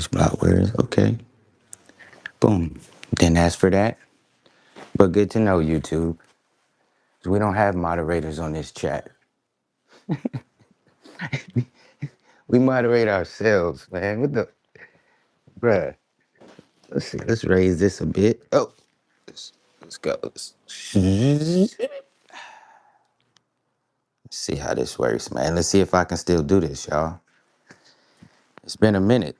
Change block words. Okay. Boom. Didn't ask for that. But good to know, YouTube. We don't have moderators on this chat. We moderate ourselves, man. What the bruh? Let's see. Let's raise this a bit. Oh, let's go. Let's see how this works, man. Let's see if I can still do this, y'all. It's been a minute.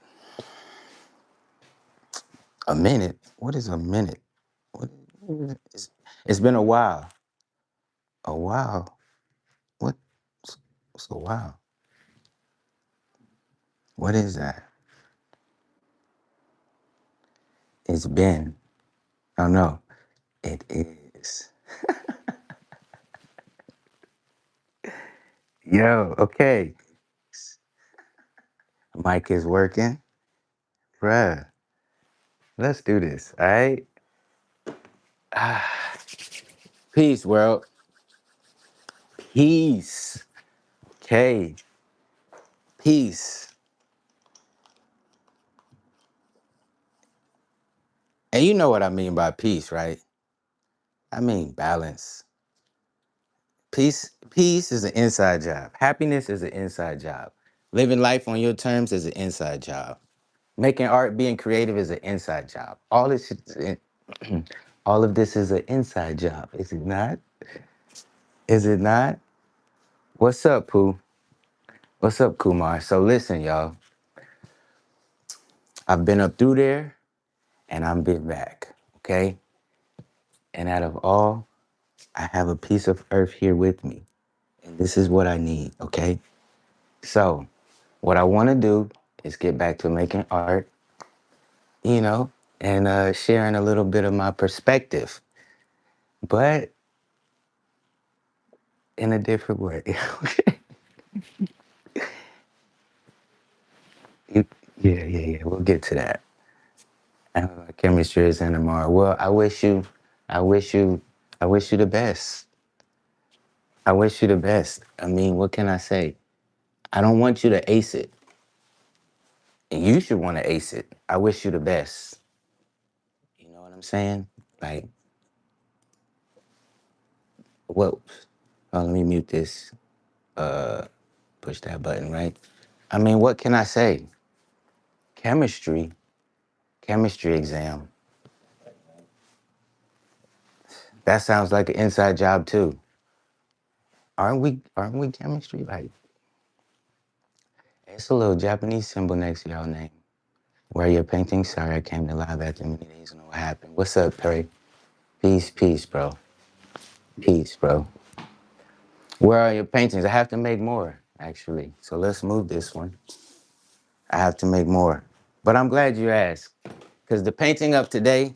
A minute? What is a minute? What, it's been a while. A while. What? What's a while? What is that? It's been. Oh no, it is. Yo, okay. Mic is working. Bruh, let's do this, all right? Peace, world. Peace. Okay. Peace. And you know what I mean by peace, right? I mean balance. Peace is an inside job. Happiness is an inside job. Living life on your terms is an inside job. Making art, being creative is an inside job. All of this is an inside job, is it not? Is it not? What's up, Pooh? What's up, Kumar? So listen, y'all. I've been up through there and I'm been back. Okay? And out of all, I have a piece of earth here with me. And this is what I need, okay? So what I want to do is get back to making art, you know, and sharing a little bit of my perspective, but in a different way. Okay? You- yeah. We'll get to that. Chemistry is in tomorrow. Well, I wish you, I wish you the best. I wish you the best. I mean, what can I say? I don't want you to ace it. And you should want to ace it. I wish you the best. You know what I'm saying? Like, what? Oh, let me mute this. Push that button, right? I mean, what can I say? Chemistry, chemistry exam. That sounds like an inside job too. Aren't we chemistry? Like, it's a little Japanese symbol next to y'all name. Where are your paintings? Sorry, I came to live after many days and know what happened. What's up, Perry? Peace, bro. Peace, bro. Where are your paintings? I have to make more, actually. So let's move this one. I have to make more. But I'm glad you asked. Because the painting of today,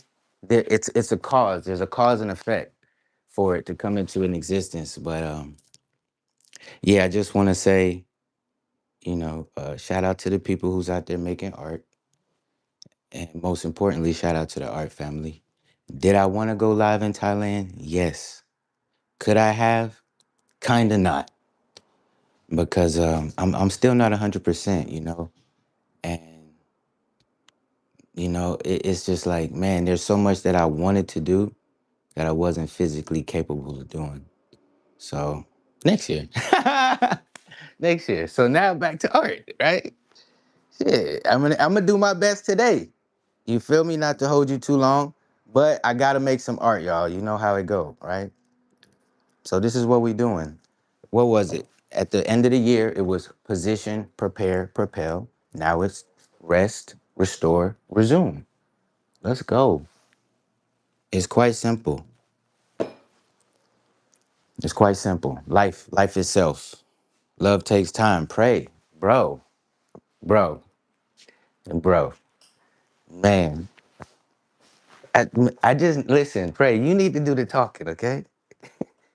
it's a cause. There's a cause and effect for it to come into an existence. But yeah, I just want to say, shout out to the people who's out there making art. And most importantly, shout out to the art family. Did I want to go live in Thailand? Yes. Could I have? Kinda not. Because I'm still not 100%, And, it's just like, man, there's so much that I wanted to do that I wasn't physically capable of doing. So next year. Next year. So now back to art, right? Shit. I'm gonna do my best today. You feel me? Not to hold you too long, but I gotta make some art, y'all. You know how it go, right? So this is what we doing. What was it? At the end of the year, it was position, prepare, propel. Now it's rest, restore, resume. Let's go. It's quite simple. It's quite simple. Life itself. Love takes time. Pray, bro, bro, bro. Man, I, I just listen. Pray. You need to do the talking, okay?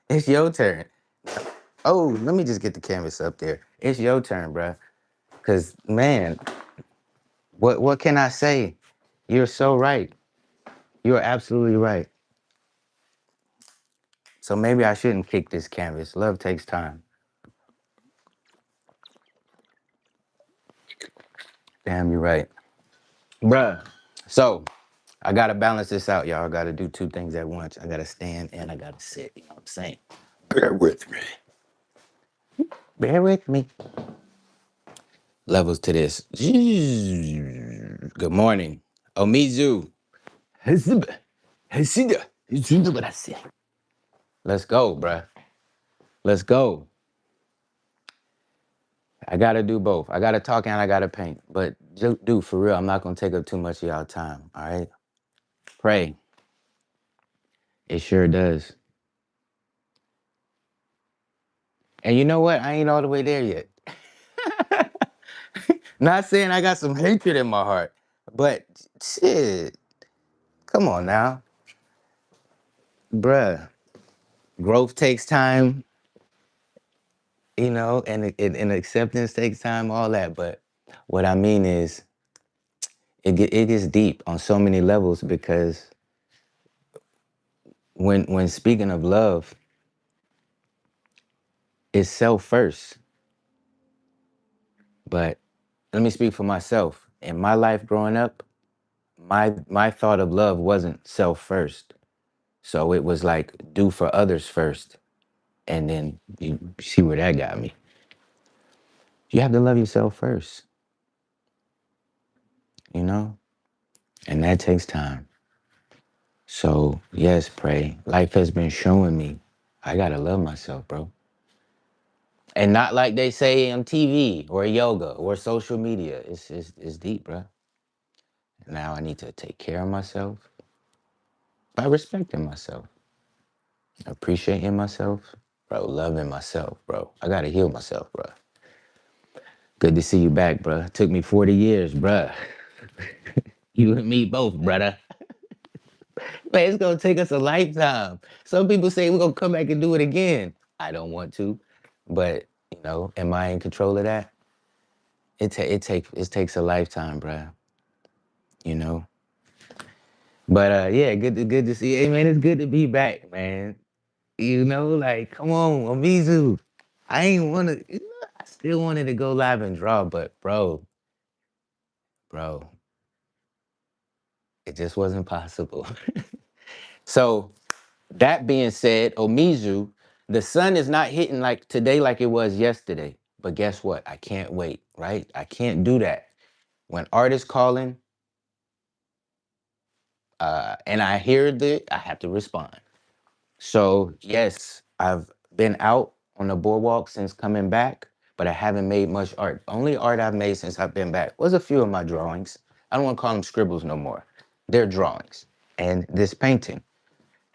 It's your turn. Oh, let me just get the canvas up there. It's your turn, bro. Cause man, what can I say? You're so right. You're absolutely right. So maybe I shouldn't kick this canvas. Love takes time. Damn, you're right. Bruh. So I gotta balance this out, y'all. I gotta do two things at once. I gotta stand and I gotta sit. You know what I'm saying? Bear with me. Bear with me. Levels to this. Good morning. Omizu. Hasida. Hasida. Let's go, bruh. Let's go. I gotta do both. I gotta talk and I gotta paint. But dude, for real, I'm not gonna take up too much of y'all time. All right. Pray. It sure does. And you know what? I ain't all the way there yet. Not saying I got some hatred in my heart, but shit, come on now, bruh. Growth takes time, and acceptance takes time, all that. But what I mean is, it gets deep on so many levels because when speaking of love, it's self first. But let me speak for myself. In my life growing up, my thought of love wasn't self first. So it was like do for others first. And then you see where that got me. You have to love yourself first, you know? And that takes time. So, yes, pray. Life has been showing me I gotta love myself, bro. And not like they say on TV or yoga or social media. It's deep, bro. Now I need to take care of myself by respecting myself, appreciating myself, bro, loving myself, bro. I gotta heal myself, bro. Good to see you back, bro. Took me 40 years, bro. You and me both, brother. Man, it's gonna take us a lifetime. Some people say we're gonna come back and do it again. I don't want to, but am I in control of that? It takes a lifetime, bruh. You know. But yeah, good to see. Hey, man, it's good to be back, man. Like, come on, Amizu. I ain't wanna. I still wanted to go live and draw, but bro, it just wasn't possible. So that being said, Omizu, the sun is not hitting like today like it was yesterday. But guess what? I can't wait, right? I can't do that. When art is calling, and I have to respond. So yes, I've been out on the boardwalk since coming back, but I haven't made much art. Only art I've made since I've been back was a few of my drawings. I don't want to call them scribbles no more. They're drawings and this painting.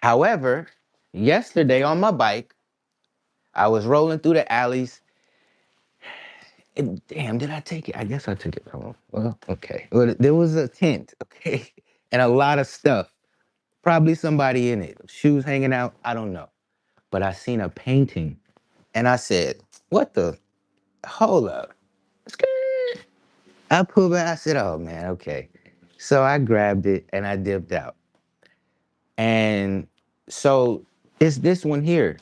However, yesterday on my bike, I was rolling through the alleys. And damn, did I take it? I guess I took it home. Well, okay. Well, there was a tent, okay, and a lot of stuff. Probably somebody in it. Shoes hanging out. I don't know. But I seen a painting, and I said, "What the? Hold up." I pulled back. I said, "Oh man, okay." So I grabbed it and I dipped out. And so it's this one here.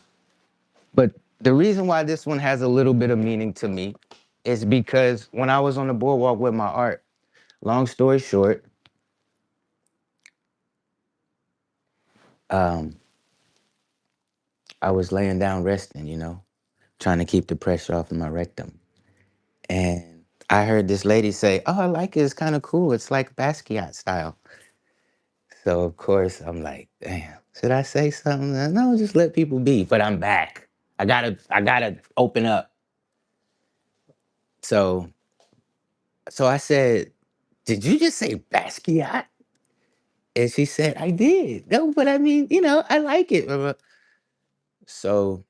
But the reason why this one has a little bit of meaning to me is because when I was on the boardwalk with my art, long story short, um, I was laying down resting, trying to keep the pressure off of my rectum. And I heard this lady say, "Oh, I like it. It's kind of cool. It's like Basquiat style." So of course I'm like, "Damn, should I say something?" No, just let people be. But I'm back. I gotta open up. So I said, "Did you just say Basquiat?" And she said, "I did." No, but I mean, I like it. So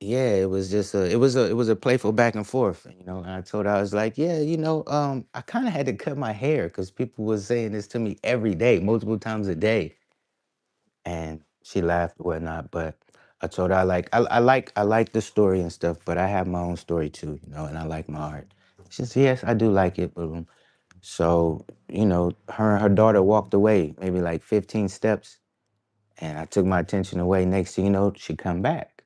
yeah, it was a playful back and forth, And I told her I was like, "Yeah, I kind of had to cut my hair because people was saying this to me every day, multiple times a day." And she laughed and whatnot, but I told her I like the story and stuff, but I have my own story too, and I like my art. She said, "Yes, I do like it, but so her and her daughter walked away maybe like 15 steps, and I took my attention away. Next thing you know, she come back.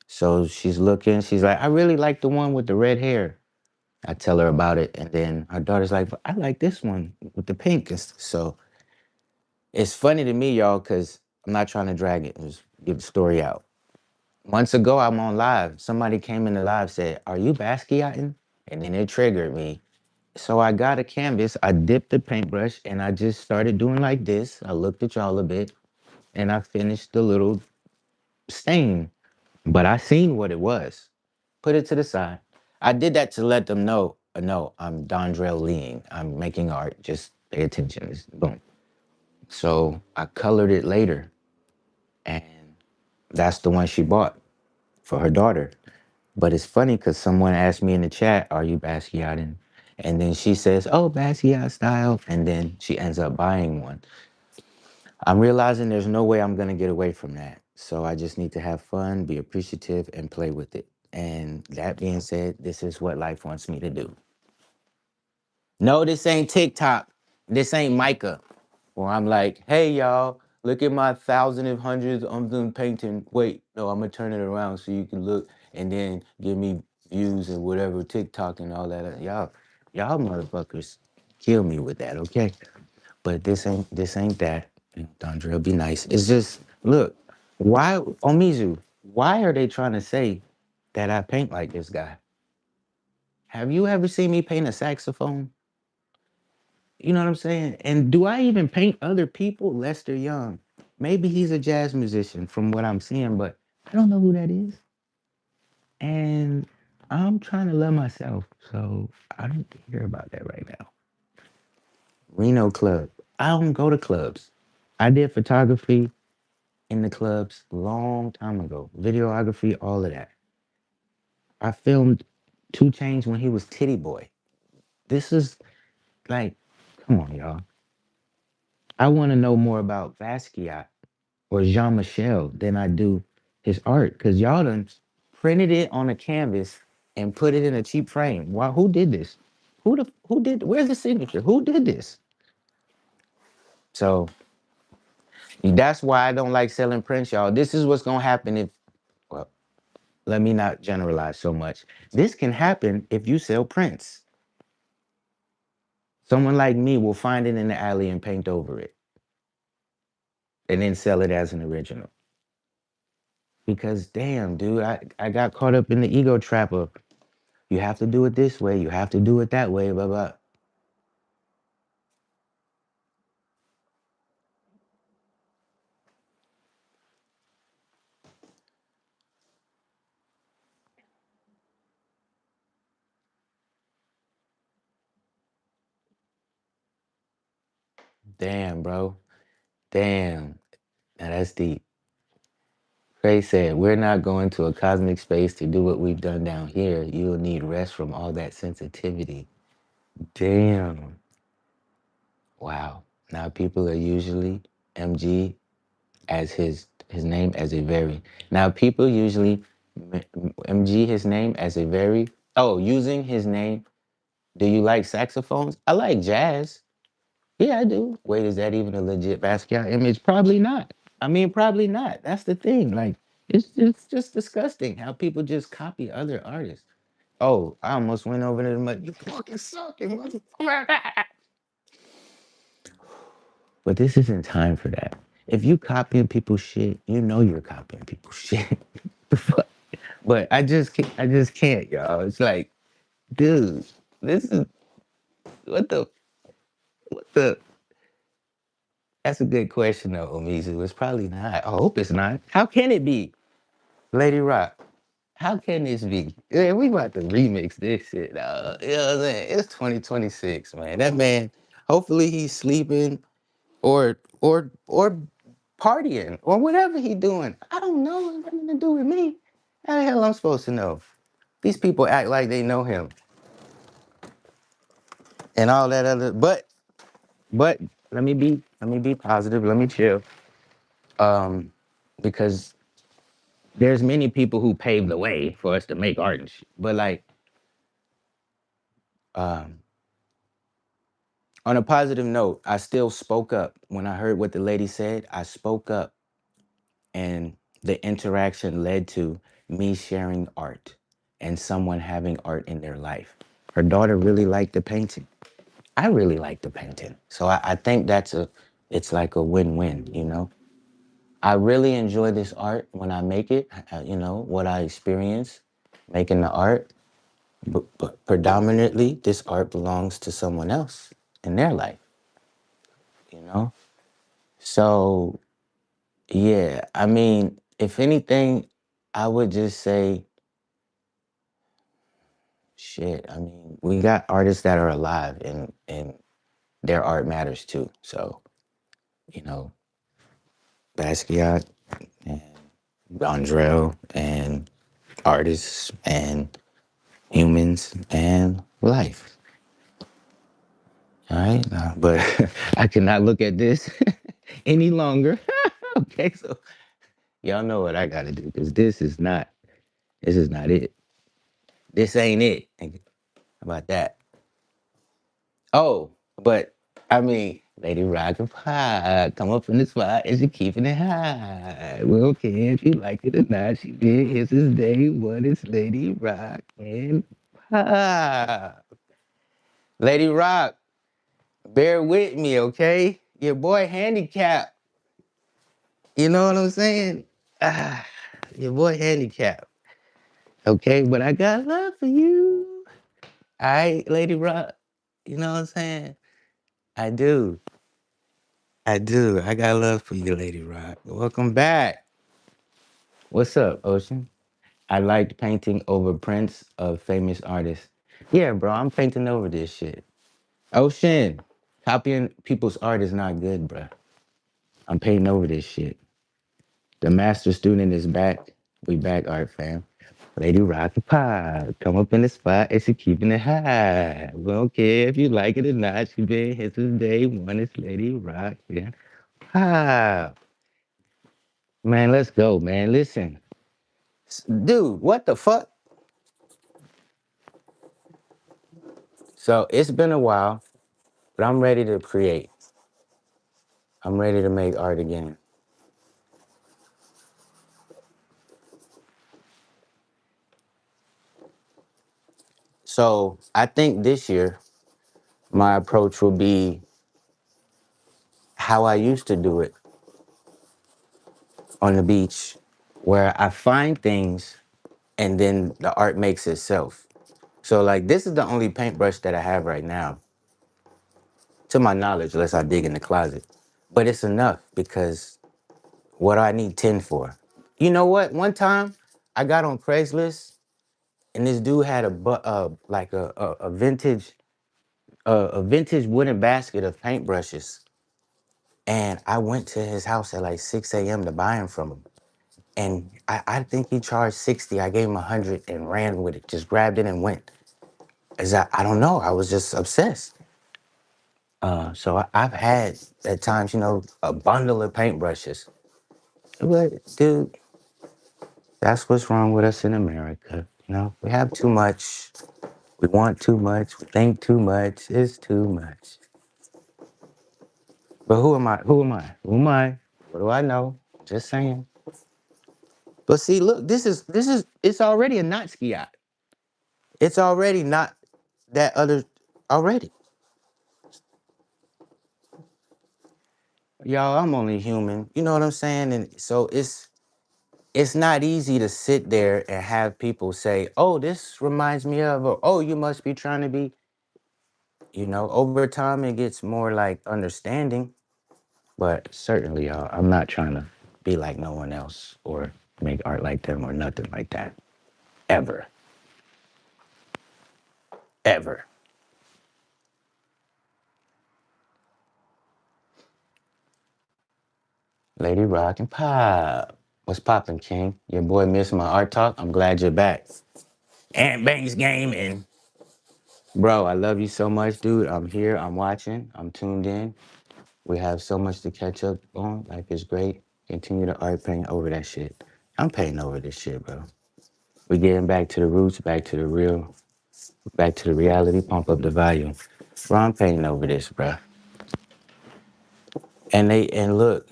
So she's looking. She's like, "I really like the one with the red hair." I tell her about it, and then her daughter's like, "I like this one. with the pink. So it's funny to me, y'all, because I'm not trying to drag it. Just get the story out. Months ago, I'm on live. Somebody came in the live, said, "Are you Basquiating?" And then it triggered me. So I got a canvas. I dipped the paintbrush, and I just started doing like this. I looked at y'all a bit, and I finished the little stain. But I seen what it was. Put it to the side. I did that to let them know, no, I'm Dondrell Leeing. I'm making art. Just pay attention. Boom. So I colored it later, and that's the one she bought for her daughter. But it's funny because someone asked me in the chat, "Are you Basquiating?" And then she says, "Oh, Basquiat style," and then she ends up buying one. I'm realizing there's no way I'm gonna get away from that. So I just need to have fun, be appreciative, and play with it. And that being said, this is what life wants me to do. No, this ain't TikTok. This ain't Micah. Where I'm like, "Hey y'all, look at my thousand of hundreds of them painting. Wait, no, I'm gonna turn it around so you can look and then give me views and whatever TikTok and all that." Y'all motherfuckers kill me with that, okay? But this ain't that. Dondre, be nice. It's just look, why Omizu, why are they trying to say that I paint like this guy? Have you ever seen me paint a saxophone? You know what I'm saying? And do I even paint other people? Lester Young. Maybe he's a jazz musician from what I'm seeing, but I don't know who that is. And I'm trying to love myself. So I don't care about that right now. Reno Club. I don't go to clubs. I did photography in the clubs long time ago. Videography, all of that. I filmed Two Chains when he was Titty Boy. This is like, come on, y'all. I want to know more about Basquiat or Jean Michel than I do his art because y'all done printed it on a canvas and put it in a cheap frame. Wow, who did this? Who did? Where's the signature? Who did this? So that's why I don't like selling prints, y'all. This is what's gonna happen if. Well, let me not generalize so much. This can happen if you sell prints. Someone like me will find it in the alley and paint over it and then sell it as an original. Because damn, dude, I got caught up in the ego trap of you have to do it this way, you have to do it that way, blah blah. Damn, bro. Damn. Now that's deep. Cray said, "We're not going to a cosmic space to do what we've done down here. You'll need rest from all that sensitivity." Damn. Wow. Now people are usually MG as his name as a very. Now people usually MG his name as a very. Oh, using his name. Do you like saxophones? I like jazz. Yeah, I do. Wait, is that even a legit Basquiat image? Probably not. I mean, probably not. That's the thing. Like, it's just disgusting how people just copy other artists. Oh, I almost went over to the mud. You fucking sucking, motherfucker. But this isn't time for that. If you copying people's shit, you know you're copying people's shit. The fuck? But I just can't, y'all. It's like, dude, this is what the what the. That's a good question though, Omizu. It's probably not. I hope it's not. How can it be, Lady Rock? How can this be? Yeah, we about to remix this shit. You know what I'm saying? It's 2026, man. That man, hopefully he's sleeping or partying or whatever he doing. I don't know. It's nothing to do with me. How the hell I'm supposed to know? These people act like they know him and all that other. But let me be positive. Let me chill. Um, because there's many people who paved the way for us to make art and shit. But like, um, on a positive note, I still spoke up when I heard what the lady said. I spoke up, and the interaction led to me sharing art and someone having art in their life. Her daughter really liked the painting. I really like the painting. So I think it's like a win-win, you know? I really enjoy this art when I make it, you know, what I experience making the art. But predominantly, this art belongs to someone else in their life, you know? So, yeah, I mean, if anything, I would just say, shit, I mean, we got artists that are alive and their art matters too. So, you know, Basquiat and Andrell and artists and humans and life. All right. But I cannot look at this any longer. Okay. So y'all know what I got to do because this is not it. This ain't it. How about that? Oh, but I mean, Lady Rock and Pie come up in the spot and she keeping it high. Well, okay, if you like it or not, she did. Here's his day. What is Lady Rock and Pie? Lady Rock, bear with me, okay? Your boy handicapped. You know what I'm saying? Ah, your boy handicapped. Okay, but I got love for you. All right, Lady Rock. You know what I'm saying? I do. I do. I got love for you, Lady Rock. Welcome back. What's up, Ocean? I liked painting over prints of famous artists. Yeah, bro, I'm painting over this shit. Ocean, copying people's art is not good, bro. I'm painting over this shit. The master student is back. We back, art fam. Lady Rock the Pie. Come up in the spot and she keeping it high. We don't care if you like it or not. She been here since day one. It's Lady Rock. Yeah. Pie. Man, let's go, man. Listen. Dude, what the fuck? So it's been a while, but I'm ready to create. I'm ready to make art again. So I think this year my approach will be how I used to do it on the beach, where I find things and then the art makes itself. So like this is the only paintbrush that I have right now, to my knowledge, unless I dig in the closet. But it's enough because what do I need 10 for? You know what? One time I got on Craigslist and this dude had like a vintage wooden basket of paintbrushes. And I went to his house at like 6 a.m. to buy them from him. And I think he charged 60. I gave him 100 and ran with it, just grabbed it and went. I don't know. I was just obsessed. So I've had at times, you know, a bundle of paintbrushes. But dude, that's what's wrong with us in America. You know, we have too much. We want too much. We think too much. It's too much. But who am I? Who am I? Who am I? What do I know? Just saying. But see, look, it's already a not ski yacht. It's already not that other already. Y'all, I'm only human. You know what I'm saying? And so it's not easy to sit there and have people say, "Oh, this reminds me of," or "Oh, you must be trying to be." You know, over time it gets more like understanding. But certainly, y'all, I'm not trying to be like no one else or make art like them or nothing like that. Ever, ever. Lady Rock and Pop. What's poppin', King? Your boy missed my art talk. I'm glad you're back. And Banks game and bro, I love you so much, dude. I'm here. I'm watching. I'm tuned in. We have so much to catch up on. Life is great. Continue to art paint over that shit. I'm painting over this shit, bro. We getting back to the roots, back to the real, back to the reality. Pump up the volume. Bro, I'm painting over this, bro. And look,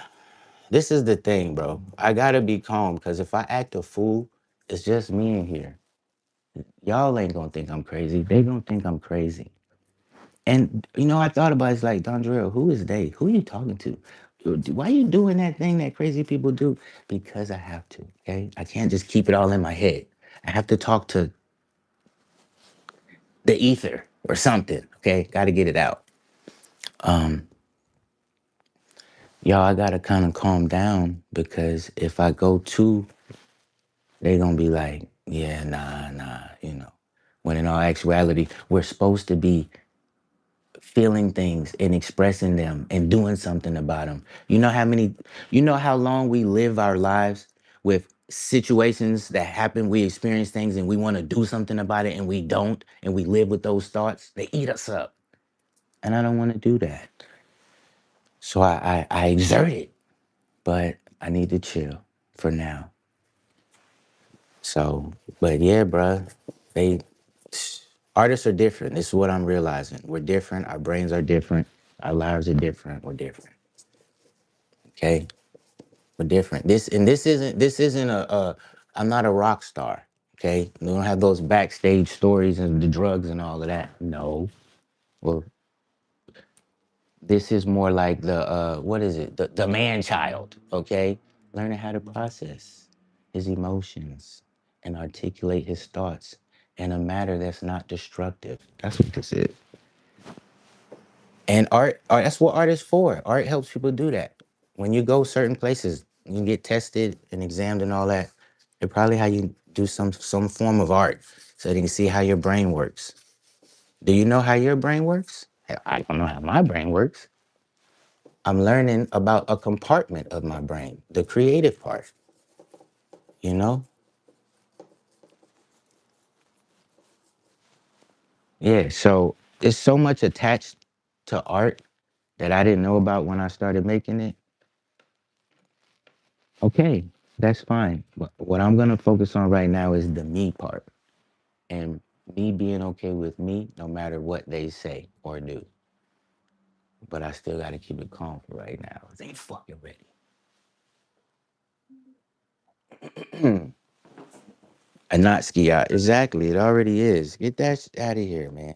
this is the thing, bro. I gotta be calm because if I act a fool, it's just me in here. Y'all ain't gonna think I'm crazy. They gonna think I'm crazy. And I thought about it's like, Dondrell, who is they? Who are you talking to? Why you doing that thing that crazy people do? Because I have to. Okay, I can't just keep it all in my head. I have to talk to the ether or something. Okay, got to get it out. Y'all, I gotta kind of calm down because if I go too, they gonna be like, yeah, nah. When in all actuality, we're supposed to be feeling things and expressing them and doing something about them. You know how long we live our lives with situations that happen, we experience things and we want to do something about it and we don't, and we live with those thoughts. They eat us up. And I don't want to do that. So I exert it, but I need to chill for now. So, but yeah, bruh, they artists are different. This is what I'm realizing. We're different. Our brains are different. Our lives are different. We're different. Okay, we're different. This isn't a. I'm not a rock star. Okay, we don't have those backstage stories and the drugs and all of that. No. Well, this is more like the what is it? The man child. Okay, learning how to process his emotions and articulate his thoughts in a manner that's not destructive. That's what this is. And art, that's what art is for. Art helps people do that. When you go certain places, you get tested and examined and all that. They probably how you do some form of art so they can see how your brain works. Do you know how your brain works? Hell, I don't know how my brain works. I'm learning about a compartment of my brain, the creative part, you know? Yeah, so it's so much attached to art that I didn't know about when I started making it. Okay, that's fine. But what I'm gonna focus on right now is the me part and me being okay with me no matter what they say or do. But I still gotta keep it calm for right now. I ain't fucking ready. A not ski out. Exactly. It already is. Get that out of here, man.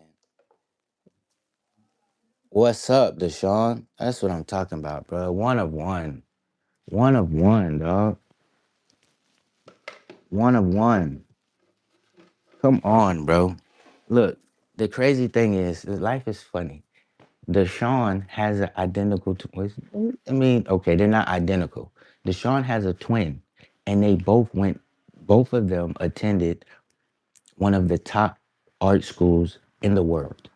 What's up, Deshaun? That's what I'm talking about, bro. One of one. One of one, dog. One of one. Come on, bro. Look, the crazy thing is, life is funny. Deshaun has an identical twin. I mean, okay, they're not identical. Deshaun has a twin, and both of them attended one of the top art schools in the world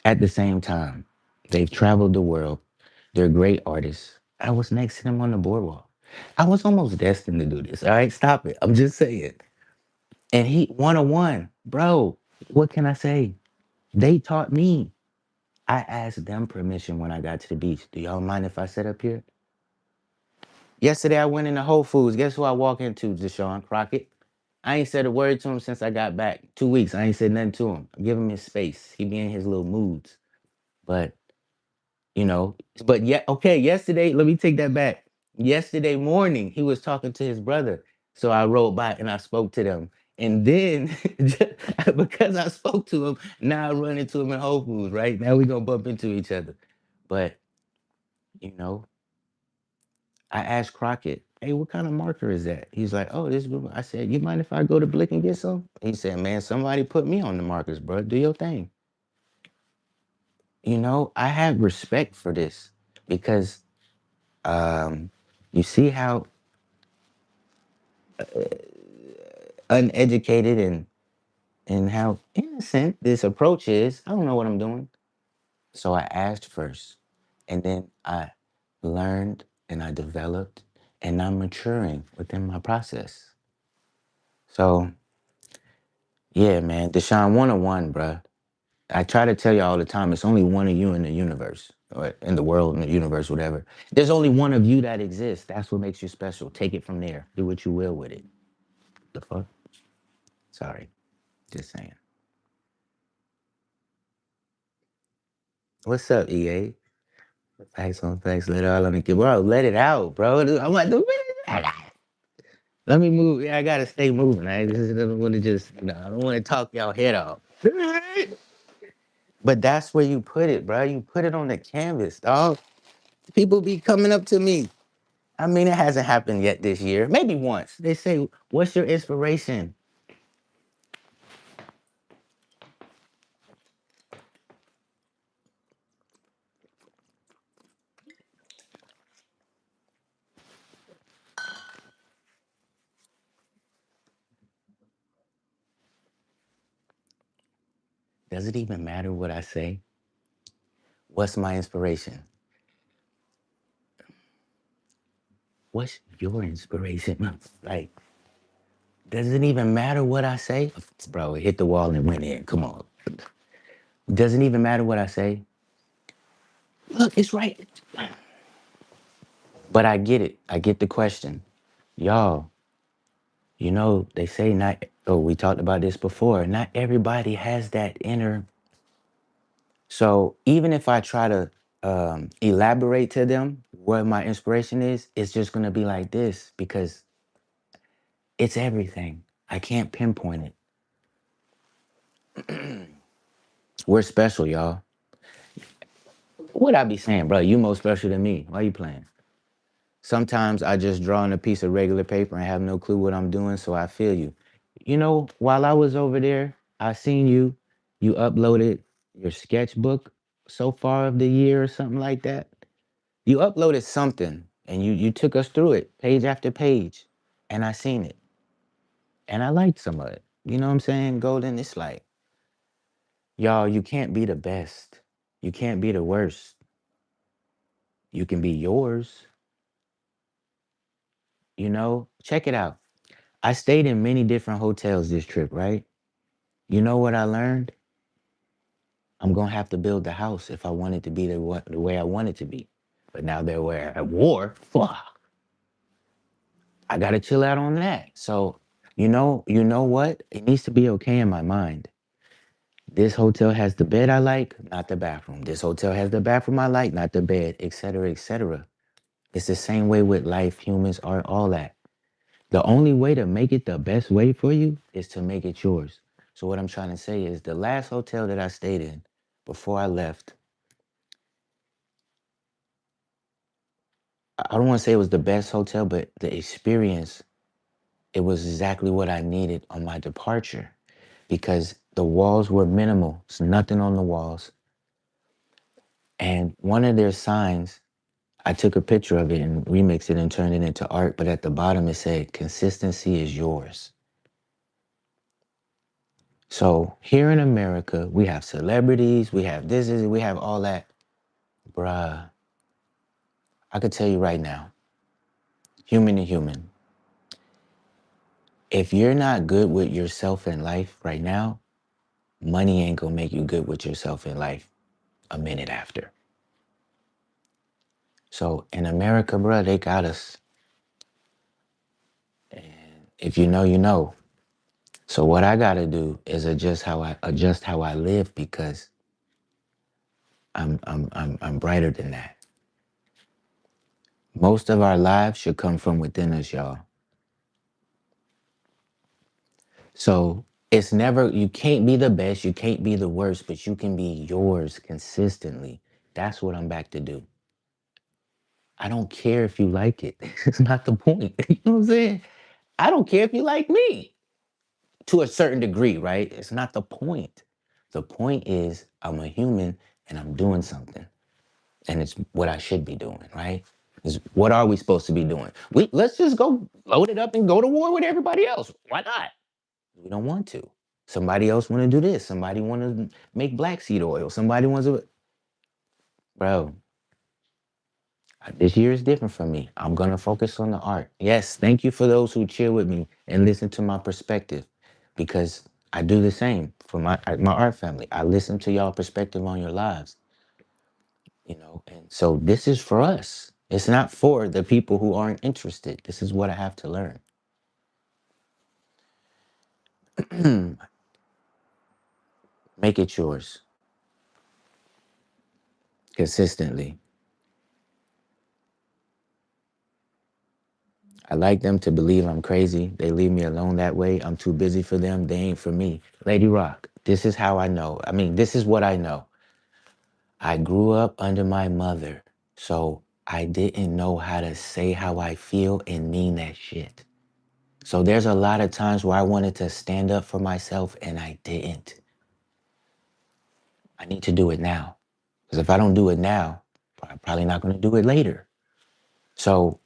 at the same time. They've traveled the world. They're great artists. I was next to them on the boardwalk. I was almost destined to do this. All right, stop it. I'm just saying. And he 101, bro. What can I say? They taught me. I asked them permission when I got to the beach. Do y'all mind if I sit up here? Yesterday I went into Whole Foods. Guess who I walk into, Deshaun Crockett? I ain't said a word to him since I got back. 2 weeks. I ain't said nothing to him. I give him his space. He be in his little moods. But you know. But yeah, okay, yesterday, let me take that back. Yesterday morning, he was talking to his brother. So I rode by and I spoke to them. And then because I spoke to him, now I run into him in Whole Foods, right? Now we gonna bump into each other. But you know, I asked Crockett, hey, what kind of marker is that? He's like, oh, this is I said, you mind if I go to Blick and get some? He said, man, somebody put me on the markers, bro. Do your thing. I have respect for this because um you see how uneducated and how innocent this approach is. I don't know what I'm doing. So I asked first, and then I learned and I developed, and I'm maturing within my process. So yeah, man, Deshaun 101, bruh. I try to tell you all the time, it's only one of you in the universe, or in the world, in the universe, whatever. There's only one of you that exists. That's what makes you special. Take it from there. Do what you will with it. The fuck? Sorry. Just saying. What's up, EA? Facts on facts. Let it all on the kid. Bro, let it out, bro. I'm like, let me move. Yeah, I gotta stay moving. I don't want to just, I don't want to talk y'all head off. But that's where you put it, bro. You put it on the canvas, dog. People be coming up to me. I mean, it hasn't happened yet this year. Maybe once. They say, "What's your inspiration?" Does it even matter what I say? What's my inspiration? What's your inspiration? Like, does it even matter what I say? Bro, it hit the wall and went in. Come on. Doesn't even matter what I say. Look, it's right. But I get it. I get the question. Y'all, they say not, oh, we talked about this before. Not everybody has that inner. So even if I try to elaborate to them what my inspiration is, it's just going to be like this because it's everything. I can't pinpoint it. We're special, y'all. What I be saying, bro? You more special than me. Why you playing? Sometimes I just draw on a piece of regular paper and have no clue what I'm doing, so I feel you. While I was over there, I seen you. You uploaded your sketchbook so far of the year or something like that. You uploaded something and you took us through it, page after page, and I seen it. And I liked some of it. You know what I'm saying, Golden? It's like, y'all, you can't be the best. You can't be the worst. You can be yours. Check it out. I stayed in many different hotels this trip, right? You know what I learned? I'm gonna have to build the house if I want it to be the way I want it to be. But now that we're at war, fuck, I gotta chill out on that. So, you know what? It needs to be okay in my mind. This hotel has the bed I like, not the bathroom. This hotel has the bathroom I like, not the bed, etc., etc. It's the same way with life, humans are all that. The only way to make it the best way for you is to make it yours. So what I'm trying to say is the last hotel that I stayed in before I left, I don't want to say it was the best hotel, but the experience, it was exactly what I needed on my departure because the walls were minimal. There's nothing on the walls. And one of their signs, I took a picture of it and remixed it and turned it into art, but at the bottom it said, "Consistency is yours." So here in America, we have celebrities, we have we have all that. Bruh, I could tell you right now, human to human, if you're not good with yourself in life right now, money ain't gonna make you good with yourself in life a minute after. So in America, bruh, they got us. If you know, you know. So what I gotta do is adjust how I live because I'm brighter than that. Most of our lives should come from within us, y'all. So it's never, you can't be the best, you can't be the worst, but you can be yours consistently. That's what I'm back to do. I don't care if you like it. It's not the point. You know what I'm saying? I don't care if you like me to a certain degree, right? It's not the point. The point is I'm a human and I'm doing something. And it's what I should be doing, right? Is what are we supposed to be doing? Let's just go load it up and go to war with everybody else. Why not? We don't want to. Somebody else want to do this. Somebody want to make black seed oil. Somebody wants to, bro. This year is different for me. I'm gonna focus on the art. Yes, thank you for those who chill with me and listen to my perspective, because I do the same for my art family. I listen to y'all perspective on your lives, and so this is for us. It's not for the people who aren't interested. This is what I have to learn. Make it yours consistently. I like them to believe I'm crazy. They leave me alone that way. I'm too busy for them. They ain't for me. Lady Rock, this is how I know. I mean, this is what I know. I grew up under my mother, so I didn't know how to say how I feel and mean that shit. So there's a lot of times where I wanted to stand up for myself and I didn't. I need to do it now. Because if I don't do it now, I'm probably not going to do it later. So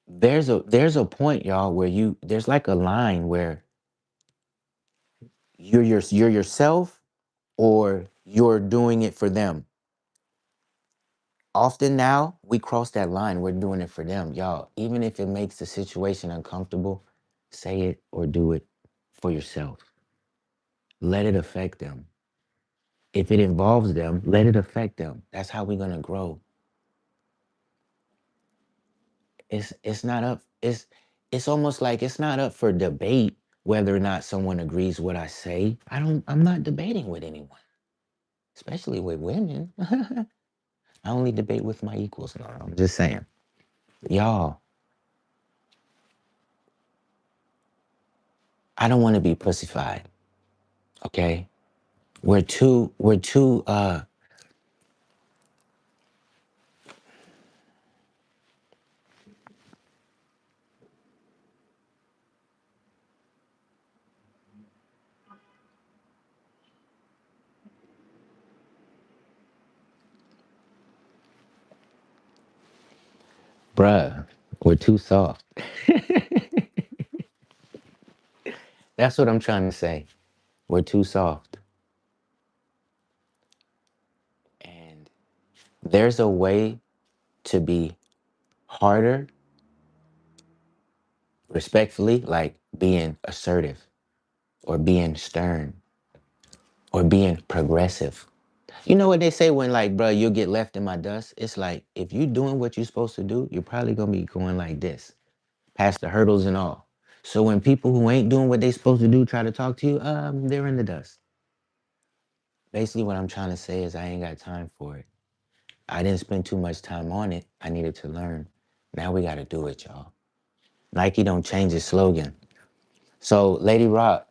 there's a point, y'all, where there's like a line where you're yourself or you're doing it for them. Often now we cross that line. We're doing it for them, y'all. Even if it makes the situation uncomfortable, say it or do it for yourself. Let it affect them. If it involves them, let it affect them. That's how we're gonna grow. It's not up. It's almost like it's not up for debate whether or not someone agrees what I say. I'm not debating with anyone, especially with women. I only debate with my equals. No, I'm just saying, y'all. I don't want to be pussified. Okay, we're too. Bruh, we're too soft. That's what I'm trying to say. We're too soft. And there's a way to be harder, respectfully, like being assertive or being stern or being progressive. You know what they say when, like, bro, you'll get left in my dust? It's like, if you're doing what you're supposed to do, you're probably going to be going like this, past the hurdles and all. So when people who ain't doing what they supposed to do try to talk to you, they're in the dust. Basically, what I'm trying to say is I ain't got time for it. I didn't spend too much time on it. I needed to learn. Now we got to do it, y'all. Nike don't change its slogan. So, Lady Rock,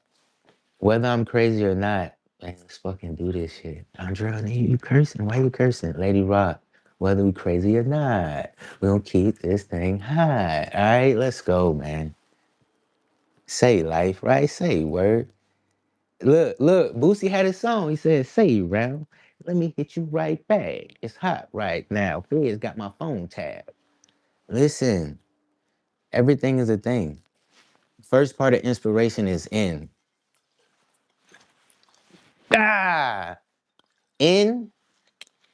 whether I'm crazy or not, man, let's fucking do this shit. Andrea, you cursing? Why you cursing? Lady Rock, whether we crazy or not, we gonna keep this thing high. All right, let's go, man. Say life, right? Say word. Look, Boosie had a song. He said, say round. Let me hit you right back. It's hot right now. Fed's got my phone tab. Listen, everything is a thing. First part of inspiration is in. Ah, in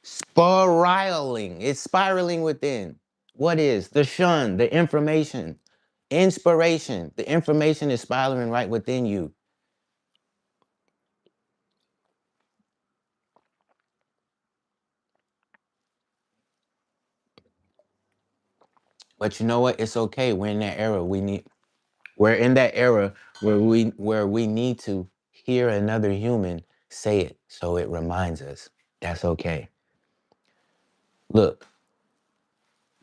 spiraling. It's spiraling within. What is the shun? The information, inspiration. The information is spiraling right within you. But you know what? It's okay. We're in that era. We're in that era where we need to hear another human say it so it reminds us. That's okay. Look,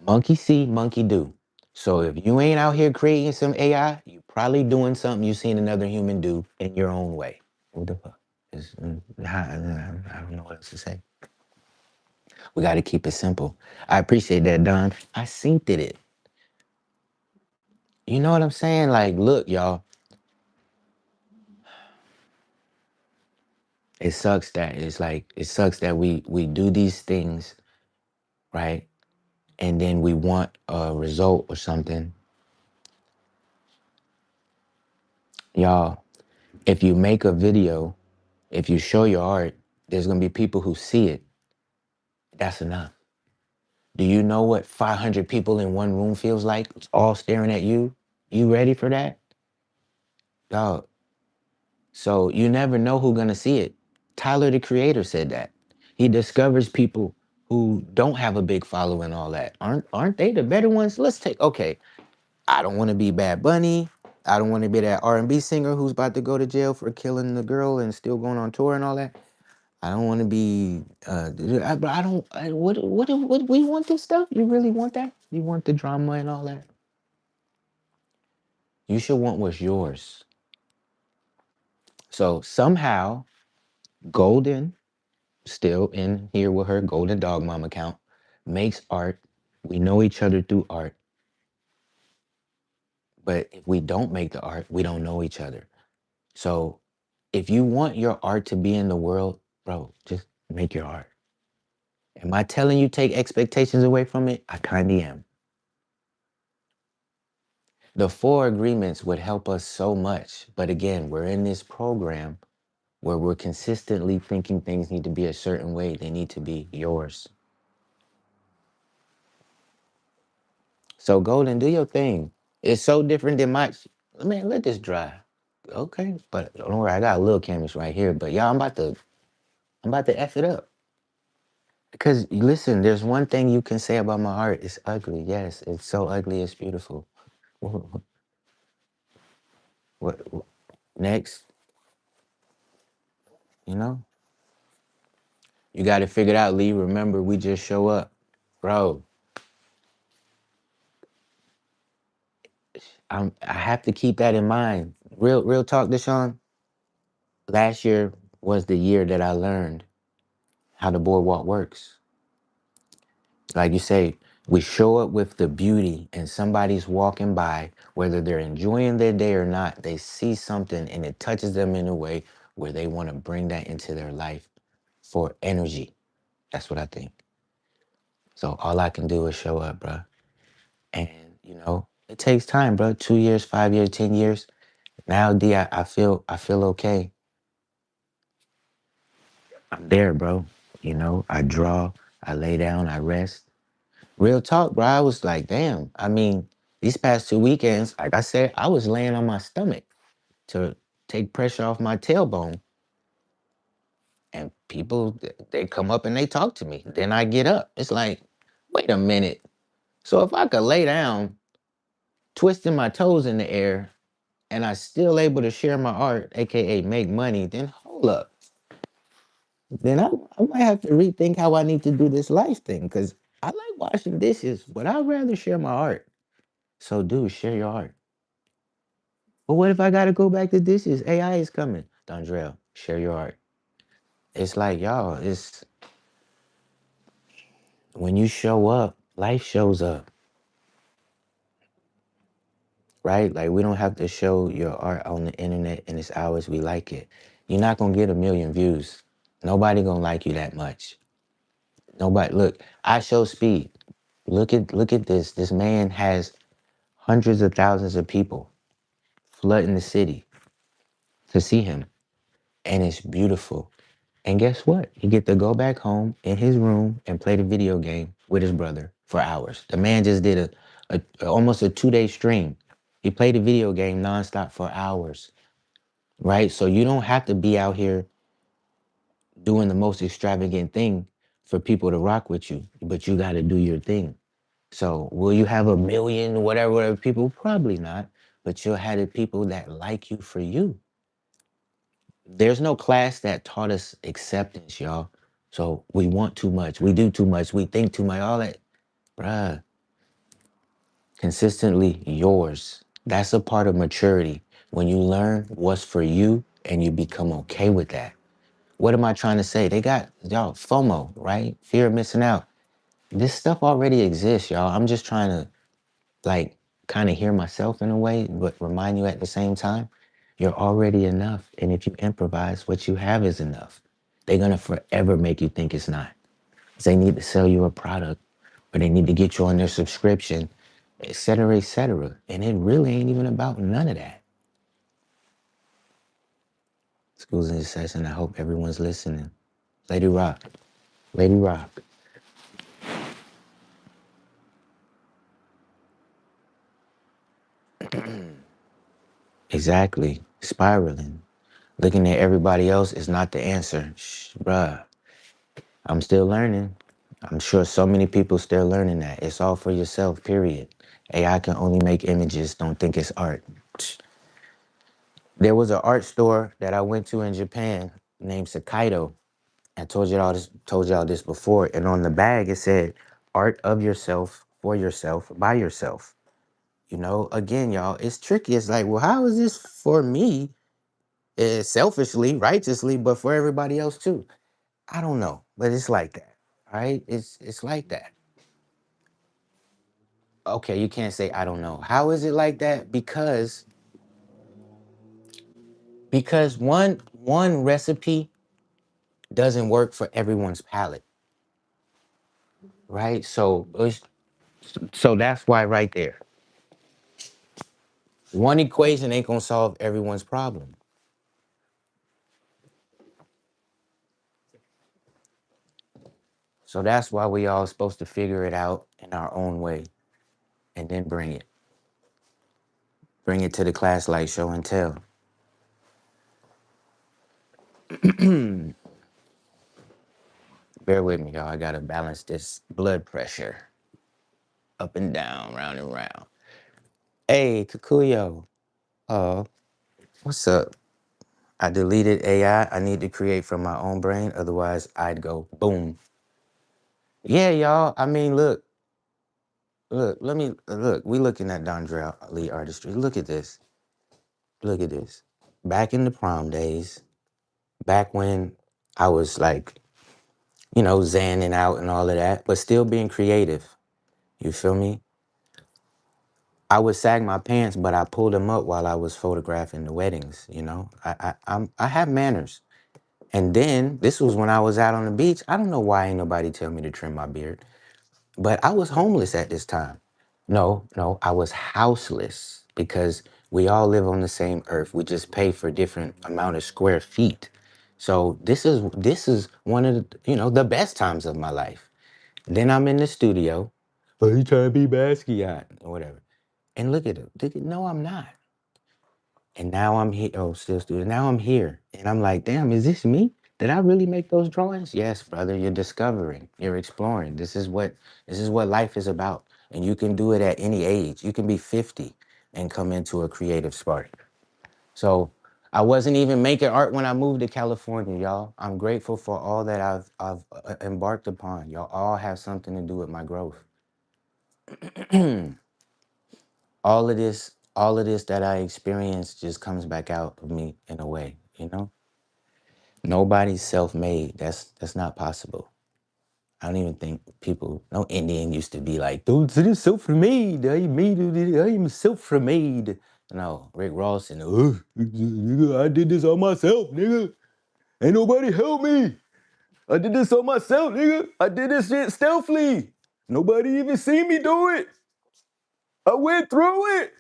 monkey see, monkey do. So if you ain't out here creating some AI, you probably doing something you seen another human do in your own way. What the fuck? I don't know what else to say. We got to keep it simple. I appreciate that, Don. I synced it. You know what I'm saying? Like, look, y'all. It sucks that we do these things, right? And then we want a result or something. Y'all, if you make a video, if you show your art, there's gonna be people who see it. That's enough. Do you know what 500 people in one room feels like? All staring at you. You ready for that? Dog. So you never know who's gonna see it. Tyler the Creator said that. He discovers people who don't have a big following and all that. Aren't they the better ones? Let's take okay. I don't want to be Bad Bunny. I don't want to be that R&B singer who's about to go to jail for killing the girl and still going on tour and all that. I don't want to be. But I don't. What? We want this stuff? You really want that? You want the drama and all that? You should want what's yours. So somehow, golden, still in here with her Golden Dog Mom account, makes art. We know each other through art. But if we don't make the art, we don't know each other. So if you want your art to be in the world, bro, just make your art. Am I telling you take expectations away from it? I kind of am. The four agreements would help us so much. But again, we're in this program where we're consistently thinking things need to be a certain way. They need to be yours. So Golden, do your thing. It's so different than my man, let this dry. Okay. But don't worry, I got a little canvas right here. But y'all, I'm about to F it up. Because listen, there's one thing you can say about my art. It's ugly. Yes, it's so ugly, it's beautiful. What, what next? You know? You got to figure it out, Lee. Remember, we just show up. Bro, I have to keep that in mind. Real talk, Deshaun. Last year was the year that I learned how the boardwalk works. Like you say, we show up with the beauty and somebody's walking by, whether they're enjoying their day or not, they see something and it touches them in a way where they want to bring that into their life for energy. That's what I think. So all I can do is show up, bro. And, it takes time, bro. 2 years, 5 years, 10 years. Now, D, I feel okay. I'm there, bro. I draw, I lay down, I rest. Real talk, bro. I was like, damn. I mean, these past 2 weekends, like I said, I was laying on my stomach to take pressure off my tailbone. And people, they come up and they talk to me. Then I get up. It's like, wait a minute. So if I could lay down, twisting my toes in the air, and I still able to share my art, aka make money, then hold up. Then I might have to rethink how I need to do this life thing. Cause I like washing dishes, but I'd rather share my art. So dude, share your art. But what if I gotta go back to dishes? AI is coming. Dondrell, share your art. It's like, y'all, it's when you show up, life shows up, right? Like we don't have to show your art on the internet and it's ours, we like it. You're not gonna get a million views. Nobody gonna like you that much. Nobody look, I show speed. Look at this. This man has hundreds of thousands of people flooding the city to see him. And it's beautiful. And guess what? He get to go back home in his room and play the video game with his brother for hours. The man just did almost a 2-day stream. He played the video game nonstop for hours, right? So you don't have to be out here doing the most extravagant thing for people to rock with you, but you got to do your thing. So will you have a million, whatever people? Probably not, but you'll have the people that like you for you. There's no class that taught us acceptance, y'all. So we want too much. We do too much. We think too much. All that, bruh, consistently yours. That's a part of maturity. When you learn what's for you and you become okay with that. What am I trying to say? They got, y'all, FOMO, right? Fear of missing out. This stuff already exists, y'all. I'm just trying to, like, kind of hear myself in a way, but remind you at the same time, you're already enough. And if you improvise, what you have is enough. They're going to forever make you think it's not. They need to sell you a product or they need to get you on their subscription, et cetera, et cetera. And it really ain't even about none of that. School's in this session. I hope everyone's listening. Lady Rock. Lady Rock. Exactly. Spiraling. Looking at everybody else is not the answer. Shh, bruh. I'm still learning. I'm sure so many people still learning that. It's all for yourself, period. AI can only make images. Don't think it's art. There was an art store that I went to in Japan named Sakaido. I told y'all this before. And on the bag it said, art of yourself, for yourself, by yourself. Again, y'all, it's tricky. It's like, well, how is this for me? Selfishly, righteously, but for everybody else too. I don't know, but it's like that. Right? It's like that. Okay, you can't say I don't know. How is it like that? Because one recipe doesn't work for everyone's palate, right? So that's why right there. One equation ain't gonna solve everyone's problem. So that's why we all supposed to figure it out in our own way and then bring it. Bring it to the class like show and tell. Bear with me, y'all. I gotta balance this blood pressure up and down, round and round. Hey, Kakuyo. Oh, what's up? I deleted AI. I need to create from my own brain. Otherwise, I'd go boom. Yeah, y'all. I mean, look. Let me look. We looking at Dondre Lee artistry. Look at this. Look at this. Back in the prom days, back when I was like, zanning out and all of that, but still being creative. You feel me? I would sag my pants, but I pulled them up while I was photographing the weddings. I have manners. And then this was when I was out on the beach. I don't know why ain't nobody tell me to trim my beard, but I was homeless at this time. No, I was houseless because we all live on the same earth. We just pay for different amount of square feet. So this is one of the best times of my life. Then I'm in the studio. Oh, you trying to be Basquiat or whatever. And look at it. No, I'm not. And now I'm here. Oh, still student. Now I'm here. And I'm like, damn, is this me? Did I really make those drawings? Yes, brother. You're discovering. You're exploring. This is what life is about. And you can do it at any age. You can be 50 and come into a creative spark. So I wasn't even making art when I moved to California, y'all. I'm grateful for all that I've embarked upon. Y'all all have something to do with my growth. All of this that I experienced just comes back out of me in a way. Nobody's self-made. That's not possible. I don't even think people. No Indian used to be like, dude, this is self-made. I am self-made. No, Rick Ross and nigga, I did this on myself, nigga. Ain't nobody help me. I did this on myself, nigga. I did this shit stealthily. Nobody even seen me do it. I went through it.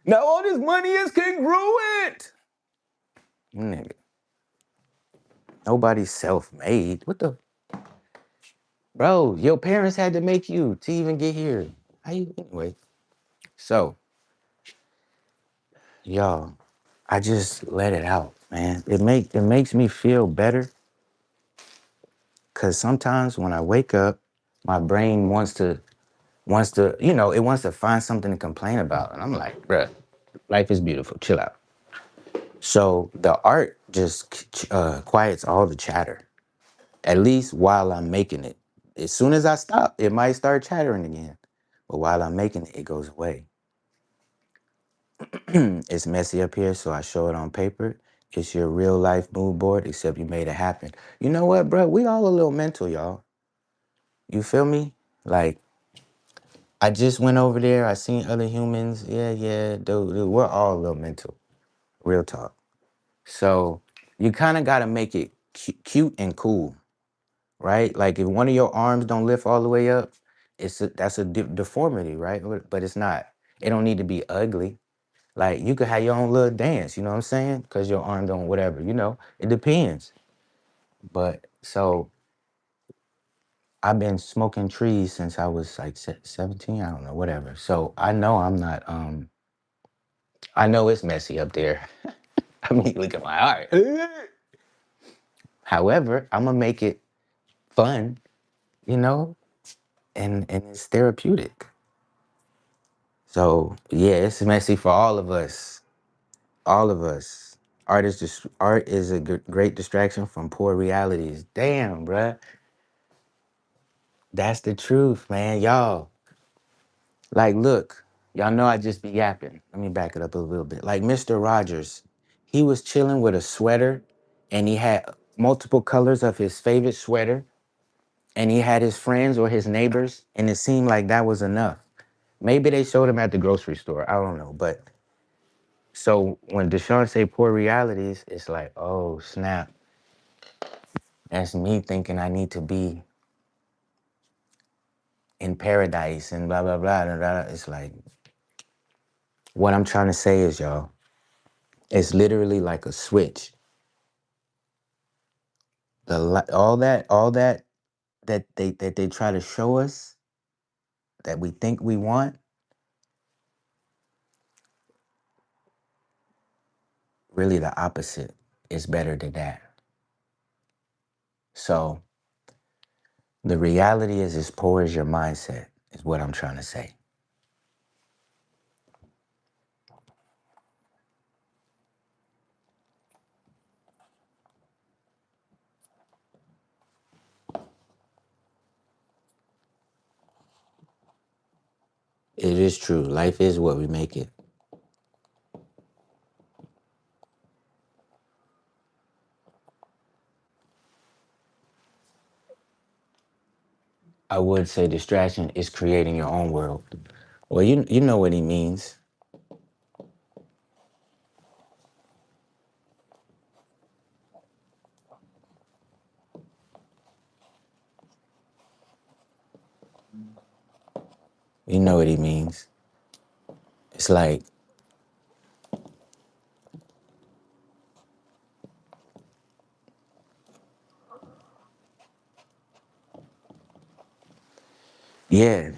Now all this money is congruent. Nigga, nobody's self-made. What the, bro? Your parents had to make you to even get here. How you anyway? So, y'all, I just let it out, man. It makes me feel better because sometimes when I wake up, my brain wants to find something to complain about, and I'm like, bruh, life is beautiful. Chill out. So the art just quiets all the chatter, at least while I'm making it. As soon as I stop, it might start chattering again. But while I'm making it, it goes away. It's messy up here, so I show it on paper. It's your real life mood board, except you made it happen. You know what, bro? We all a little mental, y'all. You feel me? Like, I just went over there. I seen other humans. Yeah, dude, we're all a little mental. Real talk. So you kind of got to make it cute and cool, right? Like if one of your arms don't lift all the way up, that's a deformity, right? But it's not. It don't need to be ugly. Like you could have your own little dance, you know what I'm saying? Because your arm don't whatever, it depends. But so I've been smoking trees since I was like 17, I don't know, whatever. So I know I'm not I know it's messy up there. I mean, look at my art. However, I'm gonna make it fun, you know, and it's therapeutic. So yeah, it's messy for all of us. All of us. Art is a great distraction from poor realities. Damn, bruh. That's the truth, man. Y'all, like, look, y'all know I just be yapping. Let me back it up a little bit. Like Mr. Rogers, he was chilling with a sweater and he had multiple colors of his favorite sweater, and he had his friends or his neighbors, and it seemed like that was enough. Maybe they showed him at the grocery store. I don't know. But so when Deshaun say poor realities, it's like, oh snap. That's me thinking I need to be in paradise and blah blah blah. Blah, blah. It's like what I'm trying to say is, y'all, it's literally like a switch. All that that they try to show us that we think we want, really the opposite is better than that. So the reality is as poor as your mindset is what I'm trying to say. It is true. Life is what we make it. I would say distraction is creating your own world. Well, you know what he means. You know what he means. It's like, yeah,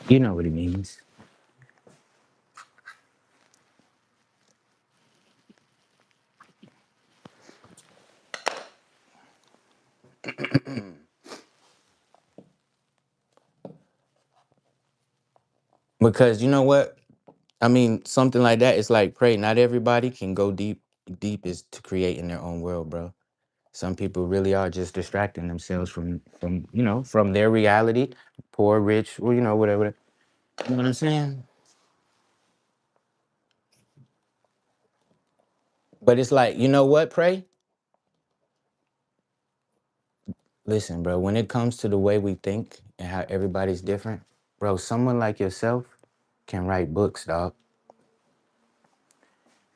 you know what he means. Because you know what? I mean, something like that. It's like pray. Not everybody can go deep. Deep is to create in their own world, bro. Some people really are just distracting themselves from their reality, poor, rich, or whatever. You know what I'm saying? But it's like, you know what, pray? Listen, bro. When it comes to the way we think and how everybody's different, bro, someone like yourself can write books, dog.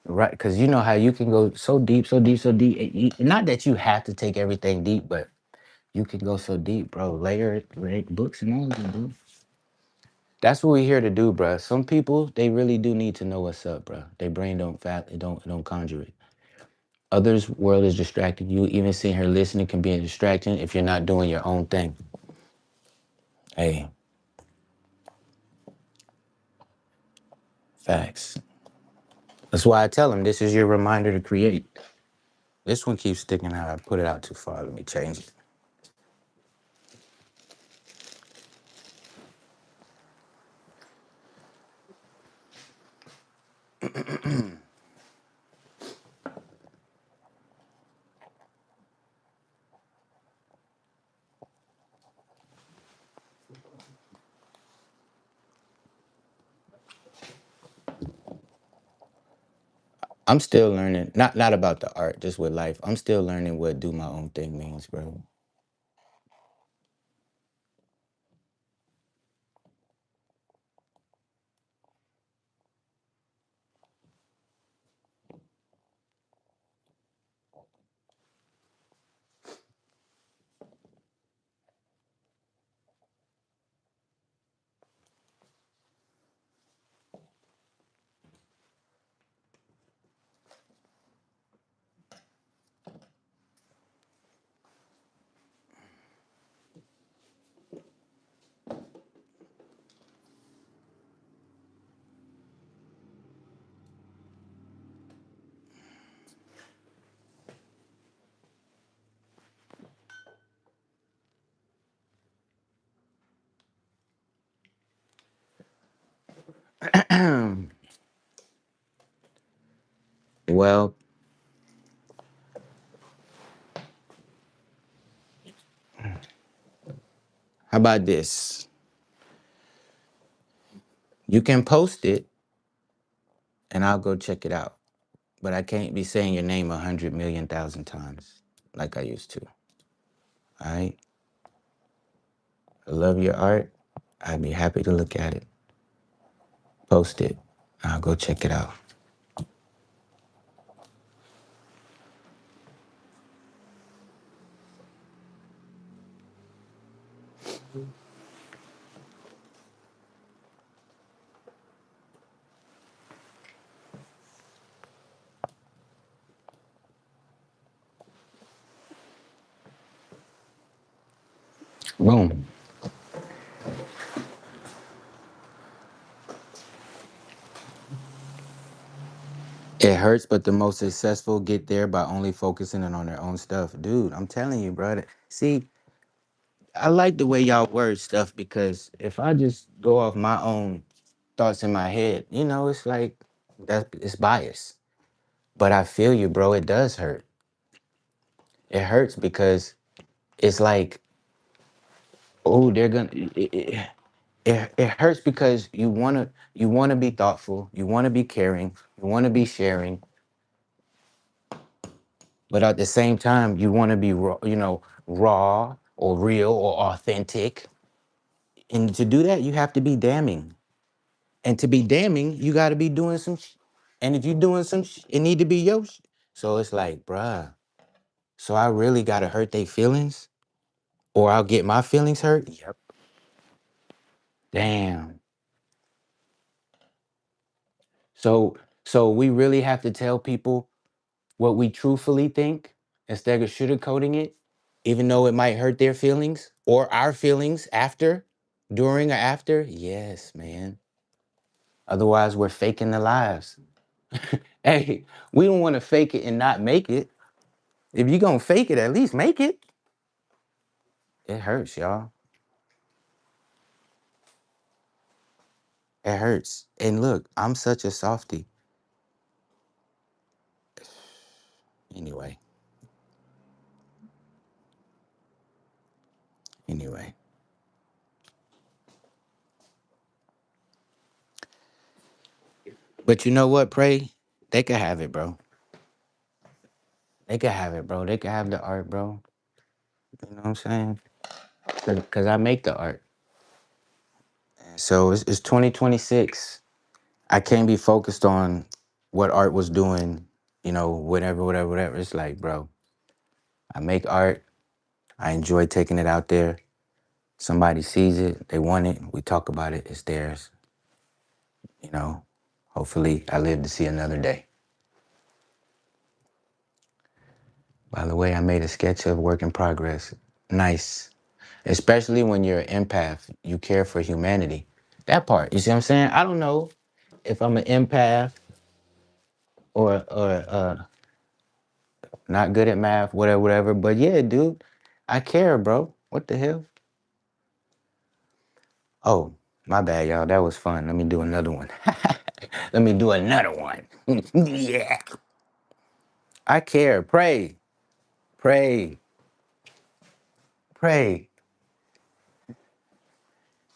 Right? Because you know how you can go so deep, so deep, so deep. Not that you have to take everything deep, but you can go so deep, bro. Layer it, write books and all of it, bro. That's what we're here to do, bro. Some people, they really do need to know what's up, bro. Their brain don't conjure it. Others' world is distracting you. Even sitting here listening can be a distraction if you're not doing your own thing. Hey, facts. That's why I tell them this is your reminder to create. This one keeps sticking out. I put it out too far. Let me change it. I'm still learning. Not about the art, just with life. I'm still learning what do my own thing means, bro. Well, how about this? You can post it and I'll go check it out. but I can't be saying your name 100,000,000 times like I used to. All right. I love your art. I'd be happy to look at it. Post it. I'll go check it out. Boom. It hurts, but the most successful get there by only focusing on their own stuff. Dude, I'm telling you, brother. See, I like the way y'all word stuff because if I just go off my own thoughts in my head, it's like it's bias. But I feel you, bro. It does hurt. It hurts because it's like, oh, they're gonna. It hurts because you wanna be thoughtful, you wanna be caring, you wanna be sharing, but at the same time you wanna be raw, raw or real or authentic. And to do that, you have to be damning. And to be damning, you got to be doing some. And if you're doing some, it need to be your. So it's like, bruh. So I really got to hurt their feelings, or I'll get my feelings hurt. Yep. Damn. So so we really have to tell people what we truthfully think instead of sugarcoating it, even though it might hurt their feelings or our feelings after, during or after. Yes, man. Otherwise, we're faking the lives. Hey, we don't want to fake it and not make it. If you're going to fake it, at least make it. It hurts, y'all. It hurts. And look, I'm such a softie. Anyway, anyway. But you know what, Pray? They could have it, bro. They could have it, bro. They could have the art, bro. You know what I'm saying? Because I make the art. So it's 2026. I can't be focused on what art was doing, whatever, whatever, whatever. It's like, bro, I make art. I enjoy taking it out there. Somebody sees it, they want it, we talk about it, it's theirs. You know, hopefully I live to see another day. By the way, I made a sketch of work in progress. Nice. Especially when you're an empath, you care for humanity. That part, you see what I'm saying? I don't know if I'm an empath or not good at math, whatever, whatever. But yeah, dude, I care, bro. What the hell? Oh, my bad, y'all. That was fun. Let me do another one. Let me do another one. Yeah. I care. Pray. Pray. Pray.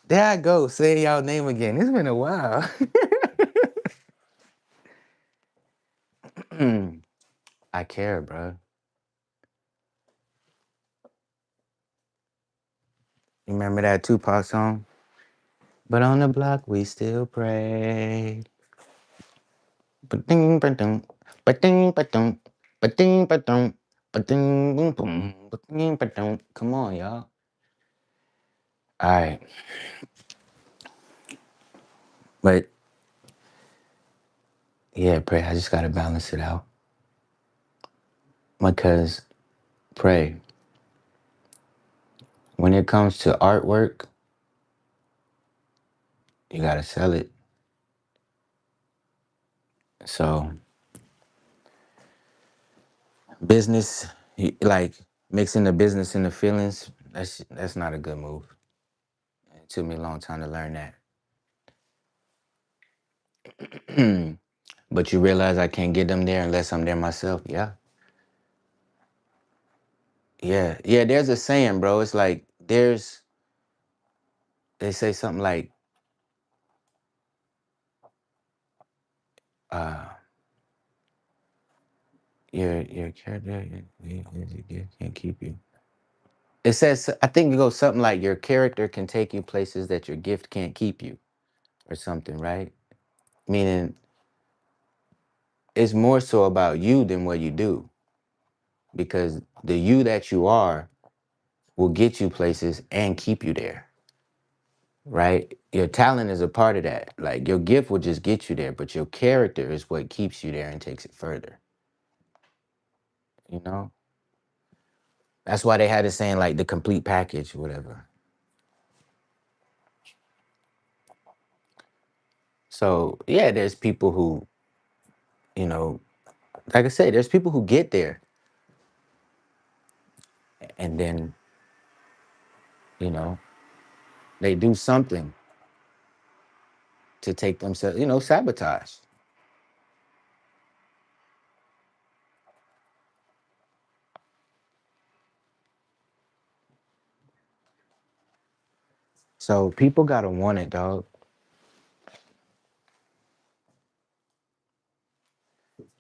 There I go. Say y'all name again. It's been a while. I care, bro. You remember that Tupac song? But on the block, we still pray. Ba-ding, ba-dum, ba-ding, ba-dum, ba-ding, ba-dum, ba-ding, boom, boom, ba-ding, ba-dum. Come on, y'all. All right. But yeah, pray. I just got to balance it out. Because, pray, when it comes to artwork, you got to sell it. So, business, like mixing the business and the feelings, that's not a good move. It took me a long time to learn that. But you realize I can't get them there unless I'm there myself. Yeah. Yeah. Yeah. There's a saying, bro. It's like they say something like, uh, Your character can't keep you. It says, I think it goes something like your character can take you places that your gift can't keep you, or something, right? Meaning it's more so about you than what you do, because the you that you are will get you places and keep you there, right? Your talent is a part of that. Like your gift will just get you there, but your character is what keeps you there and takes it further. You know, that's why they had it saying like the complete package, whatever. So yeah, there's people who, you know, like I said, there's people who get there and then, you know, they do something to take themselves, sabotage. So people gotta want it, dog.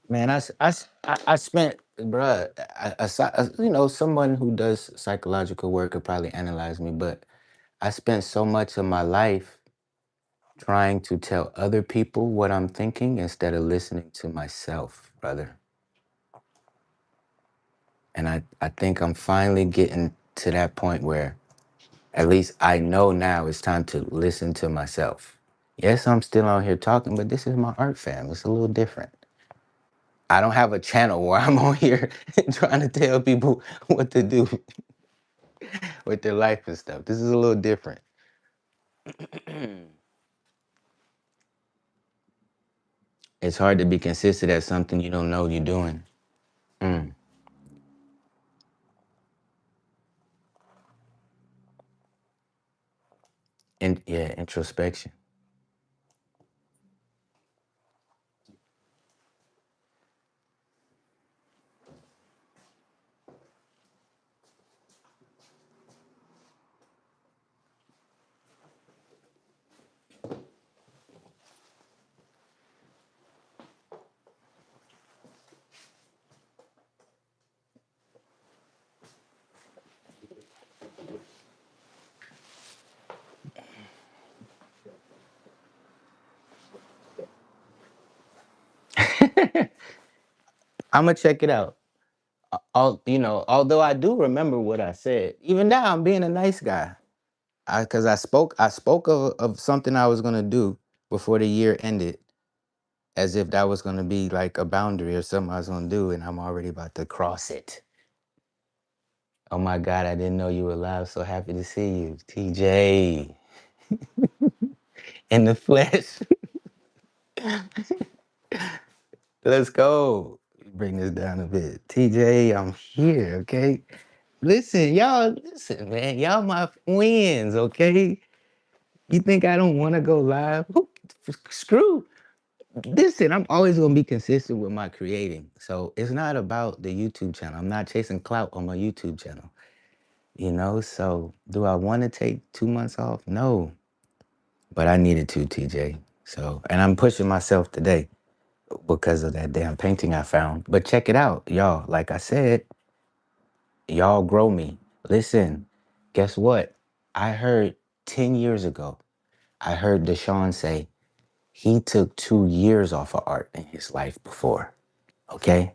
Man, I spent, bruh, someone who does psychological work could probably analyze me, but I spent so much of my life trying to tell other people what I'm thinking instead of listening to myself, brother. And I think I'm finally getting to that point where at least I know now it's time to listen to myself. Yes, I'm still out here talking, but this is my art fam. It's a little different. I don't have a channel where I'm on here trying to tell people what to do with their life and stuff. This is a little different. It's hard to be consistent at something you don't know you're doing. Mm. And yeah, introspection. I'm gonna check it out. Although I do remember what I said, even now I'm being a nice guy. Because I spoke of something I was gonna do before the year ended, as if that was gonna be like a boundary or something I was gonna do, and I'm already about to cross it. Oh my God, I didn't know you were alive. So happy to see you, TJ, in the flesh. Let's go. Bring this down a bit. TJ, I'm here, okay? Listen, man. Y'all my friends, okay? You think I don't want to go live? Screw. Listen, I'm always gonna be consistent with my creating. So it's not about the YouTube channel. I'm not chasing clout on my YouTube channel. So do I want to take 2 months off? No. But I needed to, TJ. So, and I'm pushing myself today because of that damn painting I found. But check it out, y'all. Like I said, y'all grow me. Listen, guess what? I heard 10 years ago, I heard Deshaun say he took 2 years off of art in his life before. Okay?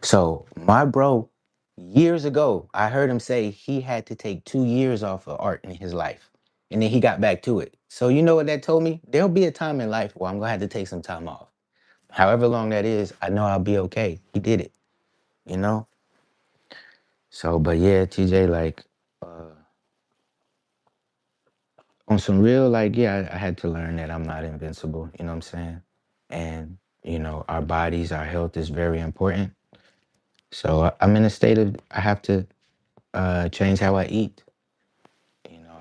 So, my bro, years ago, I heard him say he had to take 2 years off of art in his life. And then he got back to it. So, you know what that told me? There'll be a time in life where I'm going to have to take some time off. However long that is, I know I'll be okay. He did it, you know? So, but yeah, TJ, like, on some real, like, yeah, I had to learn that I'm not invincible, you know what I'm saying? And, our bodies, our health is very important. So I'm in a state of, I have to change how I eat.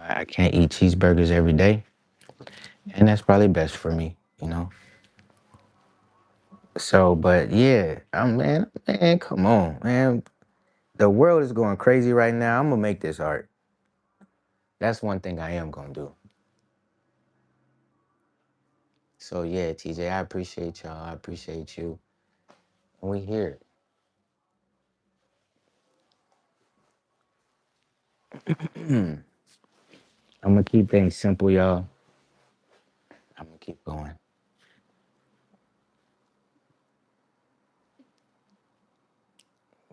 I can't eat cheeseburgers every day, and that's probably best for me. So, but yeah, man, come on, man. The world is going crazy right now. I'm gonna make this art. That's one thing I am gonna do. So yeah, TJ, I appreciate y'all. I appreciate you. And we here. I'm gonna keep things simple, y'all. I'm gonna keep going.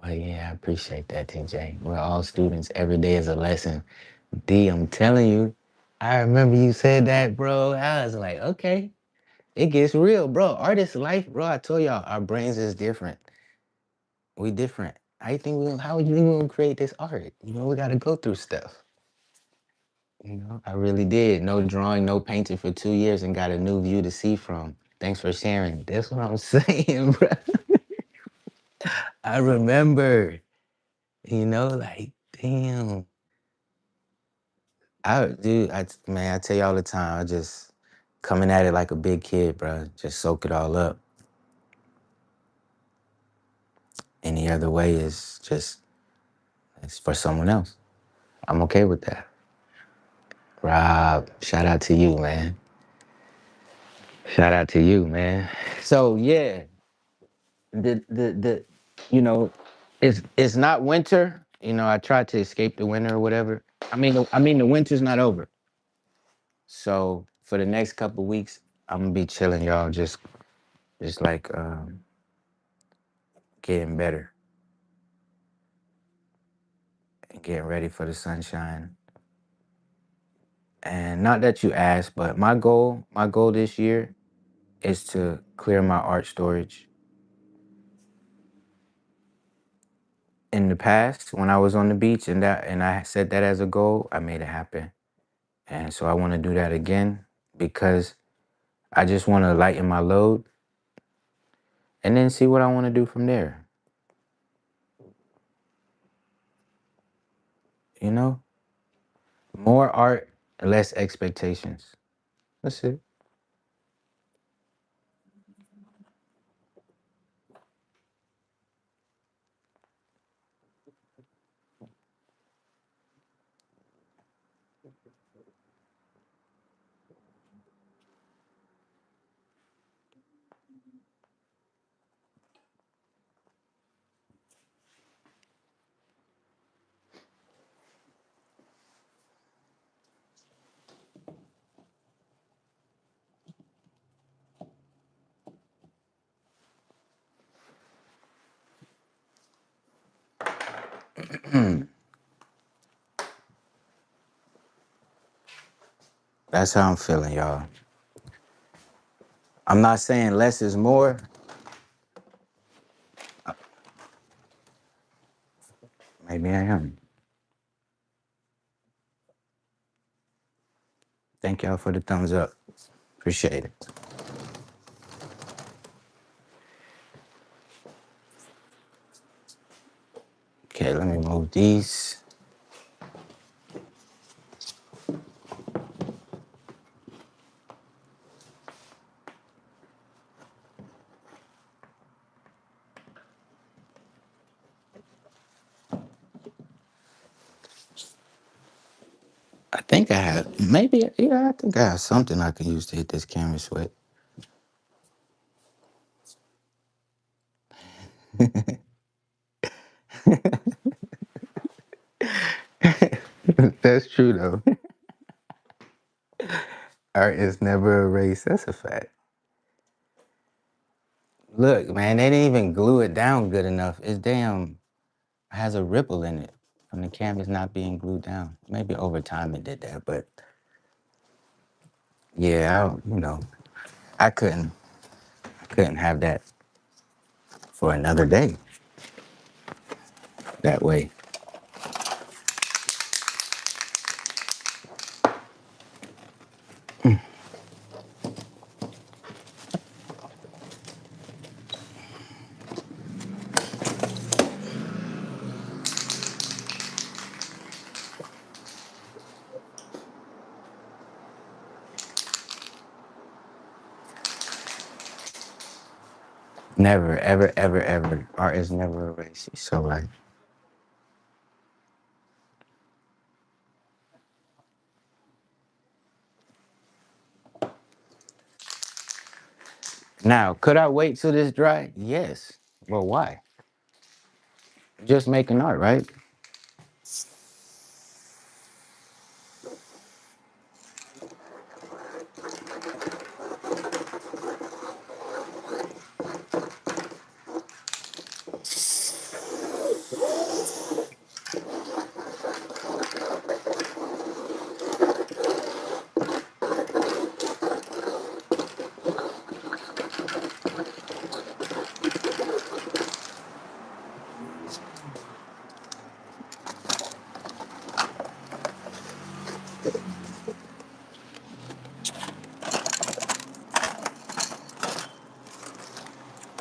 Well, yeah, I appreciate that, TJ. We're all students. Every day is a lesson. D, I'm telling you, I remember you said that, bro. I was like, okay, it gets real, bro. Artist life, bro. I told y'all, our brains is different. We different. I think we, how would you think we gonna create this art? We gotta go through stuff. I really did. No drawing, no painting for 2 years and got a new view to see from. Thanks for sharing. That's what I'm saying, bro. I remember, like, damn. Man, I tell you all the time, I just coming at it like a big kid, bro. Just soak it all up. Any other way is just, it's for someone else. I'm okay with that. Rob, shout out to you, man. Shout out to you, man. So yeah, the you know, it's not winter. I tried to escape the winter or whatever. I mean the winter's not over. So for the next couple weeks, I'm gonna be chilling, y'all. Just like getting better and getting ready for the sunshine. And not that you asked, but my goal this year is to clear my art storage. In the past, when I was on the beach and I set that as a goal, I made it happen. And so I want to do that again because I just want to lighten my load and then see what I want to do from there. You know, more art, less expectations. That's it. That's how I'm feeling, y'all. I'm not saying less is more. Maybe I am. Thank y'all for the thumbs up. Appreciate it. Okay, let me move these. I think I have, maybe, yeah, I think I have something I can use to hit this canvas with. That's true, though. Art is never erased. That's a fact. Look, man, they didn't even glue it down good enough. It's damn has a ripple in it from the canvas not being glued down. Maybe over time it did that, but yeah, I couldn't have that for another day that way. Never, ever, ever, ever. Art is never erased. You're so right. Now, could I wait till this dry? Yes. Well, why? Just making art, right?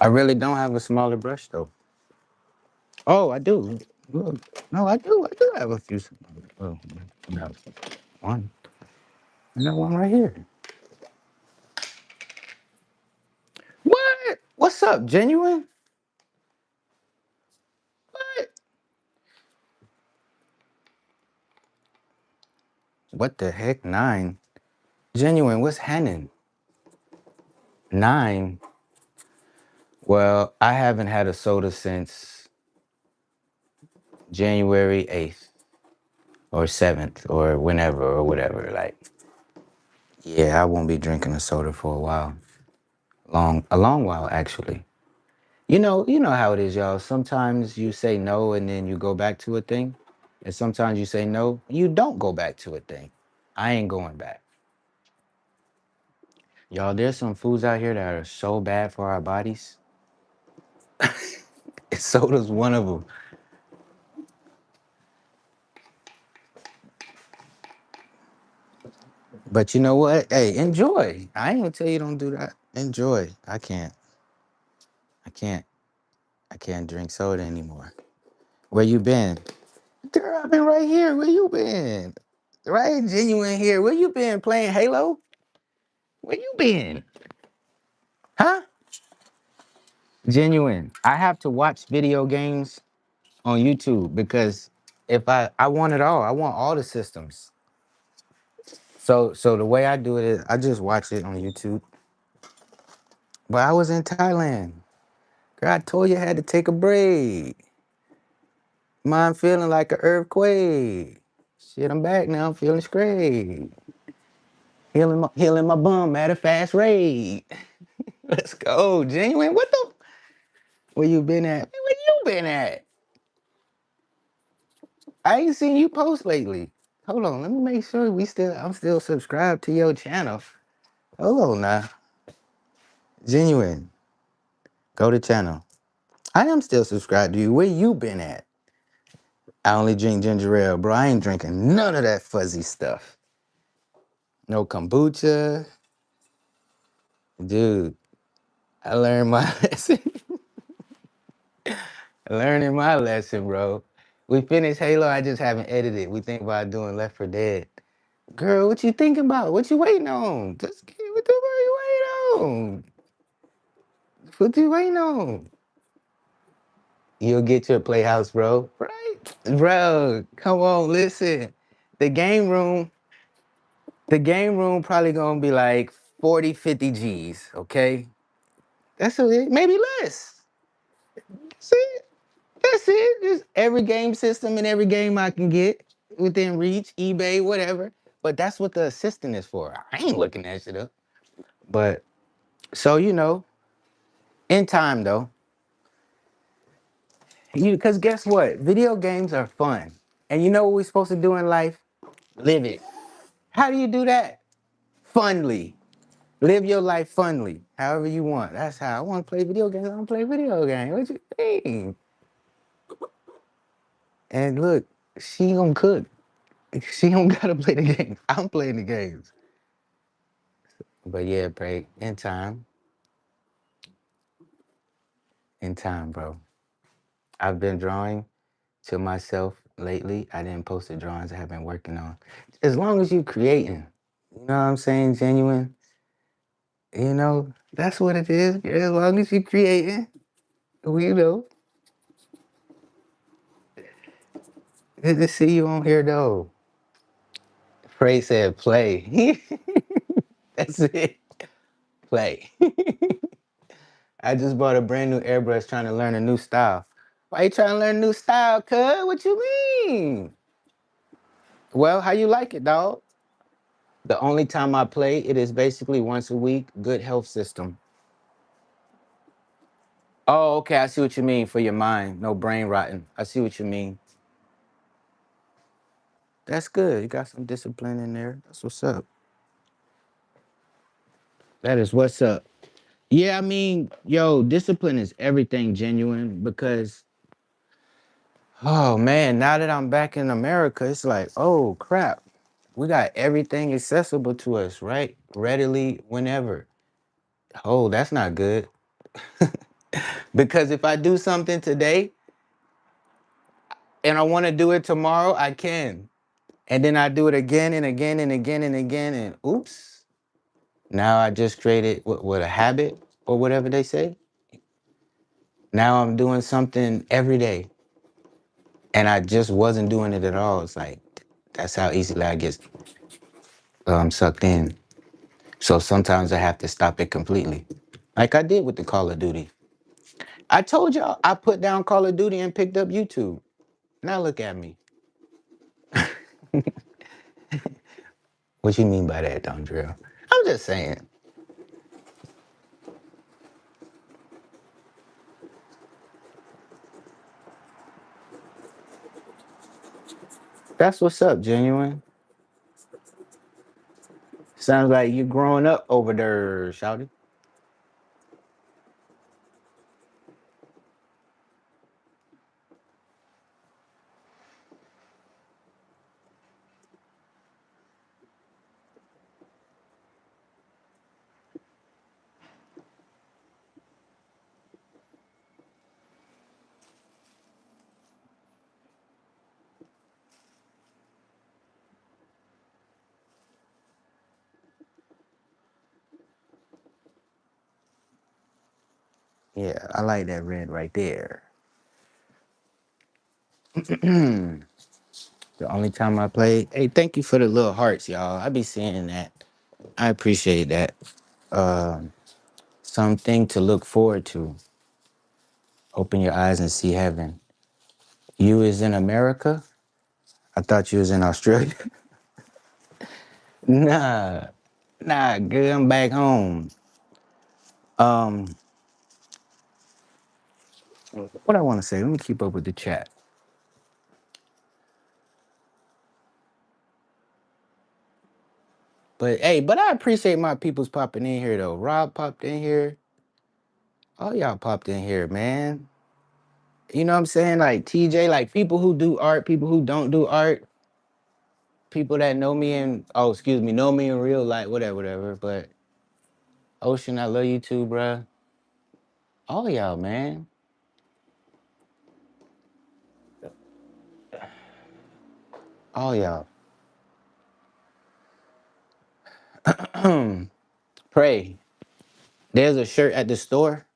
I really don't have a smaller brush though. Oh, I do. Look. No, I do. I do have a few. Oh, no. One. I got one right here. What? What's up, genuine? What? What the heck? Nine. Genuine, what's happening? Nine. Well, I haven't had a soda since January 8th or 7th or whenever or whatever. Like, yeah, I won't be drinking a soda for a while. A long while actually. You know how it is, y'all. Sometimes you say no and then you go back to a thing. And sometimes you say no, you don't go back to a thing. I ain't going back. Y'all, there's some foods out here that are so bad for our bodies. Soda's one of them. But you know what? Hey, enjoy. I ain't gonna tell you don't do that. Enjoy. I can't. I can't drink soda anymore. Where you been? Girl, I've been right here. Where you been? Right? Genuine here. Where you been playing Halo? Where you been? Huh? Genuine. I have to watch video games on YouTube because if I want it all. I want all the systems. So the way I do it is I just watch it on YouTube. But I was in Thailand. Girl, I told you I had to take a break. Mine feeling like an earthquake. Shit, I'm back now. I'm feeling straight. Healing my bum at a fast rate. Let's go, genuine. What the? Where you been at? Where you been at? I ain't seen you post lately. Hold on, let me make sure I'm still subscribed to your channel. Hold on now. Genuine. Go to channel. I am still subscribed to you. Where you been at? I only drink ginger ale, bro. I ain't drinking none of that fuzzy stuff. No kombucha. Dude, I learned my lesson. Learning my lesson, bro. We finished Halo. I just haven't edited. We think about doing Left 4 Dead. Girl, what you thinking about? What you waiting on? Just get what the fuck you waiting on? What you waiting on? You'll get your playhouse, bro. Right? Bro, come on, listen. The game room, the game room probably gonna be like 40, 50 G's, okay? Maybe less. See? That's it. Just every game system and every game I can get within reach, eBay, whatever. But that's what the assistant is for. I ain't looking that shit up. But so in time though, because guess what? Video games are fun. And you know what we're supposed to do in life? Live it. How do you do that? Funly. Live your life funly, however you want. That's how I want to play video games. I want to play video games. What you think? And look, she gonna cook. She don't gotta play the games. I'm playing the games. But yeah, pray in time, bro. I've been drawing to myself lately. I didn't post the drawings I have been working on. As long as you creating, you know what I'm saying, genuine. That's what it is. Yeah, as long as you creating, you know. Good to see you on here though. Pray said play. That's it. Play. I just bought a brand new airbrush trying to learn a new style. Why you trying to learn a new style, cuz? What you mean? Well, how you like it, dog? The only time I play, it is basically once a week. Good health system. Oh, okay. I see what you mean for your mind. No brain rotting. I see what you mean. That's good. You got some discipline in there. That's what's up. That is what's up. Yeah, I mean, yo, discipline is everything genuine because, oh man, now that I'm back in America, it's like, oh crap. We got everything accessible to us, right? Readily, whenever. Oh, that's not good. Because if I do something today and I want to do it tomorrow, I can. And then I do it again and again and again and again, and oops. Now I just created what a habit or whatever they say. Now I'm doing something every day, and I just wasn't doing it at all. It's like that's how easily I get sucked in. So sometimes I have to stop it completely, like I did with the Call of Duty. I told y'all I put down Call of Duty and picked up YouTube. Now look at me. What you mean by that, Don Drill? I'm just saying. That's what's up, genuine. Sounds like you growing up over there, shouty. Yeah, I like that red right there. The only time I played. Hey, thank you for the little hearts, y'all. I be seeing that. I appreciate that. Um, Something to look forward to. Open your eyes and see heaven. You is in America? I thought you was in Australia. Nah, nah, good. I'm back home. Um, what I want to say? Let me keep up with the chat. But hey, but I appreciate my people's popping in here though. Rob popped in here. All y'all popped in here, man. You know what I'm saying? Like TJ, like people who do art, people who don't do art, people that know me in excuse me, know me in real life, whatever, whatever. But Ocean, I love you too, bruh. All y'all, man. All y'all. Pray. There's a shirt at the store,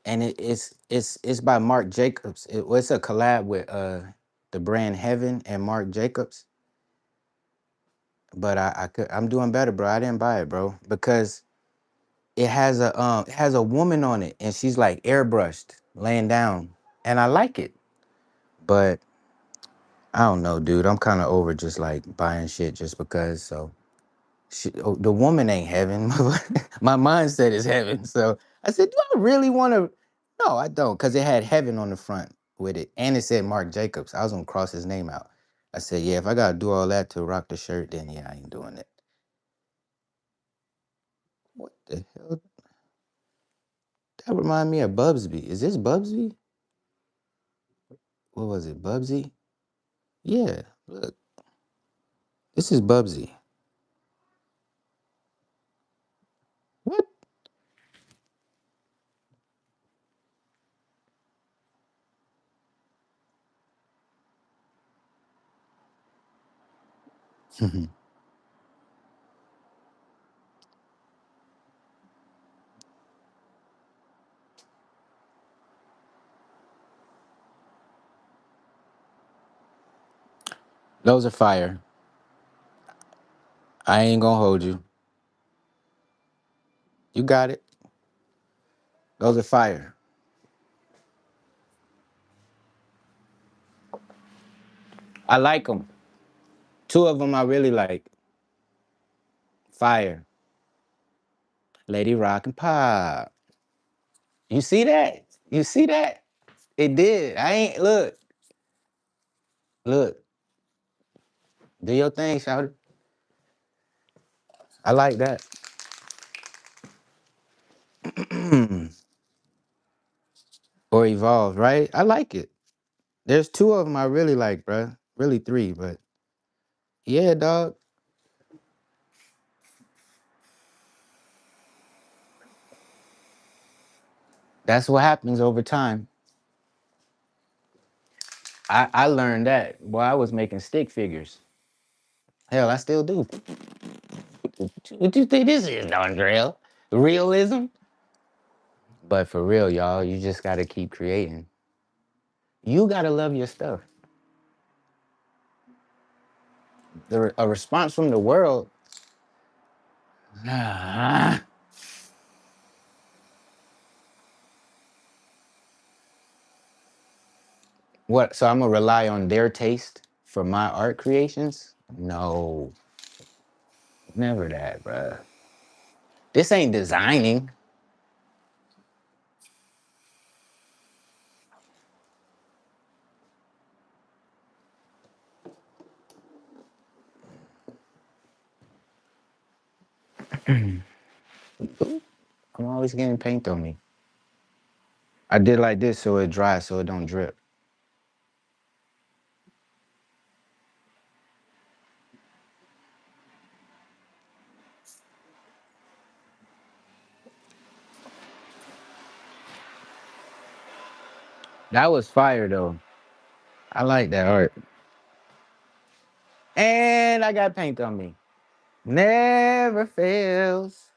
and it's by Marc Jacobs. It's a collab with the brand Heaven and Marc Jacobs. But I'm doing better, bro. I didn't buy it, bro, because it has a woman on it, and she's like airbrushed, laying down, and I like it. But I don't know, dude. I'm kind of over just like buying shit just because. So the woman ain't heaven. My mindset is heaven. So I said, do I really want to? No, I don't, because it had heaven on the front with it, and it said Marc Jacobs. I was gonna cross his name out. I said, yeah, if I gotta do all that to rock the shirt, then yeah, I ain't doing it. What the hell? That remind me of Bubsby. Is this Bubsby? What was it, Bubsy? Yeah, look, this is Bubsy. What? Those are fire. I ain't gonna hold you. You got it. Those are fire. I like them. Two of them I really like. Fire. Lady Rock and Pop. You see that? You see that? It did. I ain't look. Do your thing, shout it. I like that. Or evolve, right? I like it. There's two of them I really like, bruh. Really three, but yeah, dog. That's what happens over time. I learned that while I was making stick figures. Hell, I still do. What you think this is, Andrea? Realism? But for real, y'all, you just gotta keep creating. You gotta love your stuff. A response from the world. What? So I'm gonna rely on their taste for my art creations? No, never that, bruh. This ain't designing. I'm always getting paint on me. I did like this so it dries, so it don't drip. That was fire though. I like that art. And I got paint on me. Never fails.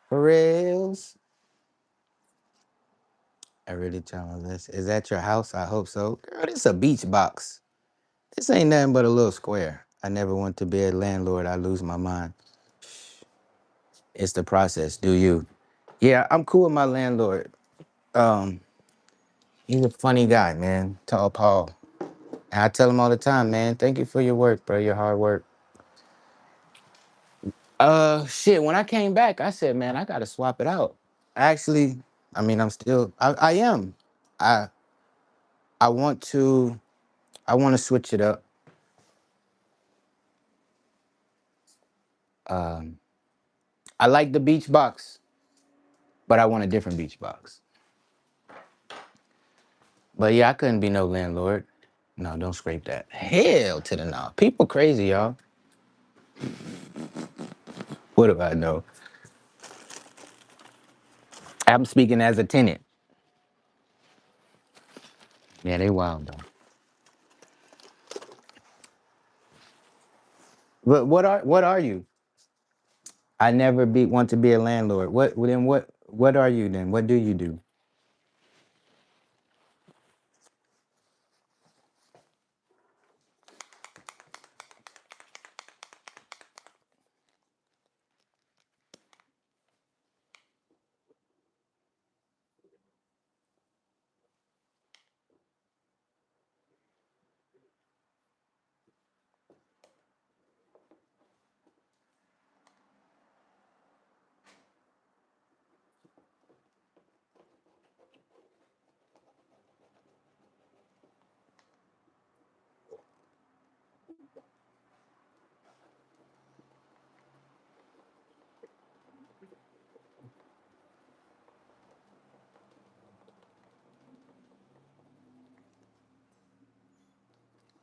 For reals. I really tell my this. Is that your house? I hope so. Girl, this a beach box. This ain't nothing but a little square. I never want to be a landlord. I lose my mind. It's the process. Do you? Yeah, I'm cool with my landlord. Um, he's a funny guy, man. Tall Paul. And I tell him all the time, man, thank you for your work, bro. Your hard work. Shit. When I came back, I said, man, I gotta swap it out. Actually, I mean, I am. I I want to I want to switch it up. Um, I like the beach box, but I want a different beach box. But yeah, I couldn't be no landlord. No, don't scrape that. Hell to the no. People crazy, y'all. What do I know? I'm speaking as a tenant. Yeah, they wild though. But what are you? I never be want to be a landlord. What are you then? What do you do?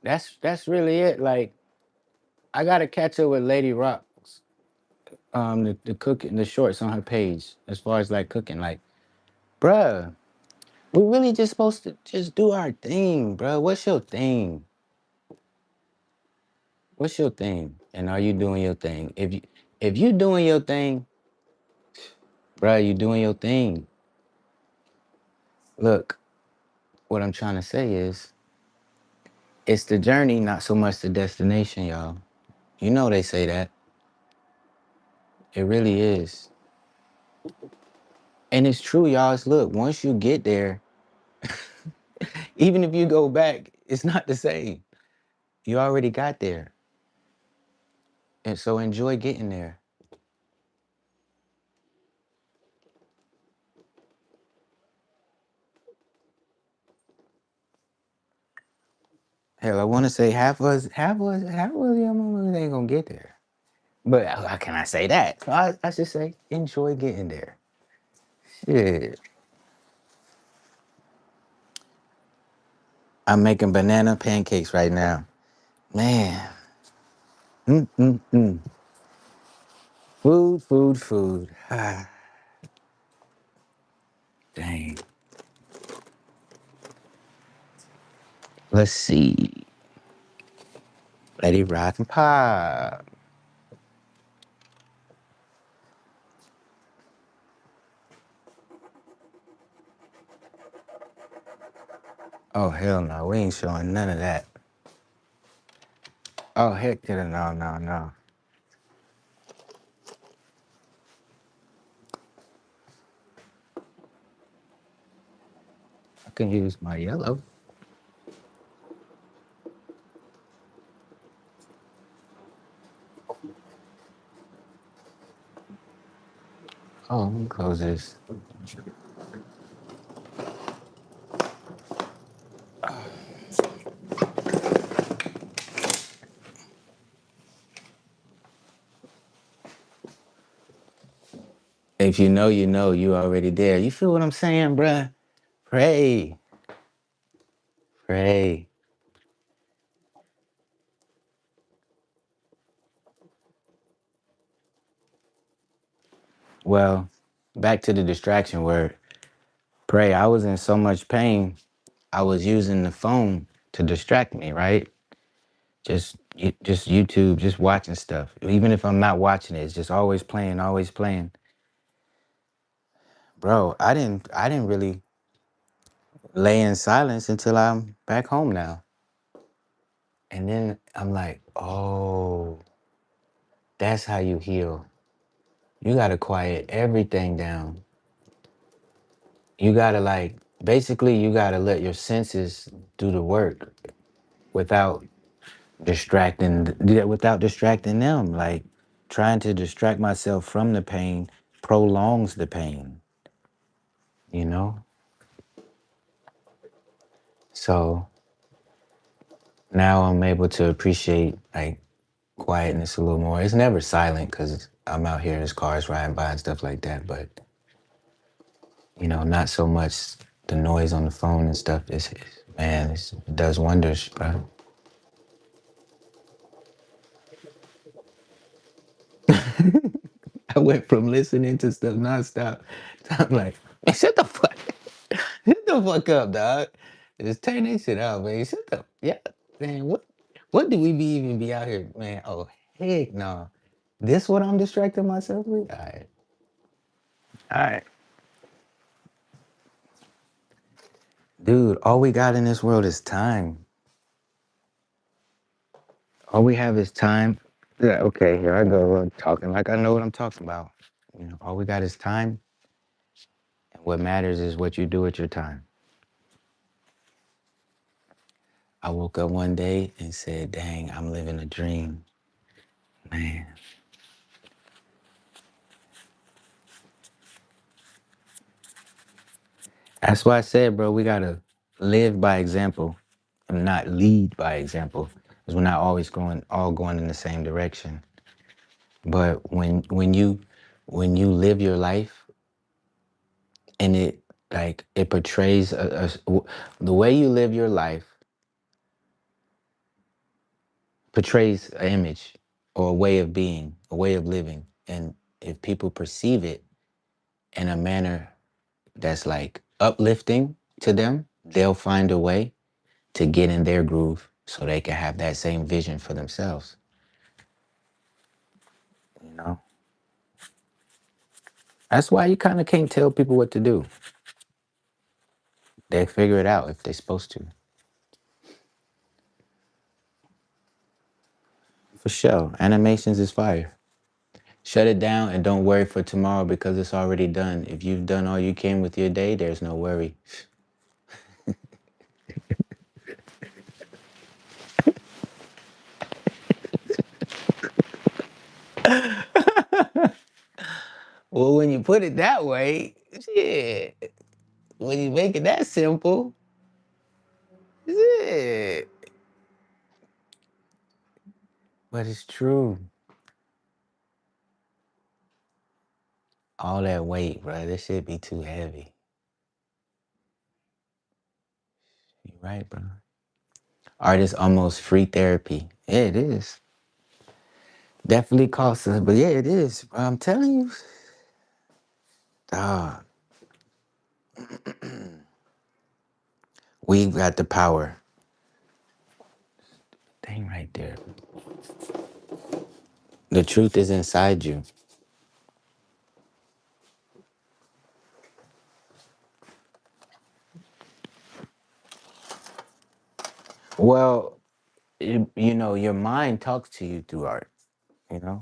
That's really it. Like I gotta catch up with Lady Rock's the cooking the shorts on her page as far as like cooking. Like, bruh, we really just supposed to just do our thing, bruh. What's your thing? What's your thing? And are you doing your thing? If you doing your thing, bruh, you doing your thing. Look, what I'm trying to say is it's the journey, not so much the destination, y'all. You know they say that. It really is. And it's true, y'all. It's look, once you get there, even if you go back, it's not the same. You already got there. And so enjoy getting there. Hell, I want to say half of us, young motherfuckers ain't gonna get there. But how can I say that? So I should say enjoy getting there. Shit. I'm making banana pancakes right now. Man. Mm. Food. Dang. Let's see. Let it rock and pop. Oh, hell no. We ain't showing none of that. Oh, heck to the no, no, no. I can use my yellow. Oh, let me close this. If you know, you know, you already there. You feel what I'm saying, bruh? Pray. Pray. Well, back to the distraction word. Pray. I was in so much pain. I was using the phone to distract me, right? Just YouTube, just watching stuff. Even if I'm not watching it, it's just always playing, always playing. Bro, I didn't really lay in silence until I'm back home now. And then I'm like, oh, that's how you heal. You gotta quiet everything down. You gotta like basically you gotta let your senses do the work without without distracting them. Like trying to distract myself from the pain prolongs the pain, you know? So now I'm able to appreciate like quietness a little more. It's never silent because I'm out here, there's cars riding by and stuff like that, but not so much the noise on the phone and stuff. Man, it does wonders, bro. I went from listening to stuff nonstop. I'm like, man, shut the fuck up, dog. Just turn this shit out, man. Shut the, yeah, man. What do we even be out here, man? Oh, heck no. This what I'm distracting myself with? All right, dude. All we got in this world is time. All we have is time. Yeah, okay, here I go. I'm talking like I know what I'm talking about. All we got is time, and what matters is what you do with your time. I woke up one day and said, dang, I'm living a dream. Man, that's why I said, bro, we gotta live by example and not lead by example. Because we're not always all going in the same direction. But when you live your life and it portrays the way you live your life portrays an image or a way of being, a way of living. And if people perceive it in a manner that's like uplifting to them, they'll find a way to get in their groove so they can have that same vision for themselves. You know, that's why you kind of can't tell people what to do. They figure it out if they're supposed to. For sure, animations is fire. Shut it down and don't worry for tomorrow because it's already done. If you've done all you can with your day, there's no worry. Well, when you put it that way, shit. When you make it that simple, shit. But it's true. All that weight, bro, this shit be too heavy. You right, bro. Art is almost free therapy. Yeah, it is. Definitely costs us, but yeah, it is. Bro, I'm telling you, dog. We got the power. Thing right there. The truth is inside you. Well, you know, your mind talks to you through art, you know?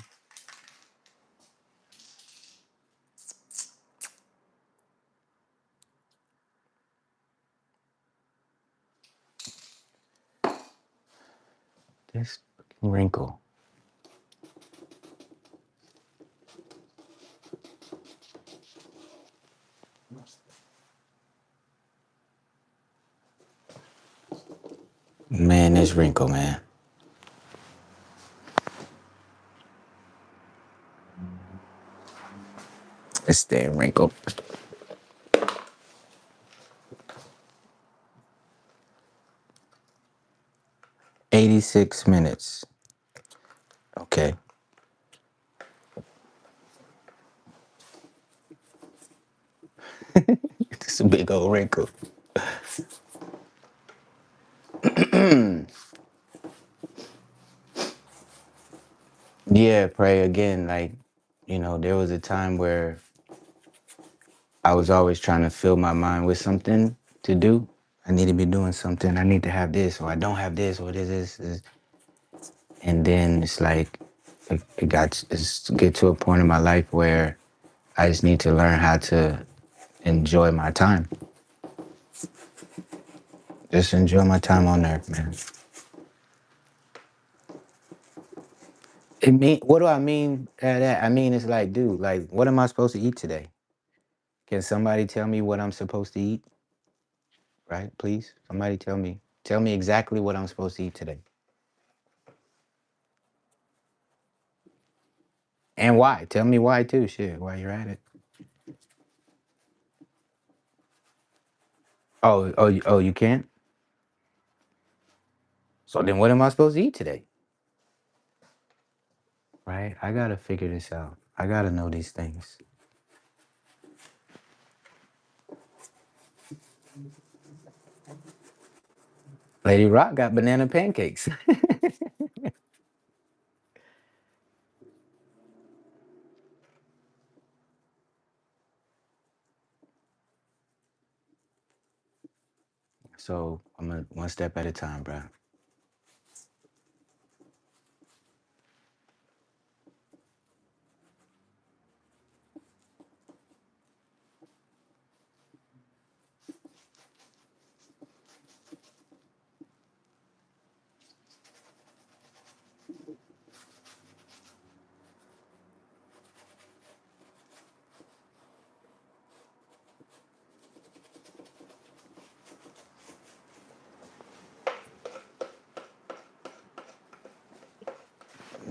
This wrinkle. Man, this wrinkle, man. This damn wrinkle. 86 minutes. Okay. It's a big old wrinkle. Yeah, pray again. Like, you know, there was a time where I was always trying to fill my mind with something to do. I need to be doing something. I need to have this, or I don't have this, or this. And then it's like, it's get to a point in my life where I just need to learn how to enjoy my time. Just enjoy my time on earth, man. What do I mean by that? I mean, it's like, dude, like, what am I supposed to eat today? Can somebody tell me what I'm supposed to eat? Right? Please, somebody tell me. Tell me exactly what I'm supposed to eat today. And why? Tell me why too. Shit, while you're at it. Oh, you can't? So then what am I supposed to eat today? Right? I gotta figure this out. I gotta know these things. Lady Rock got banana pancakes. So I'm gonna one step at a time, bro.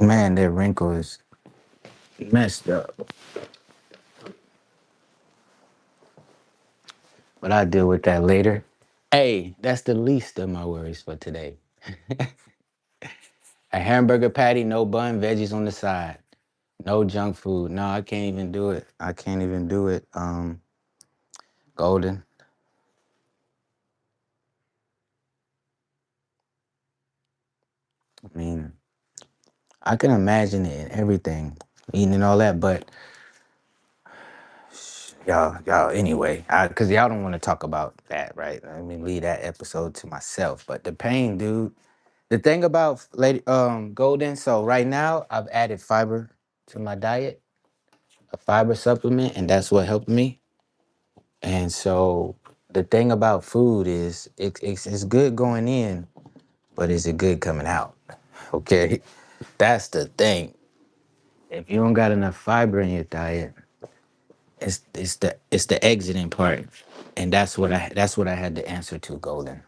Man, that wrinkle is messed up. But I'll deal with that later. Hey, that's the least of my worries for today. A hamburger patty, no bun, veggies on the side. No junk food. No, I can't even do it. I can't even do it. Golden. I mean, I can imagine it and everything, eating and all that, but y'all, anyway, cause y'all don't want to talk about that, right? I mean, leave that episode to myself. But the pain, dude. The thing about lady golden, so right now I've added fiber to my diet, a fiber supplement, and that's what helped me. And so the thing about food is it's good going in, but is it good coming out? Okay. That's the thing. If you don't got enough fiber in your diet, it's the exiting part. And that's what I had to answer to, Golden.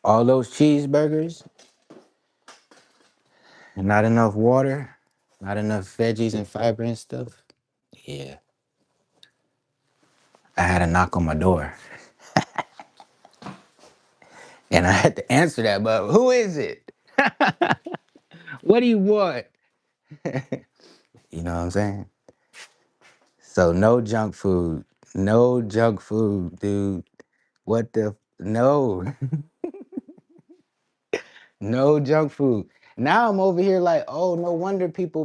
All those cheeseburgers, and not enough water, not enough veggies and fiber and stuff. Yeah. I had a knock on my door. And I had to answer that, but who is it? What do you want? You know what I'm saying? So no junk food, No junk food, dude. What the? No, no junk food. Now I'm over here like, oh, no wonder people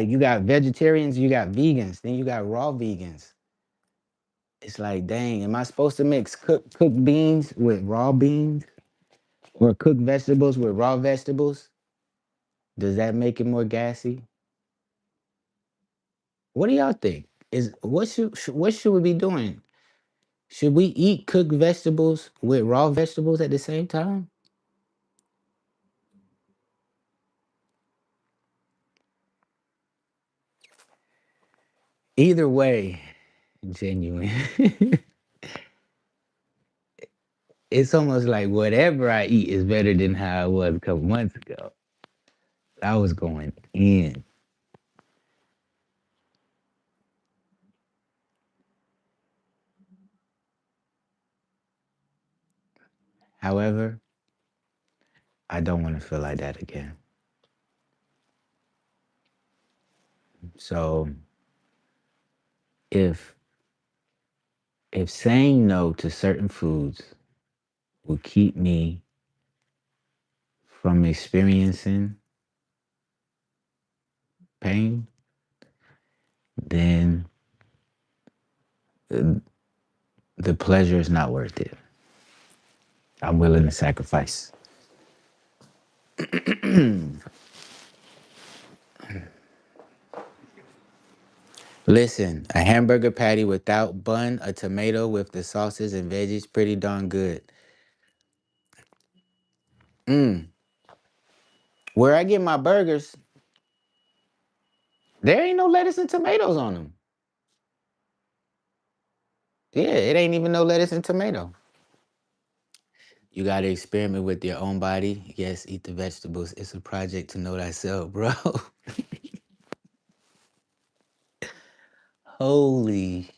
you got vegetarians, you got vegans, then you got raw vegans. It's like, dang, am I supposed to mix cooked beans with raw beans or cooked vegetables with raw vegetables? Does that make it more gassy? What do y'all think? Is what should we be doing? Should we eat cooked vegetables with raw vegetables at the same time? Either way, genuine. It's almost like whatever I eat is better than how I was a couple months ago. I was going in. However, I don't want to feel like that again. So if if saying no to certain foods will keep me from experiencing pain, then uh, the pleasure is not worth it. I'm willing to sacrifice. Listen, a hamburger patty without bun, a tomato with the sauces and veggies, pretty darn good. Mm. Where I get my burgers, there ain't no lettuce and tomatoes on them. Yeah, it ain't even no lettuce and tomato. You got to experiment with your own body. Yes, eat the vegetables. It's a project to know thyself, bro. Holy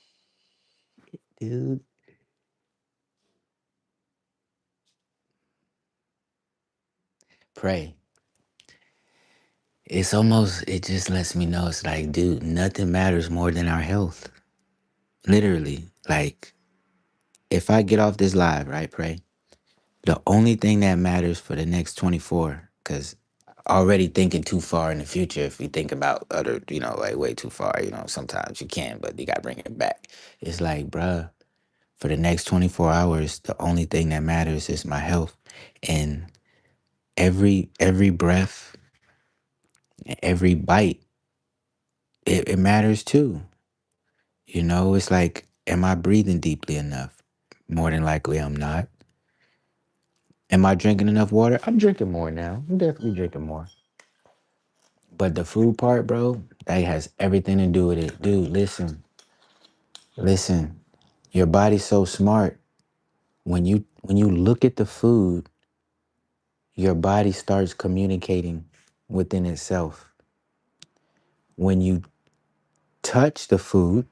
dude. Pray. It's almost, it just lets me know it's like, dude, nothing matters more than our health. Literally. Like, if I get off this live, right, pray, the only thing that matters for the next 24, because already thinking too far in the future, if we think about other, like way too far, sometimes you can, but you got to bring it back. It's like, bruh, for the next 24 hours, the only thing that matters is my health. And every breath, every bite, it matters too. It's like, am I breathing deeply enough? More than likely, I'm not. Am I drinking enough water? I'm drinking more now. I'm definitely drinking more. But the food part, bro, that has everything to do with it. Dude, listen. Your body's so smart. When you look at the food, your body starts communicating within itself. When you touch the food,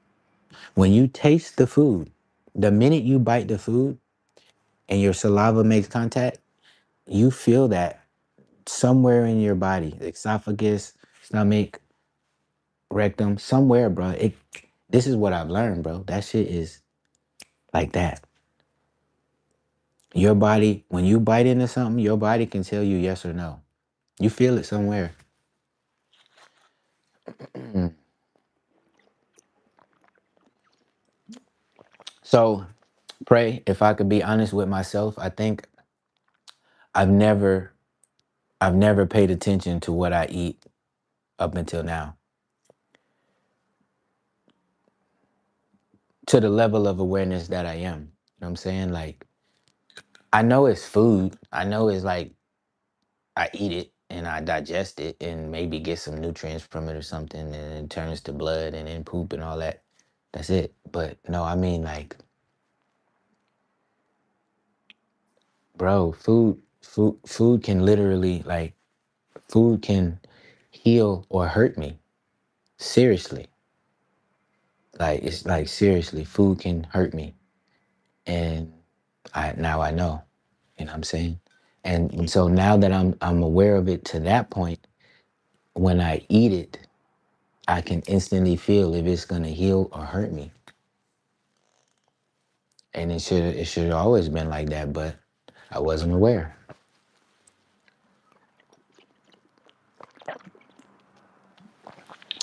when you taste the food, the minute you bite the food and your saliva makes contact, you feel that somewhere in your body, esophagus, stomach, rectum, somewhere, bro. This is what I've learned, bro. That shit is like that. Your body, when you bite into something, your body can tell you yes or no. You feel it somewhere. So, pray, if I could be honest with myself, I think I've never I've never paid attention to what I eat up until now, to the level of awareness that I am. You know what I'm saying? Like, I know it's food. I know it's like I eat it and I digest it and maybe get some nutrients from it or something, and it turns to blood and then poop and all that. That's it. But no, I mean, like, bro, food can literally, like, food can heal or hurt me. Seriously. Like, it's like, seriously, food can hurt me. And I know. You know what I'm saying? And so now that I'm aware of it to that point, when I eat it, I can instantly feel if it's gonna heal or hurt me. And it should have always been like that, but I wasn't aware.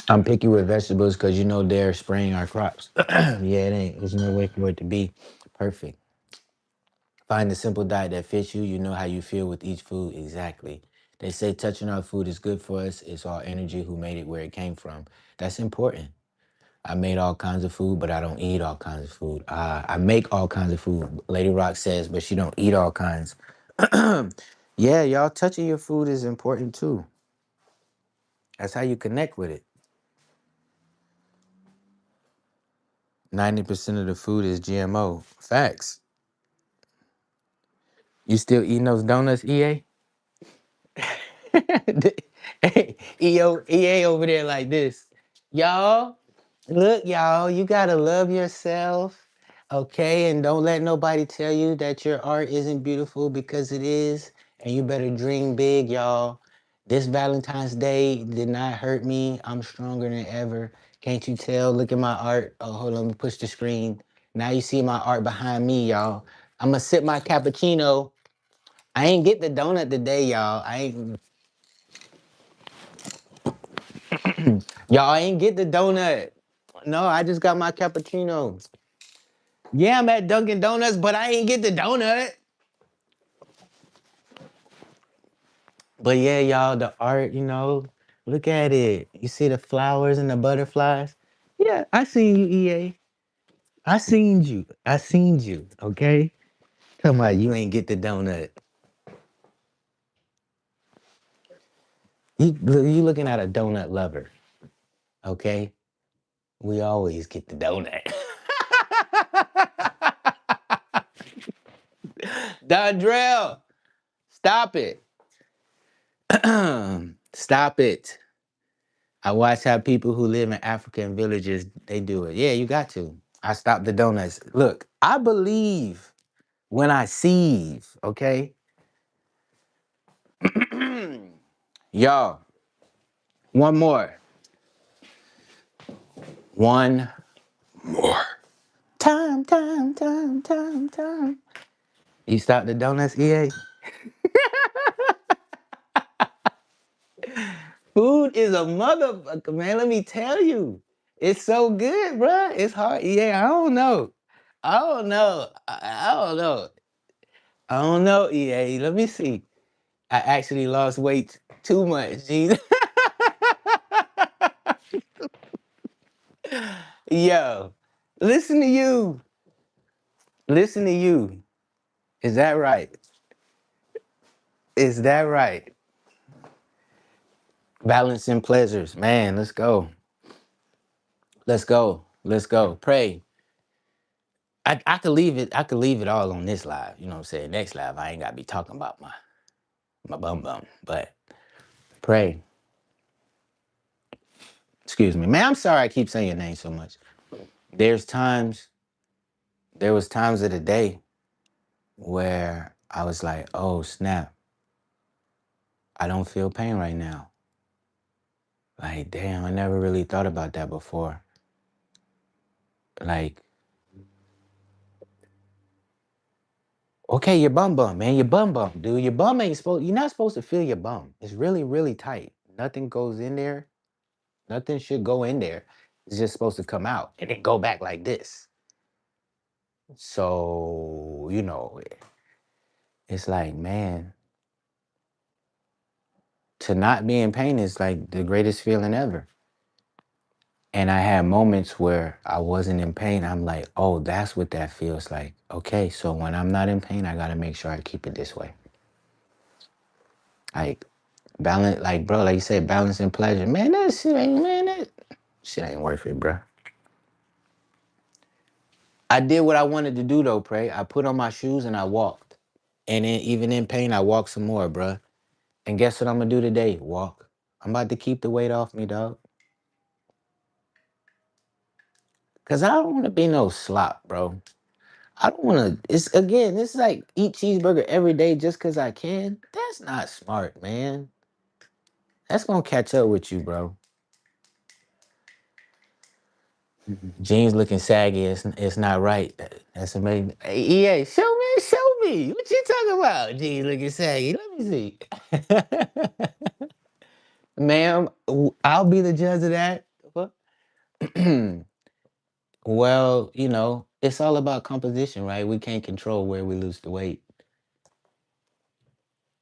I'm picky with vegetables because they're spraying our crops. Yeah, it ain't. There's no way for it to be perfect. Find a simple diet that fits you. You know how you feel with each food exactly. They say touching our food is good for us. It's all energy who made it where it came from. That's important. I made all kinds of food, but I don't eat all kinds of food. I make all kinds of food. Lady Rock says, but she don't eat all kinds. Yeah, y'all touching your food is important too. That's how you connect with it. 90% of the food is GMO. Facts. You still eating those donuts, EA? Hey, EA over there like this. Y'all, look, y'all, you gotta love yourself, okay? And don't let nobody tell you that your art isn't beautiful because it is. And you better dream big, y'all. This Valentine's Day did not hurt me. I'm stronger than ever. Can't you tell? Look at my art. Oh, hold on, let me push the screen. Now you see my art behind me, y'all. I'm gonna sip my cappuccino. I ain't get the donut today, y'all. I ain't get the donut. No, I just got my cappuccino. Yeah, I'm at Dunkin' Donuts, but I ain't get the donut. But yeah, y'all, the art, look at it. You see the flowers and the butterflies? Yeah, I seen you, EA. I seen you. I seen you, okay? Come on, you ain't get the donut. You looking at a donut lover, okay? We always get the donut. Dondrell, stop it. Stop it. I watch how people who live in African villages, they do it. Yeah, you got to. I stopped the donuts. Look, I believe when I see, okay? Y'all, one more. One more. Time. You stopped the donuts, EA? Food is a motherfucker, man. Let me tell you. It's so good, bruh. It's hard. Yeah, I don't know. I don't know. I don't know. I don't know, EA. Let me see. I actually lost weight too much, Jesus. Yo, listen to you. Listen to you. Is that right? Is that right? Balancing pleasures. Man, let's go. Let's go. Let's go. Pray. I could leave it. I could leave it all on this live. You know what I'm saying? Next live, I ain't gotta be talking about my bum bum. But pray. Excuse me. Man, I'm sorry I keep saying your name so much. There's times, there was times of the day where I was like, oh snap, I don't feel pain right now. Like, damn, I never really thought about that before. Like, okay, your bum bum, man, your bum bum, dude. Your bum ain't supposed, you're not supposed to feel your bum. It's really, really tight. Nothing goes in there. Nothing should go in there. It's just supposed to come out and then go back like this. So, it's like, man, to not be in pain is like the greatest feeling ever. And I had moments where I wasn't in pain. I'm like, oh, that's what that feels like. Okay, so when I'm not in pain, I gotta make sure I keep it this way. Like balance, like bro, like you said, balance and pleasure. Man, that shit ain't man, that shit ain't worth it, bro. I did what I wanted to do though, pray. I put on my shoes and I walked. And then even in pain, I walked some more, bro. And guess what I'm gonna do today? Walk. I'm about to keep the weight off me, dog. Cause I don't wanna be no slop, bro. I don't want to. It's like eat cheeseburger every day just because I can. That's not smart, man. That's gonna catch up with you, bro. Jeans looking saggy. It's not right. That's amazing. Hey, EA, show me, show me. What you talking about? Jeans looking saggy. Let me see. Ma'am, I'll be the judge of that. What? Well, it's all about composition, right? We can't control where we lose the weight.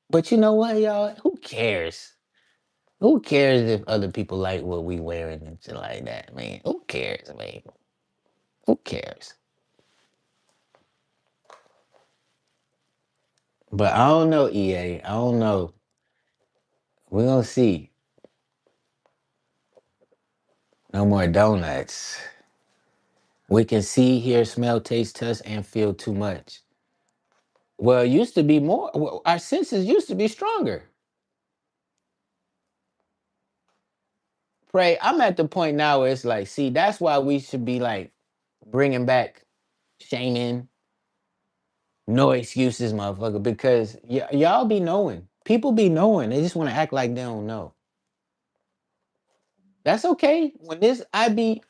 But you know what, y'all? Who cares? Who cares if other people like what we wearing and shit like that, man? Who cares, man? Who cares? But I don't know, EA. I don't know. We're gonna see. No more donuts. We can see, hear, smell, taste, touch, and feel too much. Well, it used to be more. Well, our senses used to be stronger. Pray. I'm at the point now where it's like, see, that's why we should be like bringing back shaming, no excuses, motherfucker, because y'all be knowing. People be knowing. They just want to act like they don't know. That's okay. When this IB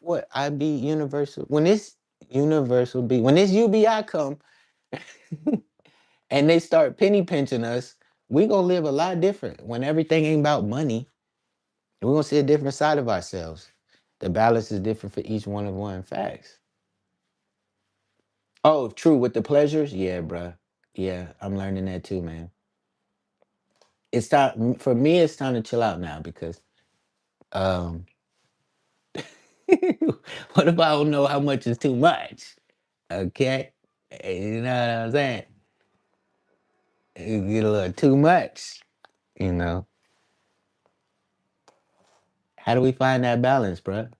universal, when this universal be, when this UBI come and they start penny pinching us, we gonna live a lot different. When everything ain't about money, we're gonna see a different side of ourselves. The balance is different for each one of one. Facts. Oh, true. With the pleasures, yeah, bruh. Yeah, I'm learning that too, man. It's time for me. It's time to chill out now because um, what if I don't know how much is too much? Okay, you know what I'm saying? It get a little too much. You know, how do we find that balance, bruh?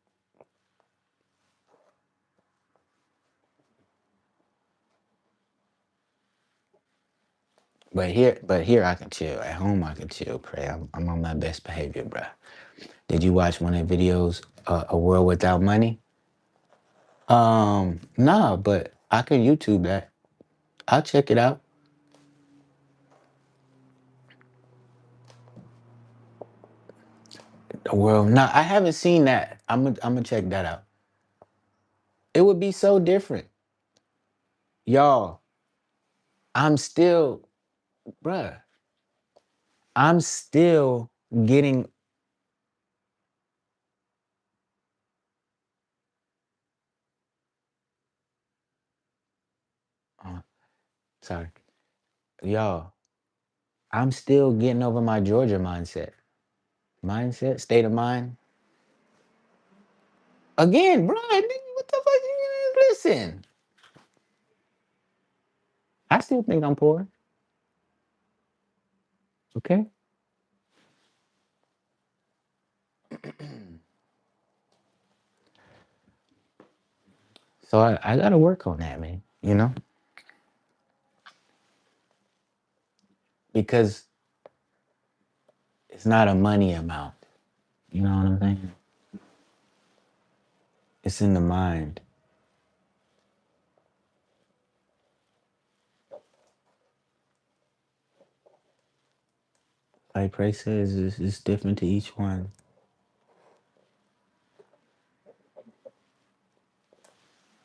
But here I can chill. At home I can chill. Pray. I'm on my best behavior, bruh. Did you watch one of the videos, A World Without Money? Nah, but I can YouTube that. I'll check it out. The world. Nah, I haven't seen that. I'm gonna check that out. It would be so different, y'all. I'm still, bruh. I'm still getting. Uh, sorry, y'all. I'm still getting over my Georgia mindset. Mindset, state of mind. Again, bro. What the fuck? Listen, I still think I'm poor. Okay, so I gotta work on that, man. Because it's not a money amount. You know what I'm saying? It's in the mind. Like Pray says, it's different to each one.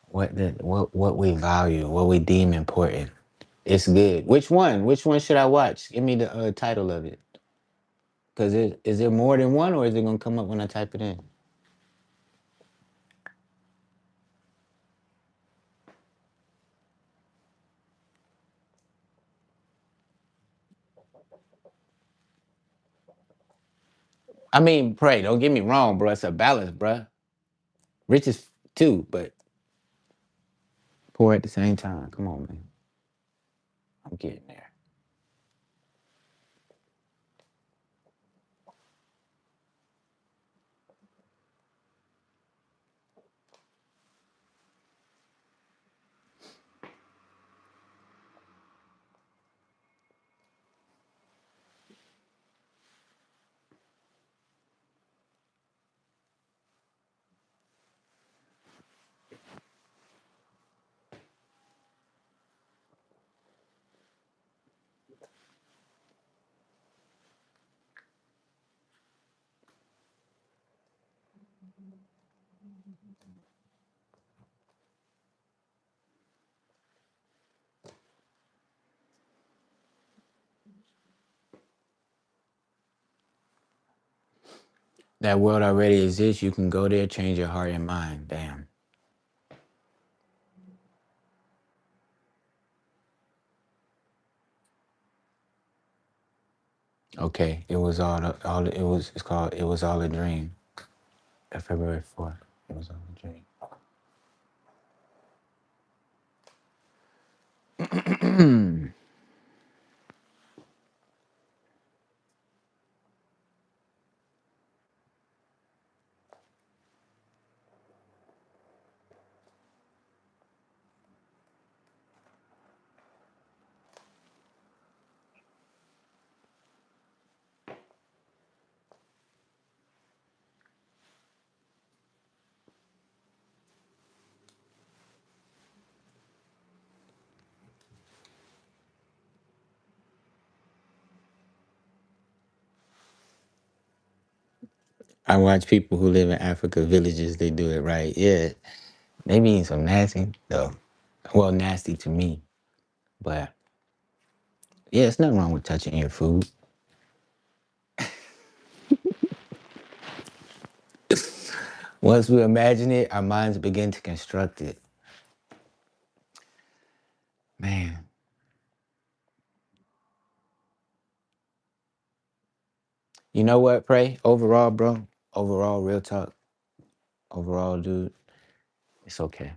What we value, what we deem important. It's good. Which one? Which one should I watch? Give me the title of it. Cause is there more than one, or is it gonna come up when I type it in? I mean, Pray. Don't get me wrong, bro. It's a balance, bro. Rich is too, but poor at the same time. Come on, man. I'm getting there. That world already exists. You can go there, change your heart and mind. Damn. Okay, it was all it was. It's called. It was all a dream. February 4th. It was all a dream. I watch people who live in Africa villages. They do it right. Yeah, they mean some nasty though. Well, nasty to me, but yeah, it's nothing wrong with touching your food. Once we imagine it, our minds begin to construct it. Man, you know what, Pray? Overall, bro, overall, real talk, overall, dude, it's okay.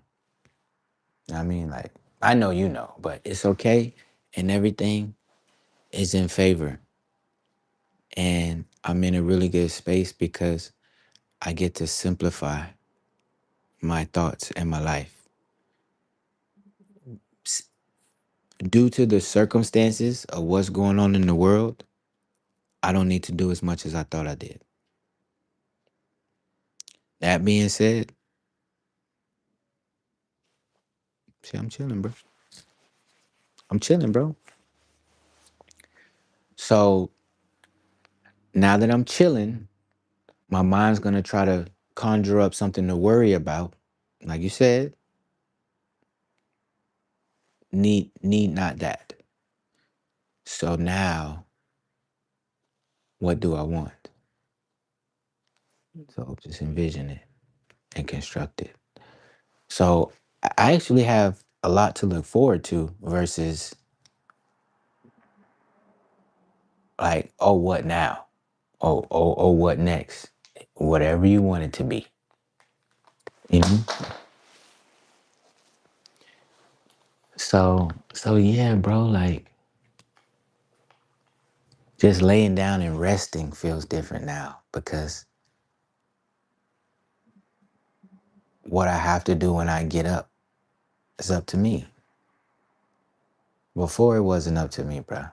I mean, like, I know you know, but it's okay, and everything is in favor. And I'm in a really good space because I get to simplify my thoughts and my life. Due to the circumstances of what's going on in the world, I don't need to do as much as I thought I did. That being said, see, I'm chilling, bro. I'm chilling, bro. So now that I'm chilling, my mind's gonna try to conjure up something to worry about. Like you said, need not that. So now, what do I want? So just envision it and construct it. So I actually have a lot to look forward to versus like, oh, what now? Oh, what next? Whatever you want it to be. You know? So yeah, bro, like just laying down and resting feels different now because what I have to do when I get up is up to me. Before it wasn't up to me, bro.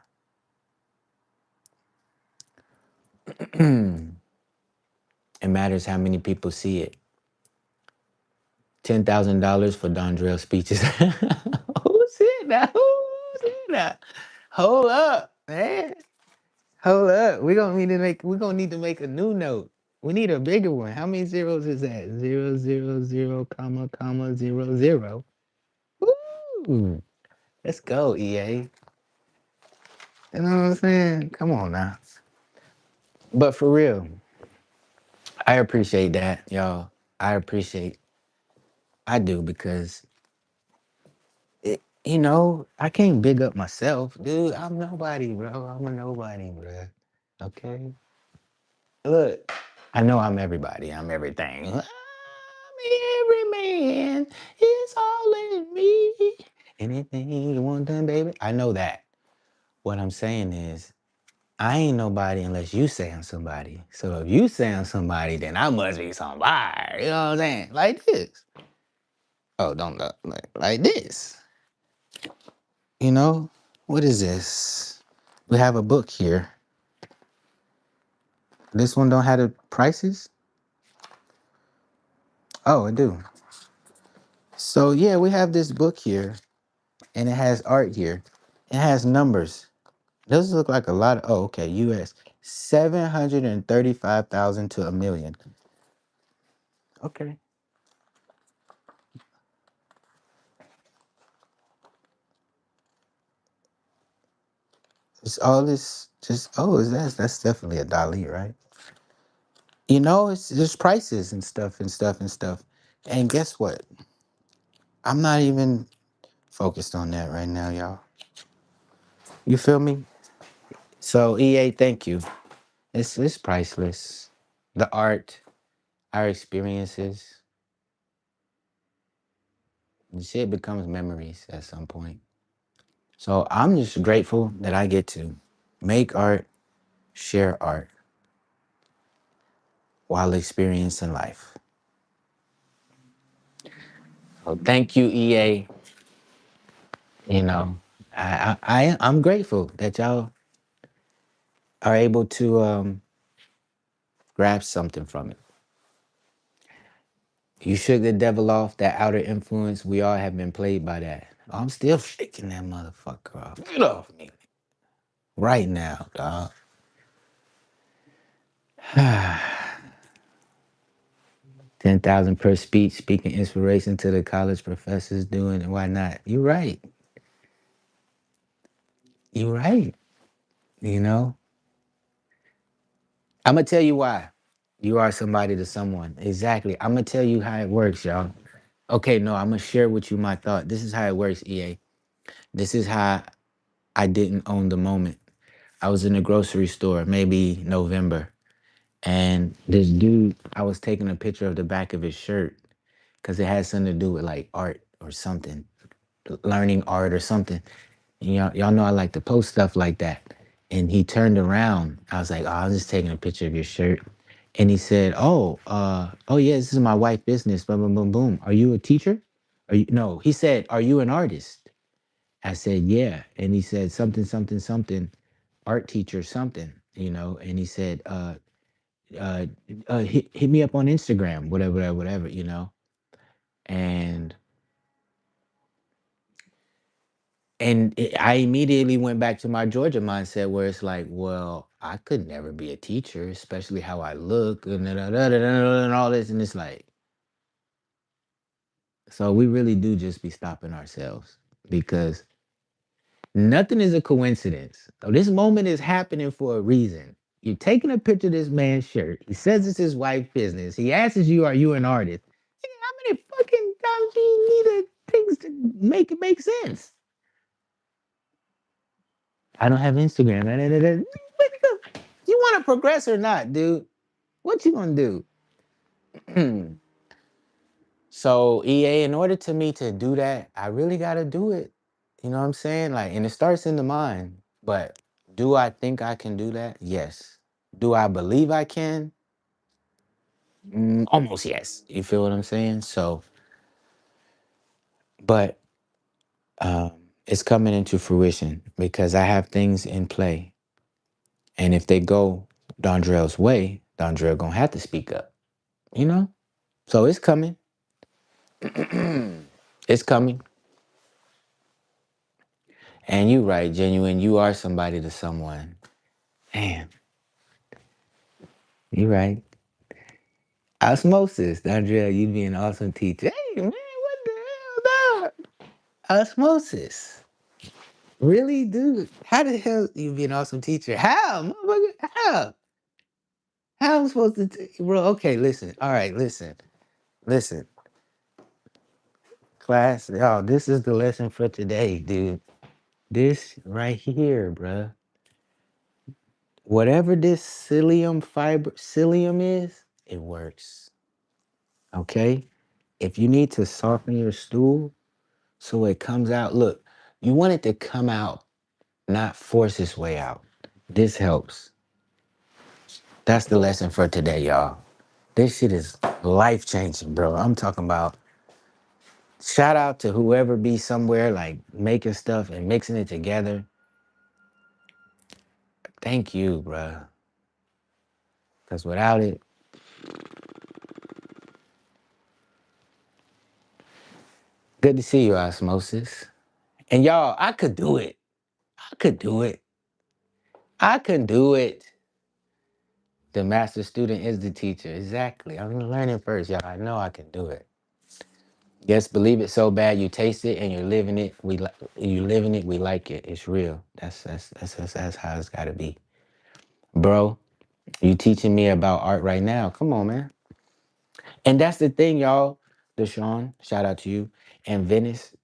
It matters how many people see it. $10,000 for Dondrell speeches. Who said that? Who said that? Hold up, man. Hold up. We're gonna need to make a new note. We need a bigger one. How many zeros is that? Zero, zero, zero, comma, comma, zero, zero. Woo! Let's go, EA. You know what I'm saying? Come on now. But for real, I appreciate that, y'all. I appreciate I do because I can't big up myself, dude. I'm nobody, bro. I'm a nobody, bro. Okay. Look, I know I'm everybody. I'm everything. I'm every man. It's all in me. Anything you want done, baby. I know that. What I'm saying is, I ain't nobody unless you say I'm somebody. So if you say I'm somebody, then I must be somebody. You know what I'm saying? Like this. Oh, don't look like this. You know? What is this? We have a book here. This one don't have the prices? Oh, it do. So yeah, we have this book here and it has art here. It has numbers. Does look like a lot of okay, US. 735,000 to a million. Okay. It's all this just is that's definitely a Dali, right? You know, it's just prices and stuff and stuff and stuff. And guess what? I'm not even focused on that right now, y'all. You feel me? So EA, thank you. It's priceless. The art, our experiences, the shit becomes memories at some point. So I'm just grateful that I get to make art, share art while experiencing life. So thank you, EA. You know, I'm grateful that y'all are able to grab something from it. You shook the devil off, that outer influence. We all have been played by that. I'm still shaking that motherfucker off. Get off me right now, dog. 10,000 per speech, speaking inspiration to the college professors doing it. Why not? You're right. You're right. You know, I'm going to tell you why. You are somebody to someone. Exactly. I'm going to tell you how it works, y'all. Okay, no, I'm going to share with you my thought. This is how it works, EA. This is how I didn't own the moment. I was in a grocery store, maybe November, and this dude, I was taking a picture of the back of his shirt because it had something to do with like art or something, learning art or something. And y'all know I like to post stuff like that. And he turned around. I was like, oh, I was just taking a picture of your shirt. And he said, oh yeah, this is my wife business. Boom, boom, boom, boom. Are you a teacher? Are you no? He said, are you an artist? I said, yeah. And he said something, something, something, art teacher, something, you know. And he said, uh, hit me up on Instagram, whatever, whatever, whatever, you know. And I immediately went back to my Georgia mindset where it's like, well, I could never be a teacher, especially how I look and, and all this. And it's like, so we really do just be stopping ourselves because nothing is a coincidence. So this moment is happening for a reason. You're taking a picture of this man's shirt. He says it's his wife's business. He asks you, are you an artist? Nigga, how many fucking times do you need things to make it make sense? I don't have Instagram. You want to progress or not, dude? What you gonna do? So EA, in order to me to do that, I really gotta do it. You know what I'm saying? Like, and it starts in the mind. But do I think I can do that? Yes. Do I believe I can? Almost yes. You feel what I'm saying? So, but um, it's coming into fruition because I have things in play, and if they go Dondrell's way, Dondrell gonna have to speak up. You know? So it's coming. It's coming. And you right, genuine. You are somebody to someone. Man, you right. Osmosis, Dondrell, you be an awesome teacher. Hey man, what the hell, dog? Osmosis. Really, dude? How the hell you be an awesome teacher? How, motherfucker? How? How am I supposed to, bro? Okay, listen. All right, listen, listen, class. Oh, this is the lesson for today, dude. This right here, bruh. Whatever this psyllium is, it works. Okay? If you need to soften your stool so it comes out, look, you want it to come out, not force its way out. This helps. That's the lesson for today, y'all. This shit is life changing, bro. I'm talking about shout out to whoever be somewhere like making stuff and mixing it together. Thank you, bro. Because without it, good to see you, Osmosis. And y'all, I could do it. I could do it. I can do it. The master student is the teacher. Exactly. I'm learning first, y'all. I know I can do it. Yes, believe it so bad you taste it and you're living it. You living it. We like it. It's real. That's how it's got to be, bro. You teaching me about art right now. Come on, man. And that's the thing, y'all. Deshaun, shout out to you. And Venice.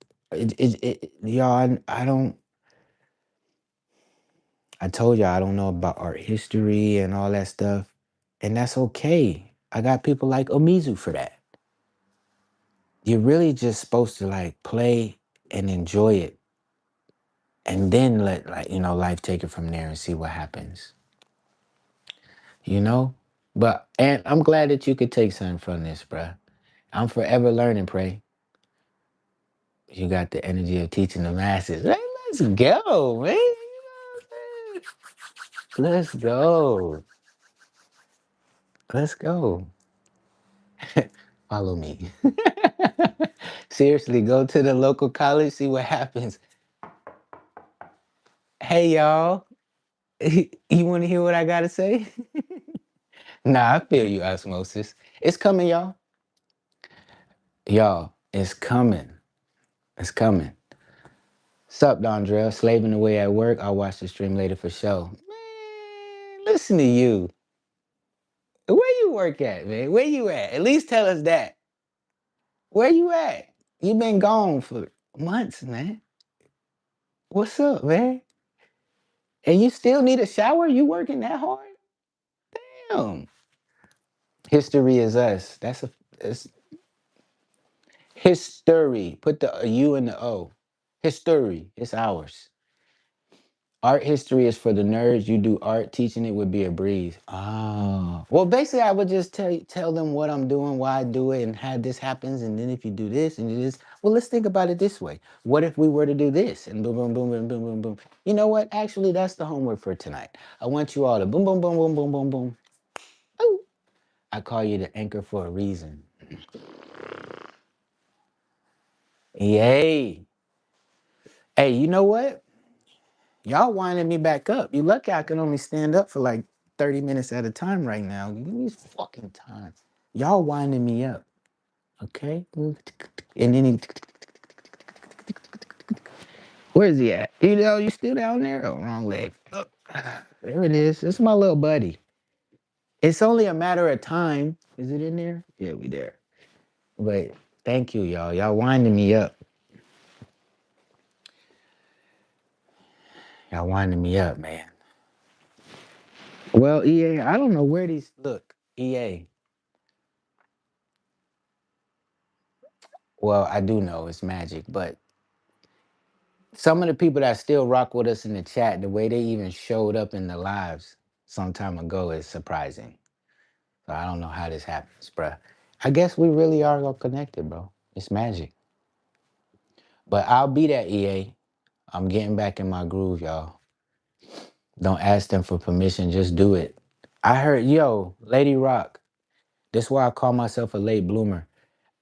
Y'all, I don't, I told y'all I don't know about art history and all that stuff. And that's okay. I got people like Omizu for that. You're really just supposed to like play and enjoy it. And then let like, life take it from there and see what happens. You know? But and I'm glad that you could take something from this, bruh. I'm forever learning, pray. You got the energy of teaching the masses. Hey, let's go, man. You know what I'm saying? Let's go. Let's go. Follow me. Seriously, go to the local college, see what happens. Hey, y'all. You want to hear what I got to say? Nah, I feel you, osmosis. It's coming, y'all. Y'all, it's coming. It's coming. Sup, Dondrell? Slaving away at work. I'll watch the stream later for show. Man, listen to you. Where you work at, man? Where you at? At least tell us that. Where you at? You been gone for months, man. What's up, man? And you still need a shower? You working that hard? Damn. History is us. It's history. Put the U and the O. History. It's ours. Art history is for the nerds. You do art. Teaching it would be a breeze. Oh. Well, basically, I would just tell them what I'm doing, why I do it, and how this happens. And then if you do this and do this, well, let's think about it this way. What if we were to do this? And boom, boom, boom, boom, boom, boom, boom. You know what? Actually, that's the homework for tonight. I want you all to boom, boom, boom, boom, boom, boom, boom. Ooh. I call you the anchor for a reason. Yay. Hey, you know what? Y'all winding me back up. You lucky I can only stand up for like 30 minutes at a time right now. Give me fucking time. Y'all winding me up. Okay? And then where is he at? You still down there? Oh, wrong leg. Oh, there it is. It's my little buddy. It's only a matter of time. Is it in there? Yeah, we there. But thank you, y'all. Y'all winding me up. Y'all winding me up, man. Well, EA, I don't know where these look. EA. Well, I do know it's magic, but some of the people that still rock with us in the chat, the way they even showed up in the lives some time ago is surprising. So I don't know how this happens, bruh. I guess we really are all connected, bro. It's magic. But I'll be that EA. I'm getting back in my groove, y'all. Don't ask them for permission, just do it. I heard, yo, Lady Rock. That's why I call myself a late bloomer.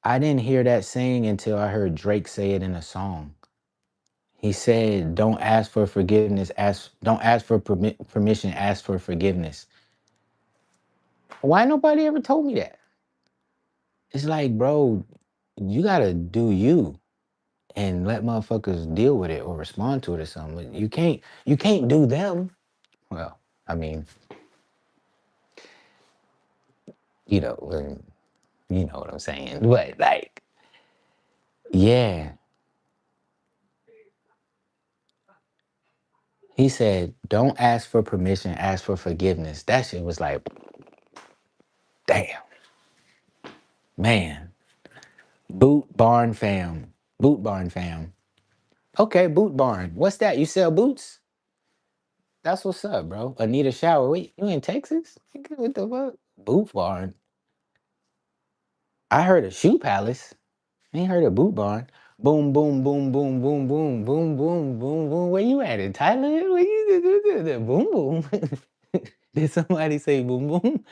I didn't hear that saying until I heard Drake say it in a song. He said, "Don't ask for forgiveness. Don't ask for permission. Ask for forgiveness." Why nobody ever told me that? It's like, bro, you gotta do you and let motherfuckers deal with it or respond to it or something. You can't do them. Well, I mean, you know, you know what I'm saying. But like, yeah, he said, "Don't ask for permission. Ask for forgiveness." That shit was like, damn, man. Boot barn fam. Boot barn fam. Okay, boot barn. What's that? You sell boots? That's what's up, bro. Anita Shower. Wait, you in Texas? Nigga, what the fuck? Boot barn. I heard a shoe palace. I ain't heard a boot barn. Boom, boom, boom, boom, boom, boom, boom, boom, boom, boom. Where you at in Thailand? Where you boom, boom? Did somebody say boom, boom?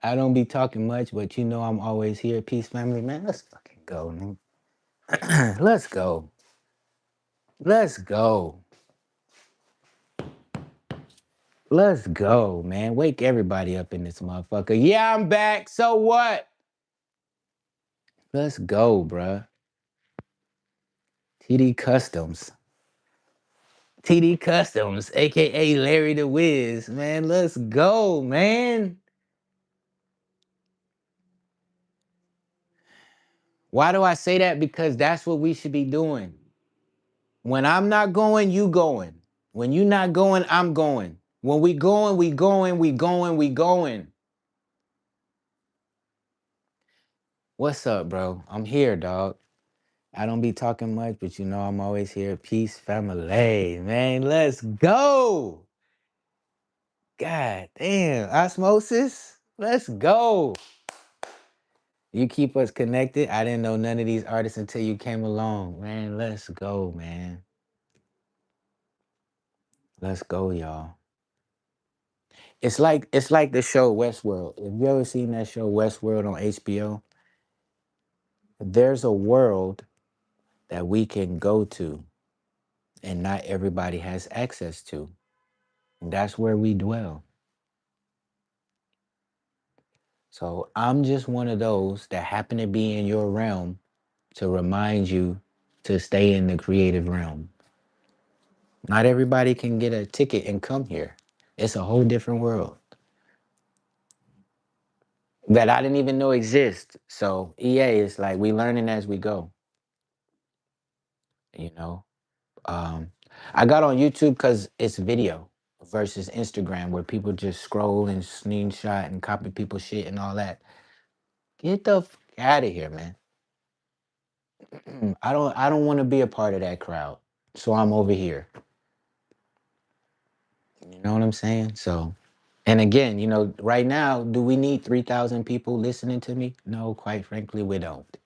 I don't be talking much, but you know I'm always here. Peace, family, man. Let's fucking go, man. Let's go. Let's go. Let's go, man. Wake everybody up in this motherfucker. Yeah, I'm back. So what? Let's go, bruh. TD Customs. TD Customs, aka Larry the Wiz. Man, let's go, man. Why do I say that? Because that's what we should be doing. When I'm not going, you going. When you not going, I'm going. When we going, we going, we going, we going. What's up, bro? I'm here, dog. I don't be talking much, but you know I'm always here. Peace, family. Man, let's go. God damn. Osmosis. Let's go. You keep us connected. I didn't know none of these artists until you came along. Man, let's go, man. Let's go, y'all. It's like the show Westworld. Have you ever seen that show Westworld on HBO? There's a world that we can go to and not everybody has access to. And that's where we dwell. So I'm just one of those that happen to be in your realm to remind you to stay in the creative realm. Not everybody can get a ticket and come here. It's a whole different world that I didn't even know exist. So EA is like we learning as we go, you know. Um, I got on YouTube because it's video versus Instagram where people just scroll and screenshot and copy people's shit and all that. Get the fuck out of here, man. I don't want to be a part of that crowd. So I'm over here. You know what I'm saying? So and again, right now, do we need 3,000 people listening to me? No, quite frankly, we don't.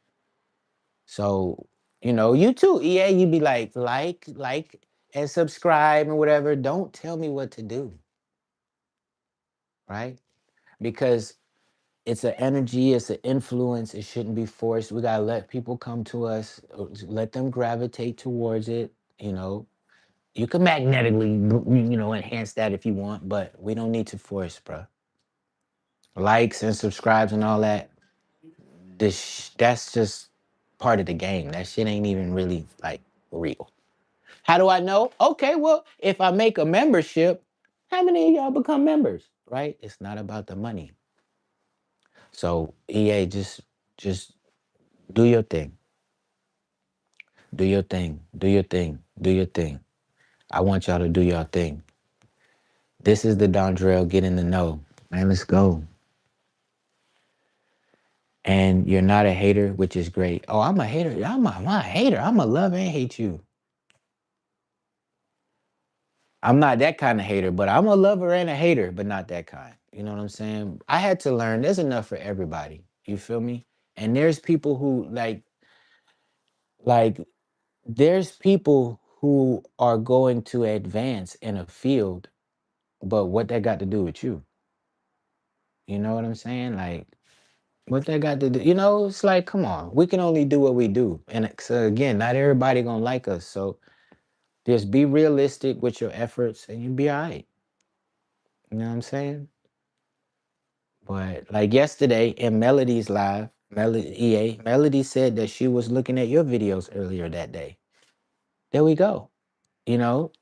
So, you too, EA, you be like, and subscribe and whatever. Don't tell me what to do, right? Because it's an energy, it's an influence. It shouldn't be forced. We gotta let people come to us, let them gravitate towards it. You know, you can magnetically, enhance that if you want, but we don't need to force, bro. Likes and subscribes and all that. That's just part of the game. That shit ain't even really like real. How do I know? Okay, well, if I make a membership, how many of y'all become members? Right? It's not about the money. So EA, just do your thing. Do your thing. Do your thing. Do your thing. I want y'all to do your thing. This is the Dondrell Get in the Know. Man, let's go. And you're not a hater, which is great. Oh, I'm a hater. I'm a hater. I'm a love and hate you. I'm not that kind of hater, but I'm a lover and a hater, but not that kind. You know what I'm saying? I had to learn there's enough for everybody. You feel me? And there's people who like there's people who are going to advance in a field, but what that got to do with you? You know what I'm saying? Like what that got to do? It's like, come on, we can only do what we do. And so again, not everybody gonna like us. So just be realistic with your efforts and you'll be all right. You know what I'm saying? But like yesterday in Melody's live, Melody said that she was looking at your videos earlier that day. There we go. You know,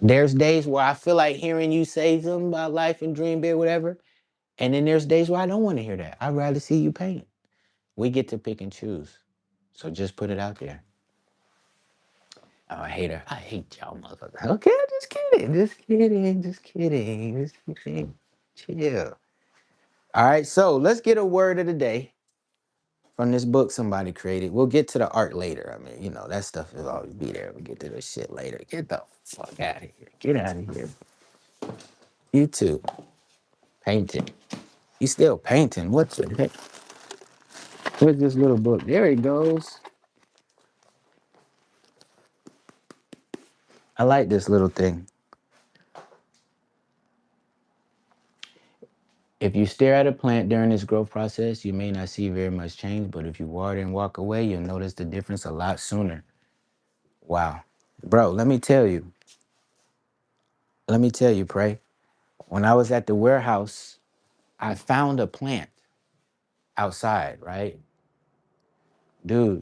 there's days where I feel like hearing you say something about life and dream big, whatever. And then there's days where I don't want to hear that. I'd rather see you paint. We get to pick and choose. So just put it out there. Oh, I hate her. I hate y'all motherfuckers. Okay, just kidding. Just kidding. Just kidding. Just kidding. Chill. All right, so let's get a word of the day from this book somebody created. We'll get to the art later. I mean, that stuff will always be there. We'll get to this shit later. Get the fuck out of here. Get out of here. You too. Painting. You still painting. What the heck? Where's this little book? There it goes. I like this little thing. If you stare at a plant during its growth process, you may not see very much change, but if you water and walk away, you'll notice the difference a lot sooner. Wow. Bro, let me tell you, Pray. When I was at the warehouse, I found a plant outside, right? Dude,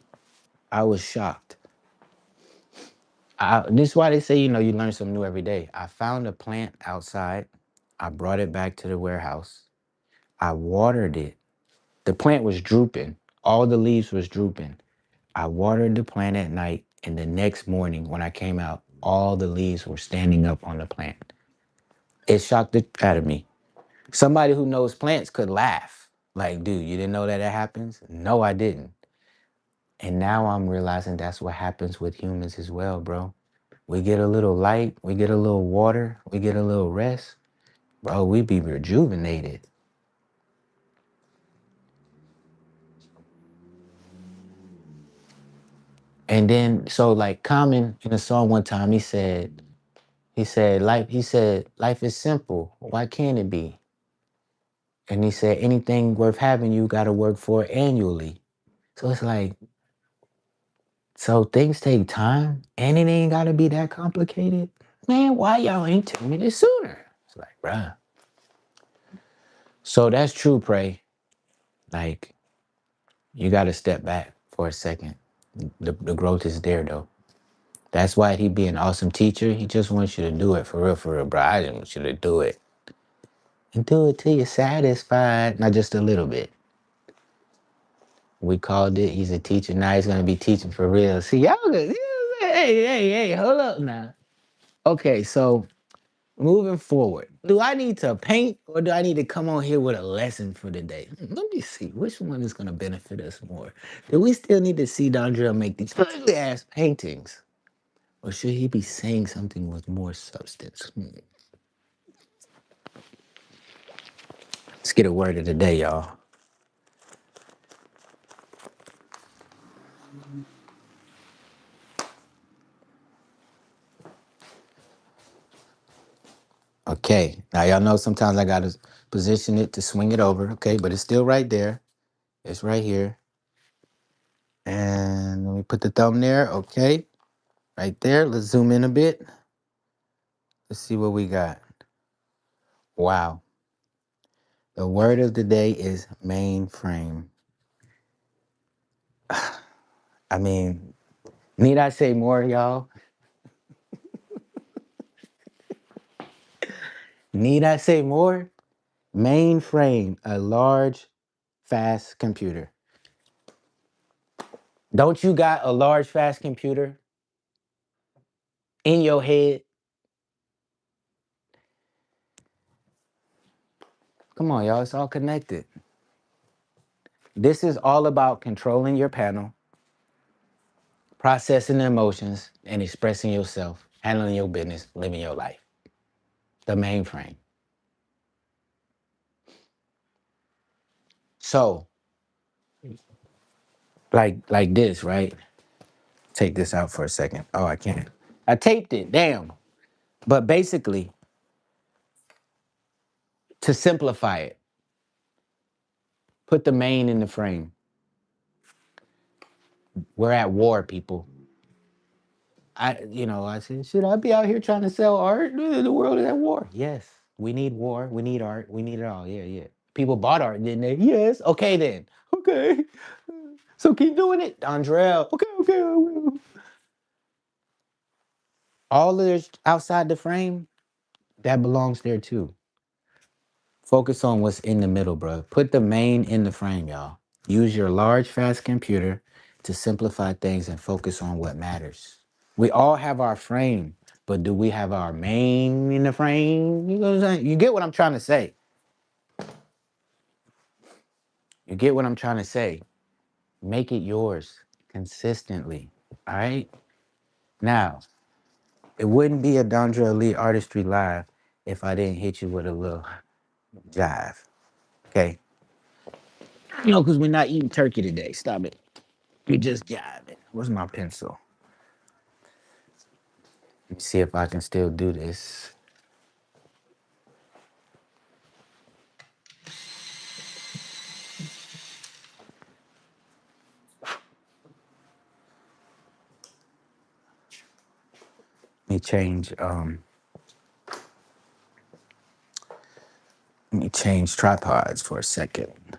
I was shocked. This is why they say, you learn something new every day. I found a plant outside. I brought it back to the warehouse. I watered it. The plant was drooping. All the leaves was drooping. I watered the plant at night, and the next morning when I came out, all the leaves were standing up on the plant. It shocked the out of me. Somebody who knows plants could laugh. Like, dude, you didn't know that happens? No, I didn't. And now I'm realizing that's what happens with humans as well, bro. We get a little light, we get a little water, we get a little rest. Bro, we be rejuvenated. And then, so like Common in a song one time, life is simple. Why can't it be? And he said, anything worth having, you got to work for annually. So it's like, so things take time and it ain't got to be that complicated. Man, why y'all ain't telling me this sooner? It's like, bruh. So that's true, Pray. Like, you got to step back for a second. The growth is there, though. That's why he be an awesome teacher. He just wants you to do it for real, bro. I just want you to do it. And do it till you're satisfied, not just a little bit. We called it. He's a teacher. Now he's gonna be teaching for real. See, y'all good. Hey, hold up now. Okay, so moving forward, do I need to paint or do I need to come on here with a lesson for the day? Let me see which one is gonna benefit us more. Do we still need to see Dondrell make these ugly ass paintings, or should he be saying something with more substance? Let's get a word of the day, y'all. Okay, now y'all know sometimes I gotta position it to swing it over. Okay, but it's still right there. It's right here. And let me put the thumb there. Okay, right there. Let's zoom in a bit. Let's see what we got. Wow. The word of the day is mainframe. I mean, need I say more, y'all? Need I say more? Mainframe, a large, fast computer. Don't you got a large, fast computer in your head? Come on, y'all. It's all connected. This is all about controlling your panel, processing the emotions, and expressing yourself, handling your business, living your life. The mainframe. So, like this, right? Take this out for a second. Oh, I can't. I taped it. Damn. But basically, to simplify it, put the main in the frame. We're at war, people. I said, should I be out here trying to sell art? The world is at war. Yes, we need war. We need art. We need it all. Yeah, yeah. People bought art, didn't they? Yes. Okay, then. Okay. So keep doing it, Andrell. Okay, okay, I will. All of this outside the frame, that belongs there too. Focus on what's in the middle, bro. Put the main in the frame, y'all. Use your large, fast computer to simplify things and focus on what matters. We all have our frame, but do we have our main in the frame? You know what I'm saying? You get what I'm trying to say. You get what I'm trying to say. Make it yours consistently. All right? Now, it wouldn't be a Dondra Elite Artistry Live if I didn't hit you with a little jive. Okay? No, because we're not eating turkey today. Stop it. You're just jiving. Where's my pencil? Let me see if I can still do this. Let me change tripods for a second.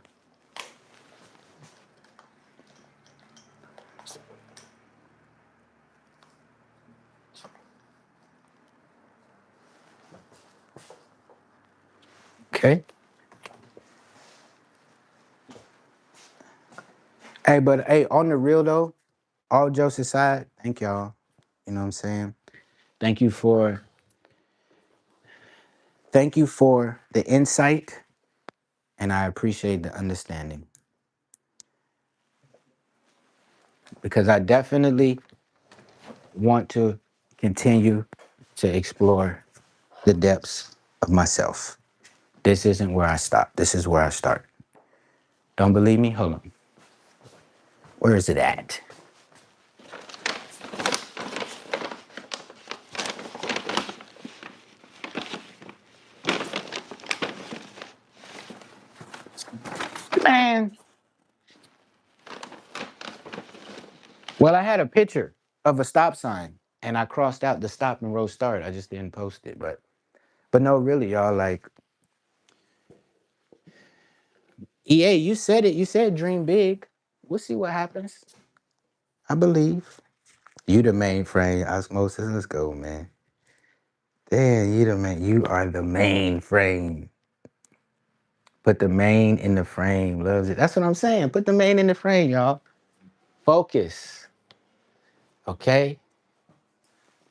Okay. Hey, but hey, on the real though, all jokes aside, thank y'all. You know what I'm saying? Thank you for thank you for the insight, and I appreciate the understanding because I definitely want to continue to explore the depths of myself. This isn't where I stop. This is where I start. Don't believe me? Hold on. Where is it at? Man. Well, I had a picture of a stop sign and I crossed out the stop and roll start. I just didn't post it, but no, really, y'all. Like EA, you said it. You said dream big. We'll see what happens. I believe. You the main frame, osmosis. Let's go, man. Damn, you the main. You are the main frame. Put the main in the frame. Loves it. That's what I'm saying. Put the main in the frame, y'all. Focus. Okay?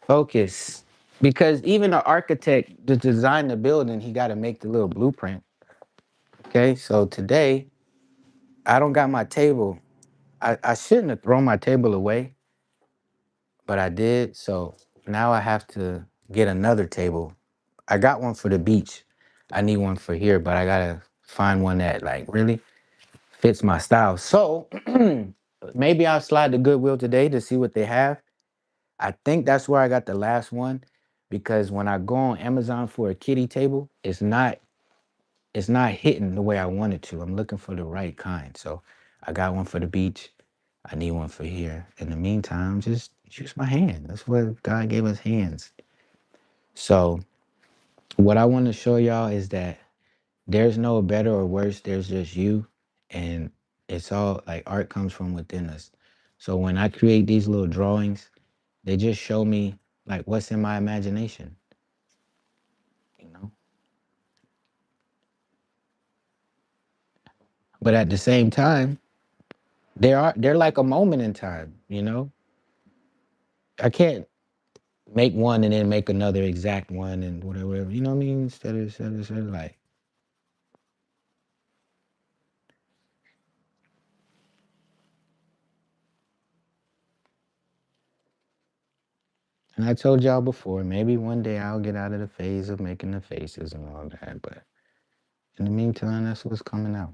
Focus. Because even an architect to design the building, he got to make the little blueprint. Okay? So today, I don't got my table. I shouldn't have thrown my table away, but I did. So now I have to get another table. I got one for the beach. I need one for here, but I got to find one that like really fits my style. So maybe I'll slide to Goodwill today to see what they have. I think that's where I got the last one because when I go on Amazon for a kitty table, it's not hitting the way I want it to. I'm looking for the right kind. So I got one for the beach. I need one for here. In the meantime, just use my hand. That's what God gave us, hands. So what I want to show y'all is that there's no better or worse. There's just you. And it's all like art comes from within us. So when I create these little drawings, they just show me like what's in my imagination, you know? But at the same time, they're like a moment in time, you know? I can't make one and then make another exact one and whatever, you know what I mean? Instead of like, and I told y'all before, maybe one day I'll get out of the phase of making the faces and all that, but in the meantime, that's what's coming out.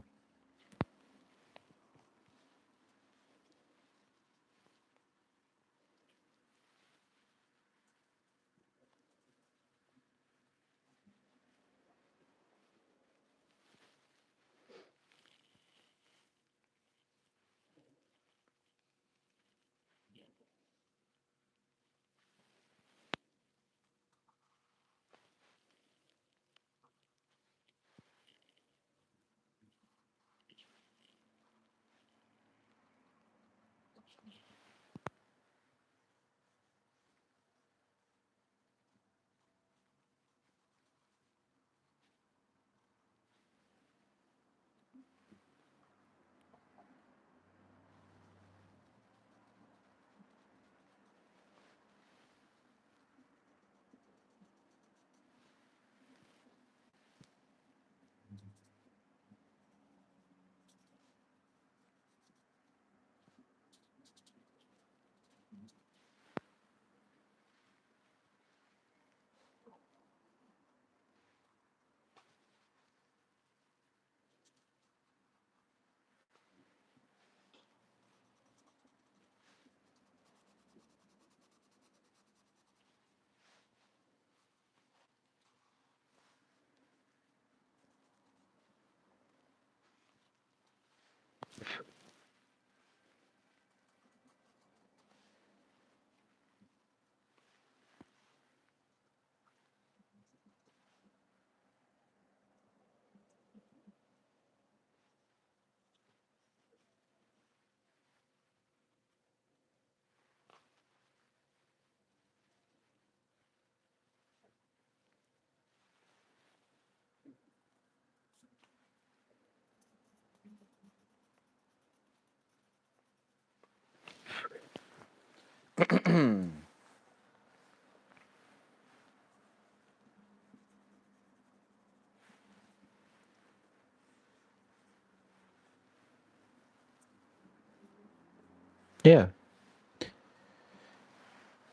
Yeah.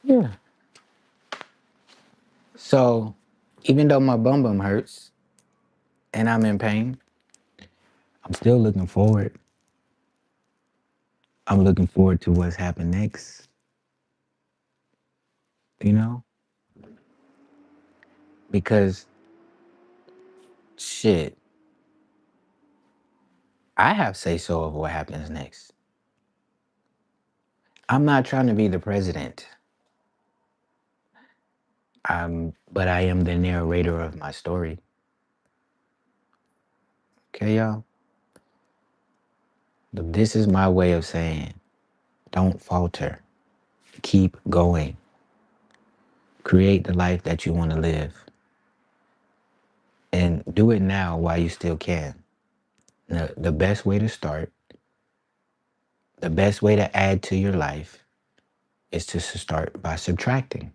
Yeah. So, even though my bum bum hurts and I'm in pain, I'm still looking forward. I'm looking forward to what's happened next, you know? Because shit, I have say so of what happens next. I'm not trying to be the president. But I am the narrator of my story. Okay, y'all? This is my way of saying don't falter. Keep going. Create the life that you want to live. And do it now while you still can. The best way to start, the best way to add to your life is to start by subtracting.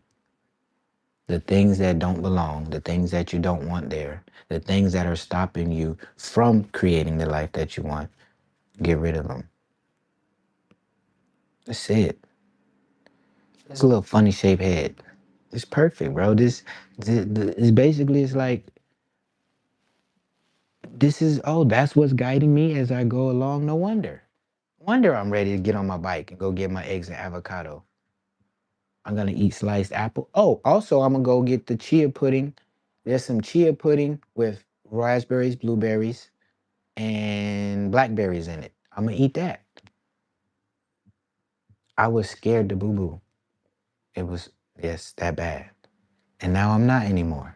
The things that don't belong, the things that you don't want there, the things that are stopping you from creating the life that you want, get rid of them. That's it. It's a little funny shaped head. It's perfect, bro. Is basically, it's like, that's what's guiding me as I go along. No wonder. Wonder I'm ready to get on my bike and go get my eggs and avocado. I'm gonna eat sliced apple. Oh, also I'm gonna go get the chia pudding. There's some chia pudding with raspberries, blueberries, and blackberries in it. I'm gonna eat that. I was scared to boo boo. It was, yes, that bad. And now I'm not anymore.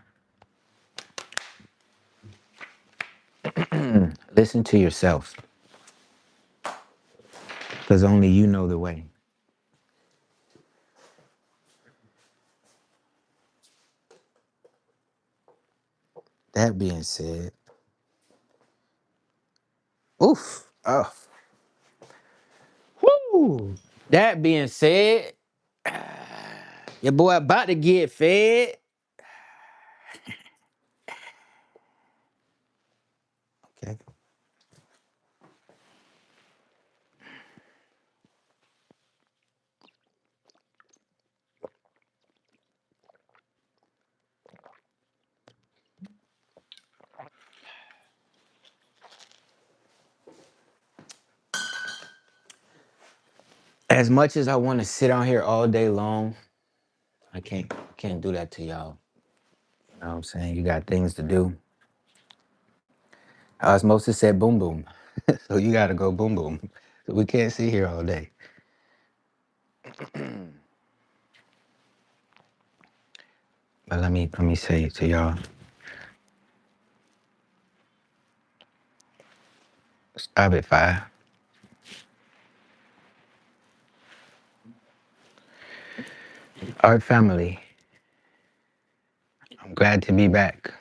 Listen to yourself, because only you know the way. That being said, oof, oh, whoo. That being said, your boy about to get fed. Okay. As much as I want to sit on here all day long, I can't do that to y'all. You know what I'm saying? You got things to do. I was supposed to say boom boom. So you gotta go boom boom. So we can't sit here all day. But let me say to y'all, stop it, fire. Our family, I'm glad to be back.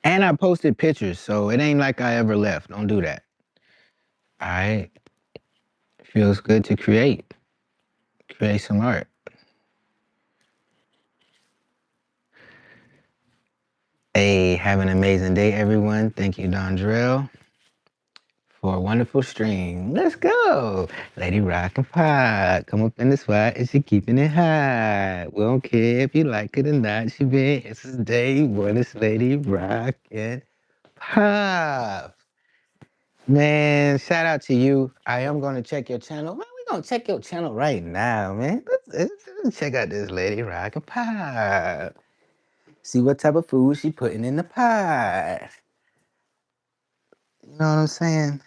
And I posted pictures, so it ain't like I ever left. Don't do that. All right. Feels good to create. Create some art. Hey, have an amazing day, everyone. Thank you, Dondrell, for a wonderful stream. Let's go. Lady Rock and Pop. Come up in the spot and she keeping it hot. We don't care if you like it or not. She been here since day one. It's Lady Rock and Pop. Man, shout out to you. I am gonna check your channel. Man, we gonna check your channel right now, man. Let's check out this Lady Rock and Pop. See what type of food she putting in the pot. You know what I'm saying?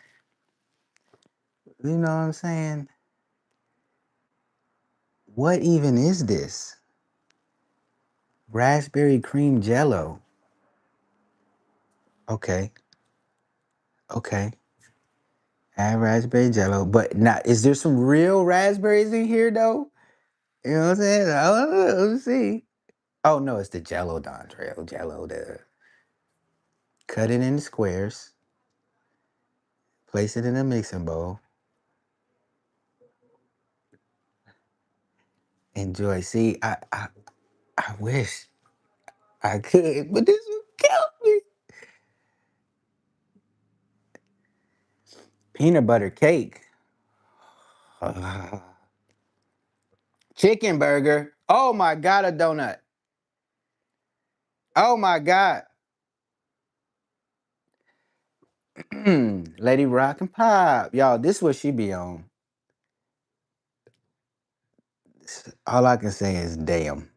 You know what I'm saying? What even is this? Raspberry cream jello. Okay. Okay. Add raspberry jello. But now, is there some real raspberries in here though? You know what I'm saying? I don't know. Let's see. Oh no, it's the jello, Dontrell. Jello, the cut it into squares. Place it in a mixing bowl. Enjoy. See, I wish I could, but this will kill me. Peanut butter cake. Chicken burger. Oh my God, a donut. Oh my God. Lady Rock and Pop. Y'all, this is what she be on. All I can say is damn.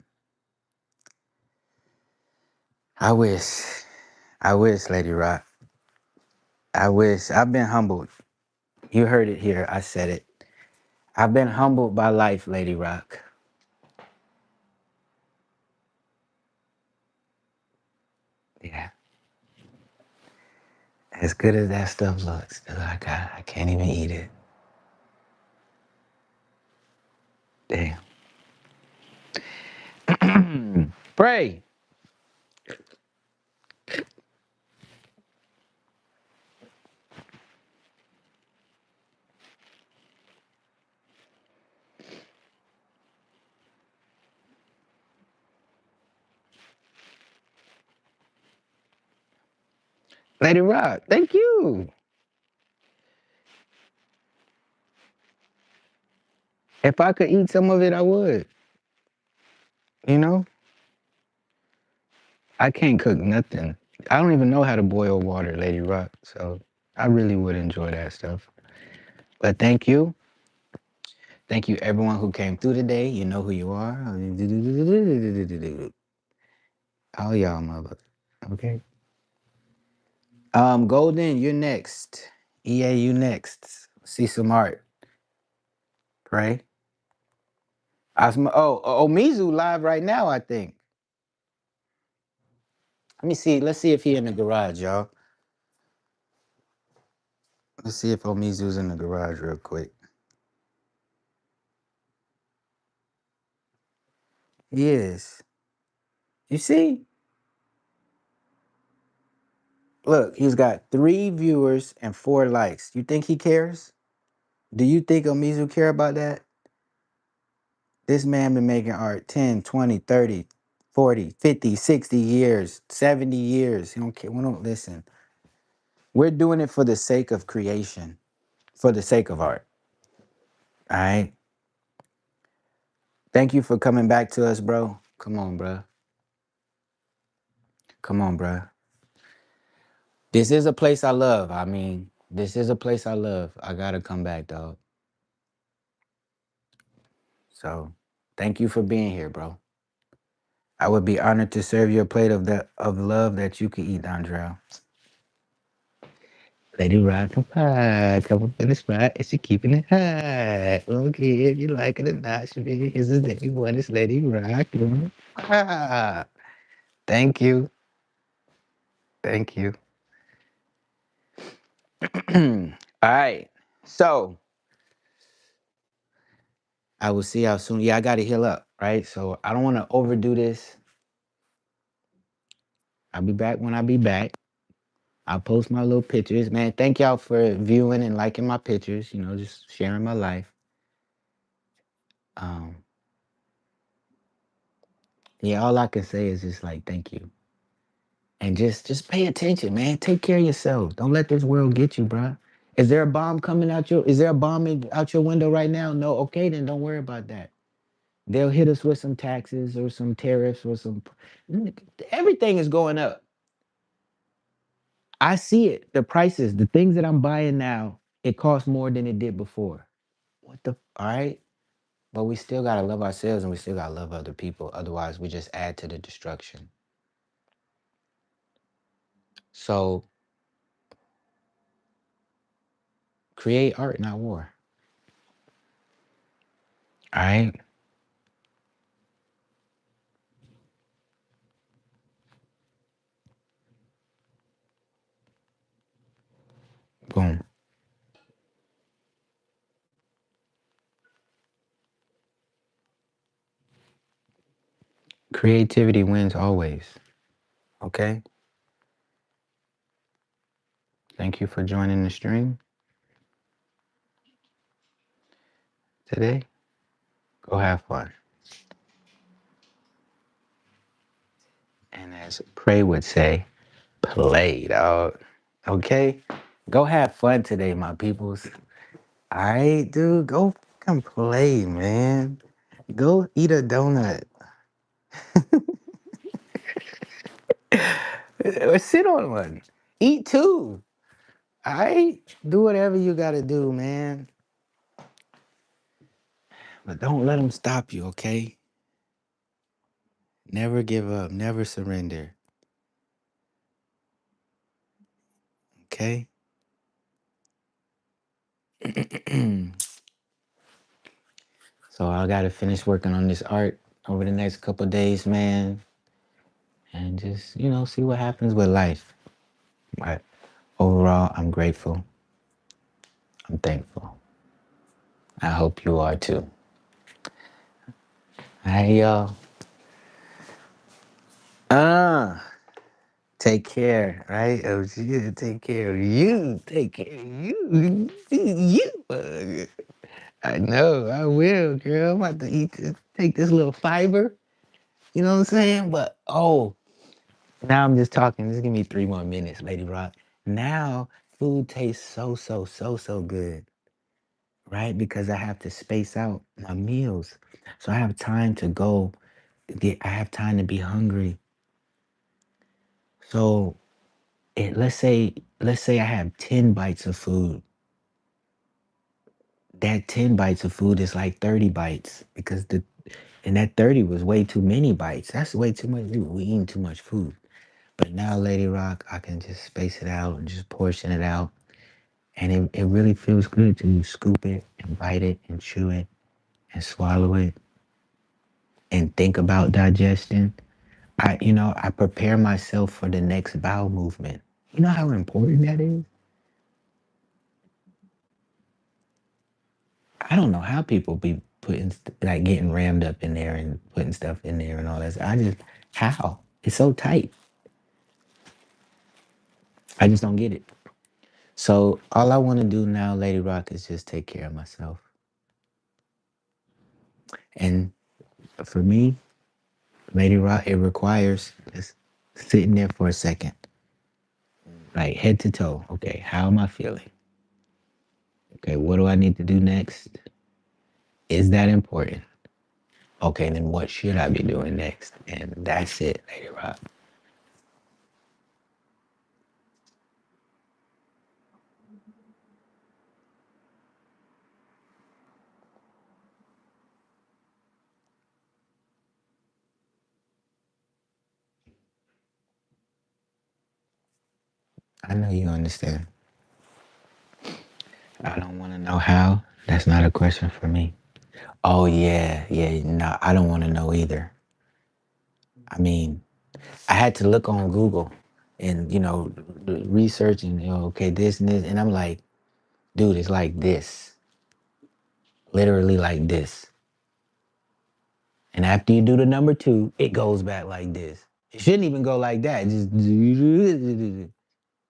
I wish. I wish, Lady Rock. I wish. I've been humbled. You heard it here. I said it. I've been humbled by life, Lady Rock. Yeah. As good as that stuff looks, I can't even eat it. Damn. Pray. Lady Rock, thank you. If I could eat some of it, I would. You know, I can't cook nothing. I don't even know how to boil water, Lady Rock. So I really would enjoy that stuff. But thank you. Thank you, everyone who came through today. You know who you are. All y'all, mother. Okay. Golden, you're next. EA, you next. See some art. Pray. Mizu live right now, I think. Let me see. Let's see if he in the garage, y'all. Let's see if Omizu's in the garage real quick. He is. You see? Look, he's got 3 viewers and 4 likes. You think he cares? Do you think Omizu care about that? This man been making art 10, 20, 30, 40, 50, 60 years, 70 years. He don't care. We don't listen. We're doing it for the sake of creation, for the sake of art. All right? Thank you for coming back to us, bro. Come on, bro. Come on, bro. This is a place I love. I mean, this is a place I love. I gotta come back, dog. So, thank you for being here, bro. I would be honored to serve you a plate of love that you could eat, Dondrell. Lady Rock and pie, come up in the spot, and she keeping it high. Okay, if you like it or not, she be here's his name. One is Lady Rock. Ah, thank you, thank you. All right, so I will see y'all soon. Yeah, I got to heal up, right? So I don't want to overdo this. I'll be back when I be back. I'll post my little pictures. Man, thank y'all for viewing and liking my pictures, just sharing my life. Um, yeah, all I can say is just like thank you. And just pay attention, man. Take care of yourself. Don't let this world get you, bruh. Is there a bomb out your window right now? No. Okay, then don't worry about that. They'll hit us with some taxes or some tariffs or everything is going up. I see it. The prices, the things that I'm buying now, it costs more than it did before. All right? But we still got to love ourselves and we still got to love other people. Otherwise, we just add to the destruction. So create art, not war. All right? Boom. Creativity wins always. Okay? Thank you for joining the stream. today. Go have fun. And as Prey would say, play, dog. Okay? Go have fun today, my peoples. Alright, dude, go fucking play, man. Go eat a donut. Or sit on one. Eat two. Alright? Do whatever you gotta do, man. But don't let them stop you, okay? Never give up. Never surrender. Okay? So I gotta finish working on this art over the next couple days, man. And just, see what happens with life. But overall, I'm grateful. I'm thankful. I hope you are too. Hey, y'all. Uh, take care, right? Of you. Take care of you. Take care of you. You. I know, I will, girl. I'm about to take this little fiber. You know what I'm saying? But, now I'm just talking. Just give me 3 more minutes, Lady Rock. Now, food tastes so good, right? Because I have to space out my meals. So I have time to go I have time to be hungry. So let's say I have 10 bites of food. That 10 bites of food is like 30 bites because and that 30 was way too many bites. That's way too much. We eating too much food. But now, Lady Rock, I can just space it out and just portion it out. And it really feels good to scoop it and bite it and chew it and swallow it and think about digestion. I prepare myself for the next bowel movement. You know how important that is? I don't know how people be like getting rammed up in there and putting stuff in there and all that. How? It's so tight. I just don't get it. So all I want to do now, Lady Rock, is just take care of myself. And for me, Lady Rock, it requires just sitting there for a second, like head to toe. Okay, how am I feeling? Okay, what do I need to do next? Is that important? Okay, then what should I be doing next? And that's it, Lady Rock. I know you understand. I don't want to know how. That's not a question for me. Oh, yeah, yeah, no, I don't want to know either. I mean, I had to look on Google and, research and, okay, this and this. And I'm like, dude, it's like this, literally like this. And after you do the number two, it goes back like this. It shouldn't even go like that. Just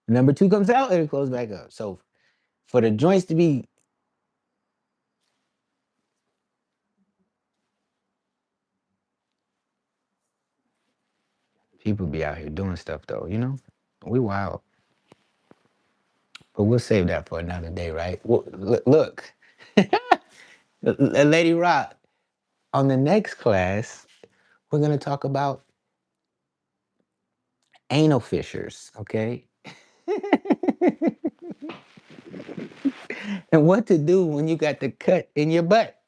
number two comes out and it goes back up. So for the joints to be, people be out here doing stuff though, We wild. But we'll save that for another day, right? Well, look, Lady Rock, on the next class, we're going to talk about anal fissures, okay? And what to do when you got the cut in your butt.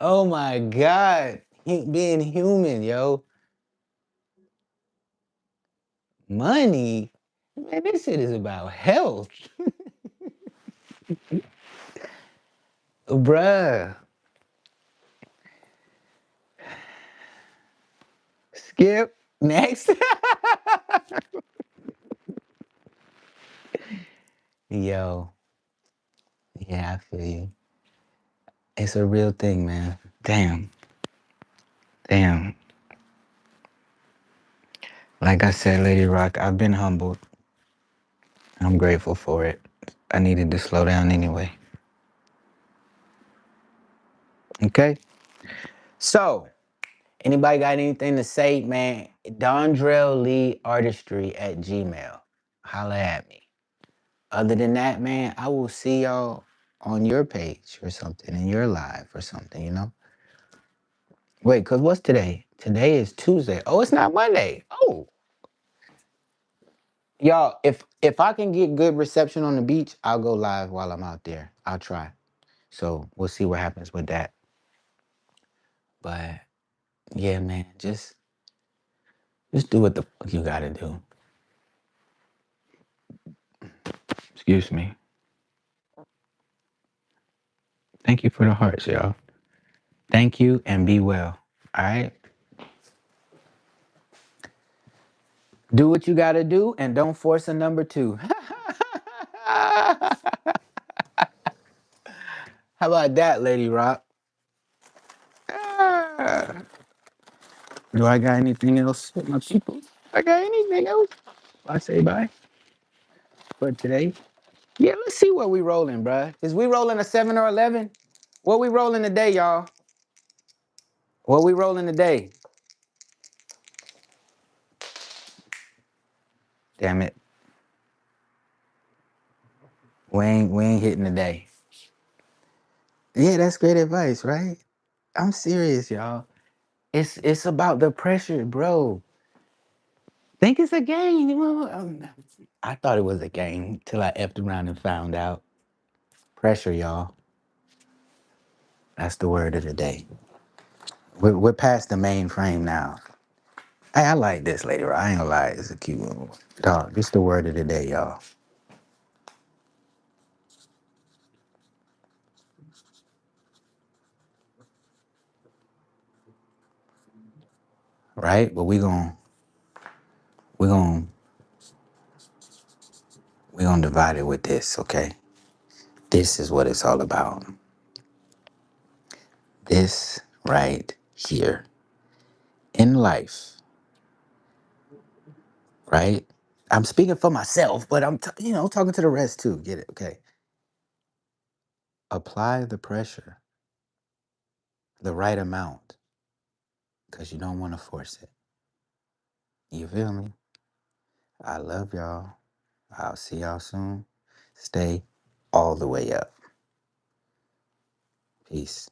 Oh my God. Being human, yo. Money? Man, this shit is about health. Bruh. Skip. Next. Yo. Yeah, I feel you. It's a real thing, man. Damn. Damn. Like I said, Lady Rock, I've been humbled. I'm grateful for it. I needed to slow down anyway. Okay? So, anybody got anything to say, man? Dondrell Lee Artistry at Gmail. Holla at me. Other than that, man, I will see y'all on your page or something, in your live or something, you know? Wait, cause what's today? Today is Tuesday. Oh, it's not Monday. Oh. Y'all, if I can get good reception on the beach, I'll go live while I'm out there. I'll try. So we'll see what happens with that. But yeah, man, just do what the fuck you gotta do. Excuse me. Thank you for the hearts, y'all. Thank you and be well. All right? Do what you gotta do and don't force a number two. How about that, Lady Rock? Ah. Do I got anything else with my people? I got anything else? I say bye for today. Yeah, let's see what we rolling, bruh. Is we rolling a 7 or 11? What we rolling today, y'all? What we rolling today? Damn it. We ain't hitting today. Yeah, that's great advice, right? I'm serious, y'all. It's about the pressure, bro. Think it's a game. I thought it was a game till I effed around and found out. Pressure, y'all. That's the word of the day. We're past the mainframe now. Hey, I like this lady. I ain't gonna lie. It's a cute one. Dog, this the word of the day, y'all. Right? But we gon' we gonna divide it with this, okay? This is what it's all about. This right here in life, right? I'm speaking for myself, but I'm talking to the rest too. Get it? Okay. Apply the pressure, the right amount, because you don't want to force it. You feel me? I love y'all. I'll see y'all soon. Stay all the way up. Peace.